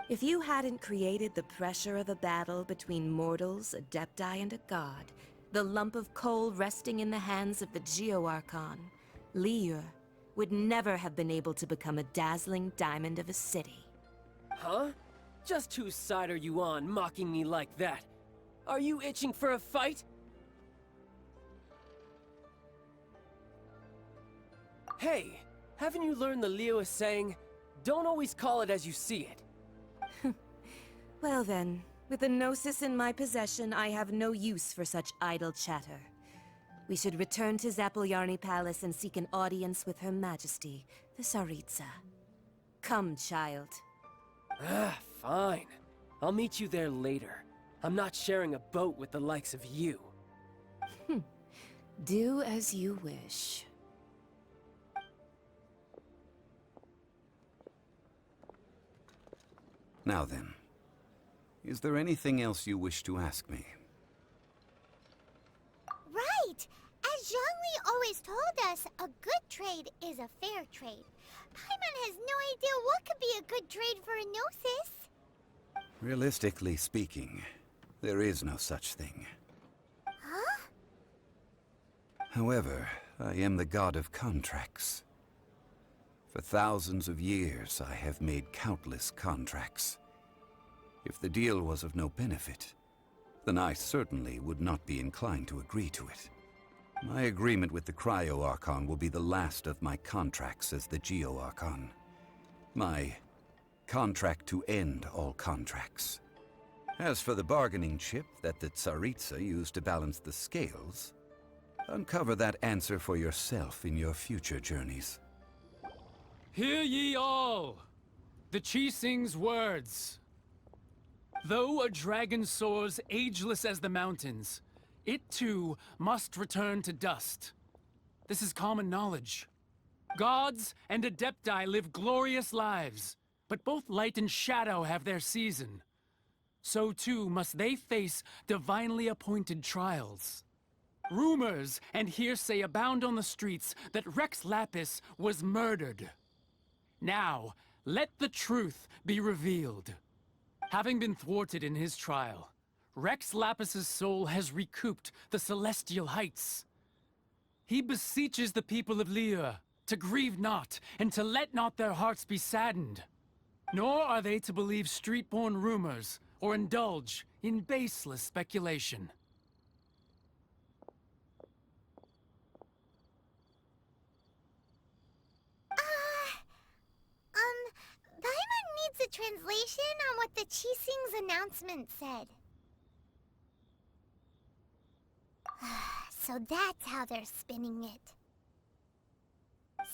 E: If you hadn't created the pressure of a battle between mortals, adepti, and a god, the lump of coal resting in the hands of the Geo-Archon, Liyue would never have been able to become a dazzling diamond of a city.
W: Huh? Just whose side are you on, mocking me like that? Are you itching for a fight? Hey, haven't you learned the Liyue saying, don't always call it as you see it?
E: Well then, with the Gnosis in my possession, I have no use for such idle chatter. We should return to Zapoljarny Palace and seek an audience with Her Majesty, the Tsaritsa. Come, child.
W: Fine. I'll meet you there later. I'm not sharing a boat with the likes of you.
E: Do as you wish.
T: Now then, is there anything else you wish to ask me?
A: Right! As Zhongli always told us, a good trade is a fair trade. Paimon has no idea what could be a good trade for a Gnosis.
T: Realistically speaking, there is no such thing.
A: Huh?
T: However, I am the god of contracts. For thousands of years, I have made countless contracts. If the deal was of no benefit, then I certainly would not be inclined to agree to it. My agreement with the Cryo-Archon will be the last of my contracts as the Geo-Archon. My contract to end all contracts. As for the bargaining chip that the Tsaritsa used to balance the scales, uncover that answer for yourself in your future journeys.
J: Hear ye all! The Qixing's words. Though a dragon soars ageless as the mountains, it too must return to dust. This is common knowledge. Gods and adepti live glorious lives, but both light and shadow have their season. So too must they face divinely appointed trials. Rumors and hearsay abound on the streets that Rex Lapis was murdered. Now, let the truth be revealed. Having been thwarted in his trial, Rex Lapis's soul has recouped the celestial heights. He beseeches the people of Liyue to grieve not, and to let not their hearts be saddened. Nor are they to believe street-born rumors, or indulge in baseless speculation.
A: Paimon needs a translation on what the Qixing's announcement said. So that's how they're spinning it.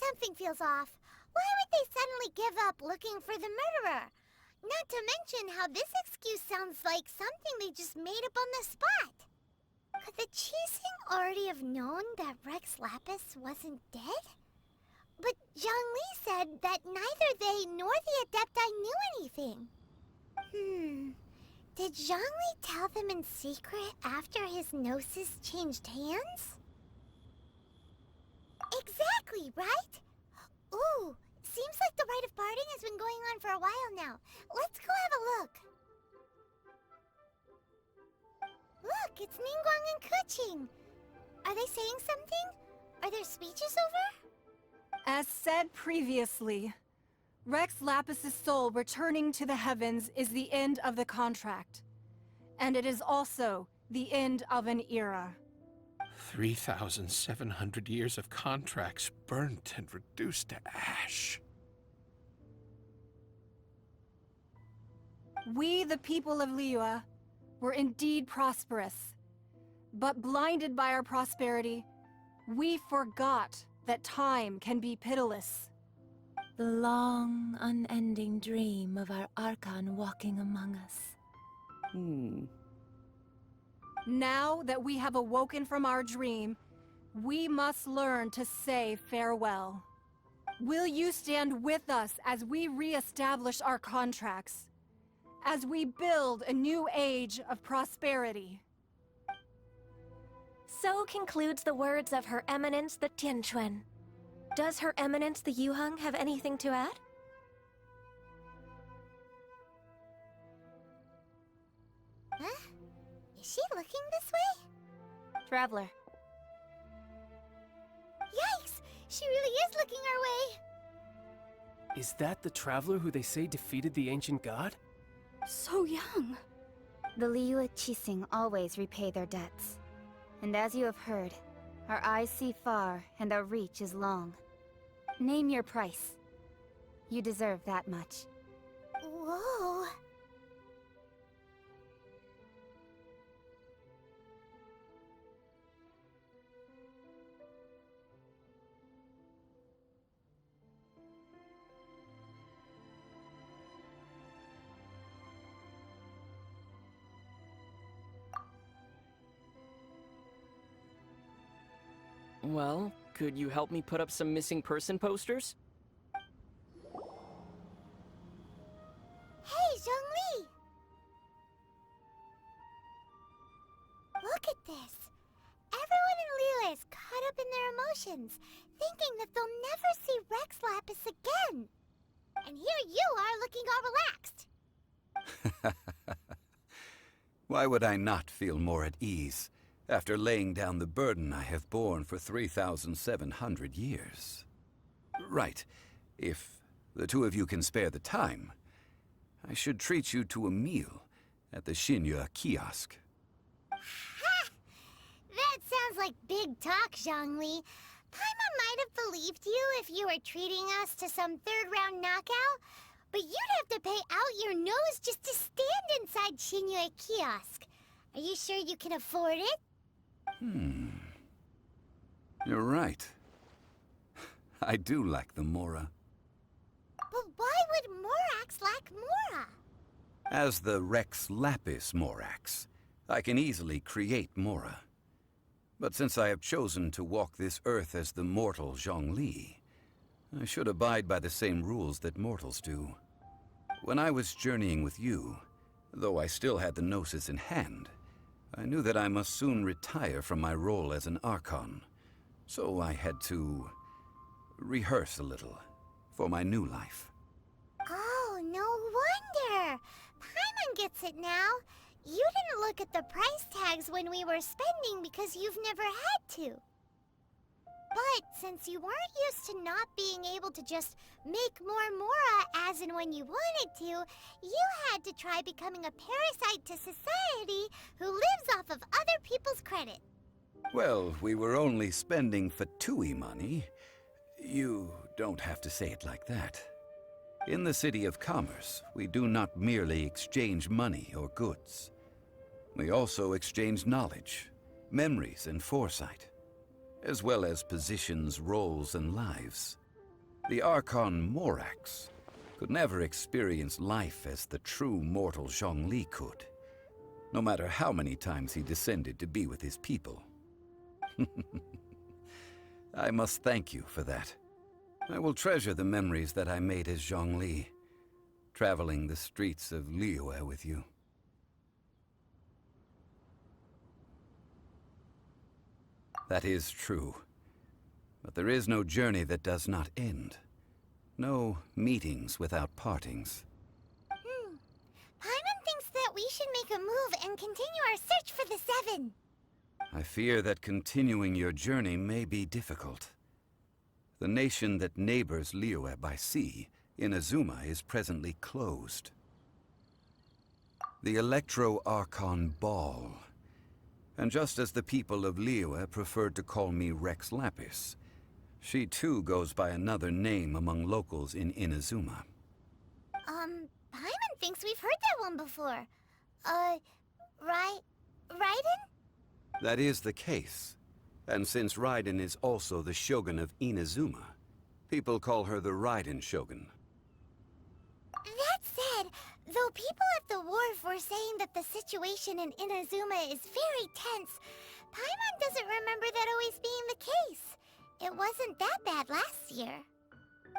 A: Something feels off. Why would they suddenly give up looking for the murderer? Not to mention how this excuse sounds like something they just made up on the spot. Could the Qixing already have known that Rex Lapis wasn't dead? But Zhongli said that neither they nor the Adepti knew anything. Did Zhongli tell them in secret after his Gnosis changed hands? Exactly, right? Ooh, seems like the rite of parting has been going on for a while now. Let's go have a look. Look, it's Ningguang and Keqing. Are they saying something? Are their speeches over?
D: As said previously, Rex Lapis's soul returning to the heavens is the end of the contract. And it is also the end of an era.
K: 3,700 years of contracts burnt and reduced to ash.
D: We, the people of Liyue, were indeed prosperous. But blinded by our prosperity, we forgot that time can be pitiless.
L: The long, unending dream of our Archon walking among us.
D: Now that we have awoken from our dream, we must learn to say farewell. Will you stand with us as we re-establish our contracts? As we build a new age of prosperity?
L: So concludes the words of Her Eminence the Tianquan. Does Her Eminence the Yuheng have anything to add?
A: Huh? Is she looking this way?
M: Traveler.
A: Yikes! She really is looking our way!
G: Is that the traveler who they say defeated the ancient god?
B: So young.
M: The Liyue Qixing always repay their debts. And as you have heard, our eyes see far and our reach is long. Name your price. You deserve that much.
A: Whoa.
R: Well, could you help me put up some missing person posters?
A: Hey, Zhongli! Look at this. Everyone in Liyue is caught up in their emotions, thinking that they'll never see Rex Lapis again. And here you are looking all relaxed.
T: Why would I not feel more at ease after laying down the burden I have borne for 3,700 years? Right. If the two of you can spare the time, I should treat you to a meal at the Xinyue kiosk.
A: Ha! That sounds like big talk, Zhongli. Paimon might have believed you if you were treating us to some third-round knockout, but you'd have to pay out your nose just to stand inside Xinyue kiosk. Are you sure you can afford it?
T: You're right. I do lack the Mora.
A: But why would Morax lack Mora?
T: As the Rex Lapis Morax, I can easily create Mora. But since I have chosen to walk this earth as the mortal Zhongli, I should abide by the same rules that mortals do. When I was journeying with you, though I still had the Gnosis in hand, I knew that I must soon retire from my role as an Archon. So I had to rehearse a little for my new life.
A: Oh, no wonder! Paimon gets it now. You didn't look at the price tags when we were spending because you've never had to. But since you weren't used to not being able to just make more Mora as and when you wanted to, you had to try becoming a parasite to society who lives off of other people's credit.
T: Well, we were only spending Fatui money. You don't have to say it like that. In the City of Commerce, we do not merely exchange money or goods. We also exchange knowledge, memories, and foresight, as well as positions, roles, and lives. The Archon Morax could never experience life as the true mortal Zhongli could, no matter how many times he descended to be with his people. I must thank you for that. I will treasure the memories that I made as Zhongli, traveling the streets of Liyue with you. That is true. But there is no journey that does not end. No meetings without partings.
A: Paimon thinks that we should make a move and continue our search for the Seven.
T: I fear that continuing your journey may be difficult. The nation that neighbors Liyue by sea, Inazuma, is presently closed. The Electro-Archon Ball. And just as the people of Liyue preferred to call me Rex Lapis, she too goes by another name among locals in Inazuma.
A: Paimon thinks we've heard that one before. Raiden?
T: That is the case. And since Raiden is also the Shogun of Inazuma, people call her the Raiden Shogun.
A: That said, though people at the wharf were saying that the situation in Inazuma is very tense, Paimon doesn't remember that always being the case. It wasn't that bad last year.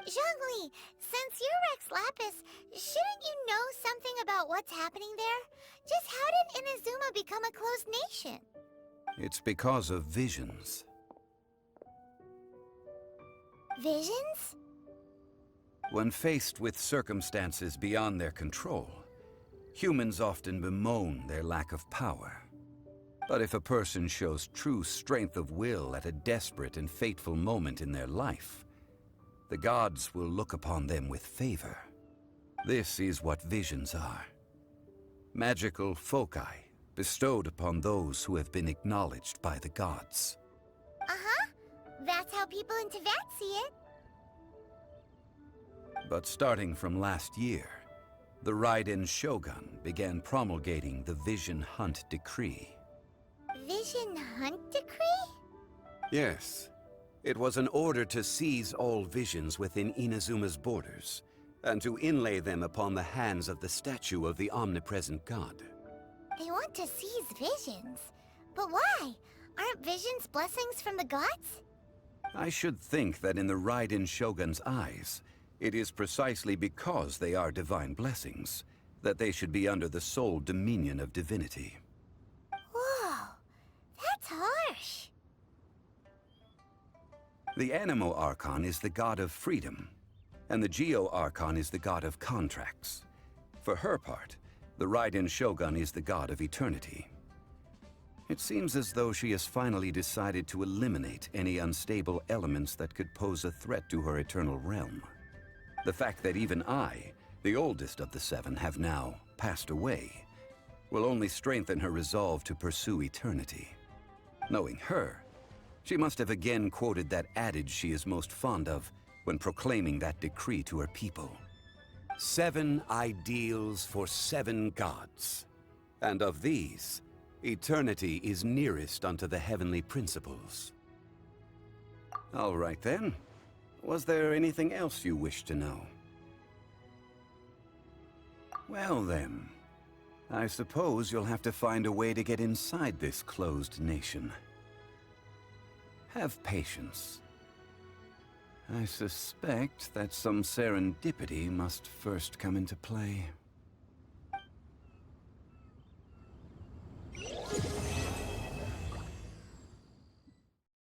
A: Zhongli, since you're Rex Lapis, shouldn't you know something about what's happening there? Just how did Inazuma become a closed nation?
T: It's because of visions.
A: Visions?
T: When faced with circumstances beyond their control, humans often bemoan their lack of power. But if a person shows true strength of will at a desperate and fateful moment in their life, the gods will look upon them with favor. This is what visions are. Magical foci bestowed upon those who have been acknowledged by the gods.
A: Uh-huh. That's how people in Teyvat see it.
T: But starting from last year, the Raiden Shogun began promulgating the Vision Hunt Decree.
A: Vision Hunt Decree?
T: Yes. It was an order to seize all visions within Inazuma's borders, and to inlay them upon the hands of the statue of the omnipresent god.
A: They want to seize visions. But why? Aren't visions blessings from the gods?
T: I should think that in the Raiden Shogun's eyes, it is precisely because they are divine blessings that they should be under the sole dominion of divinity.
A: Whoa, that's harsh.
T: The Animo Archon is the god of freedom, and the Geo Archon is the god of contracts. For her part, the Raiden Shogun is the god of eternity. It seems as though she has finally decided to eliminate any unstable elements that could pose a threat to her eternal realm. The fact that even I, the oldest of the seven, have now passed away, will only strengthen her resolve to pursue eternity. Knowing her, she must have again quoted that adage she is most fond of when proclaiming that decree to her people. 7 ideals for 7 gods, and of these, eternity is nearest unto the heavenly principles. All right then. Was there anything else you wish to know? Well then, I suppose you'll have to find a way to get inside this closed nation. Have patience. I suspect that some serendipity must first come into play.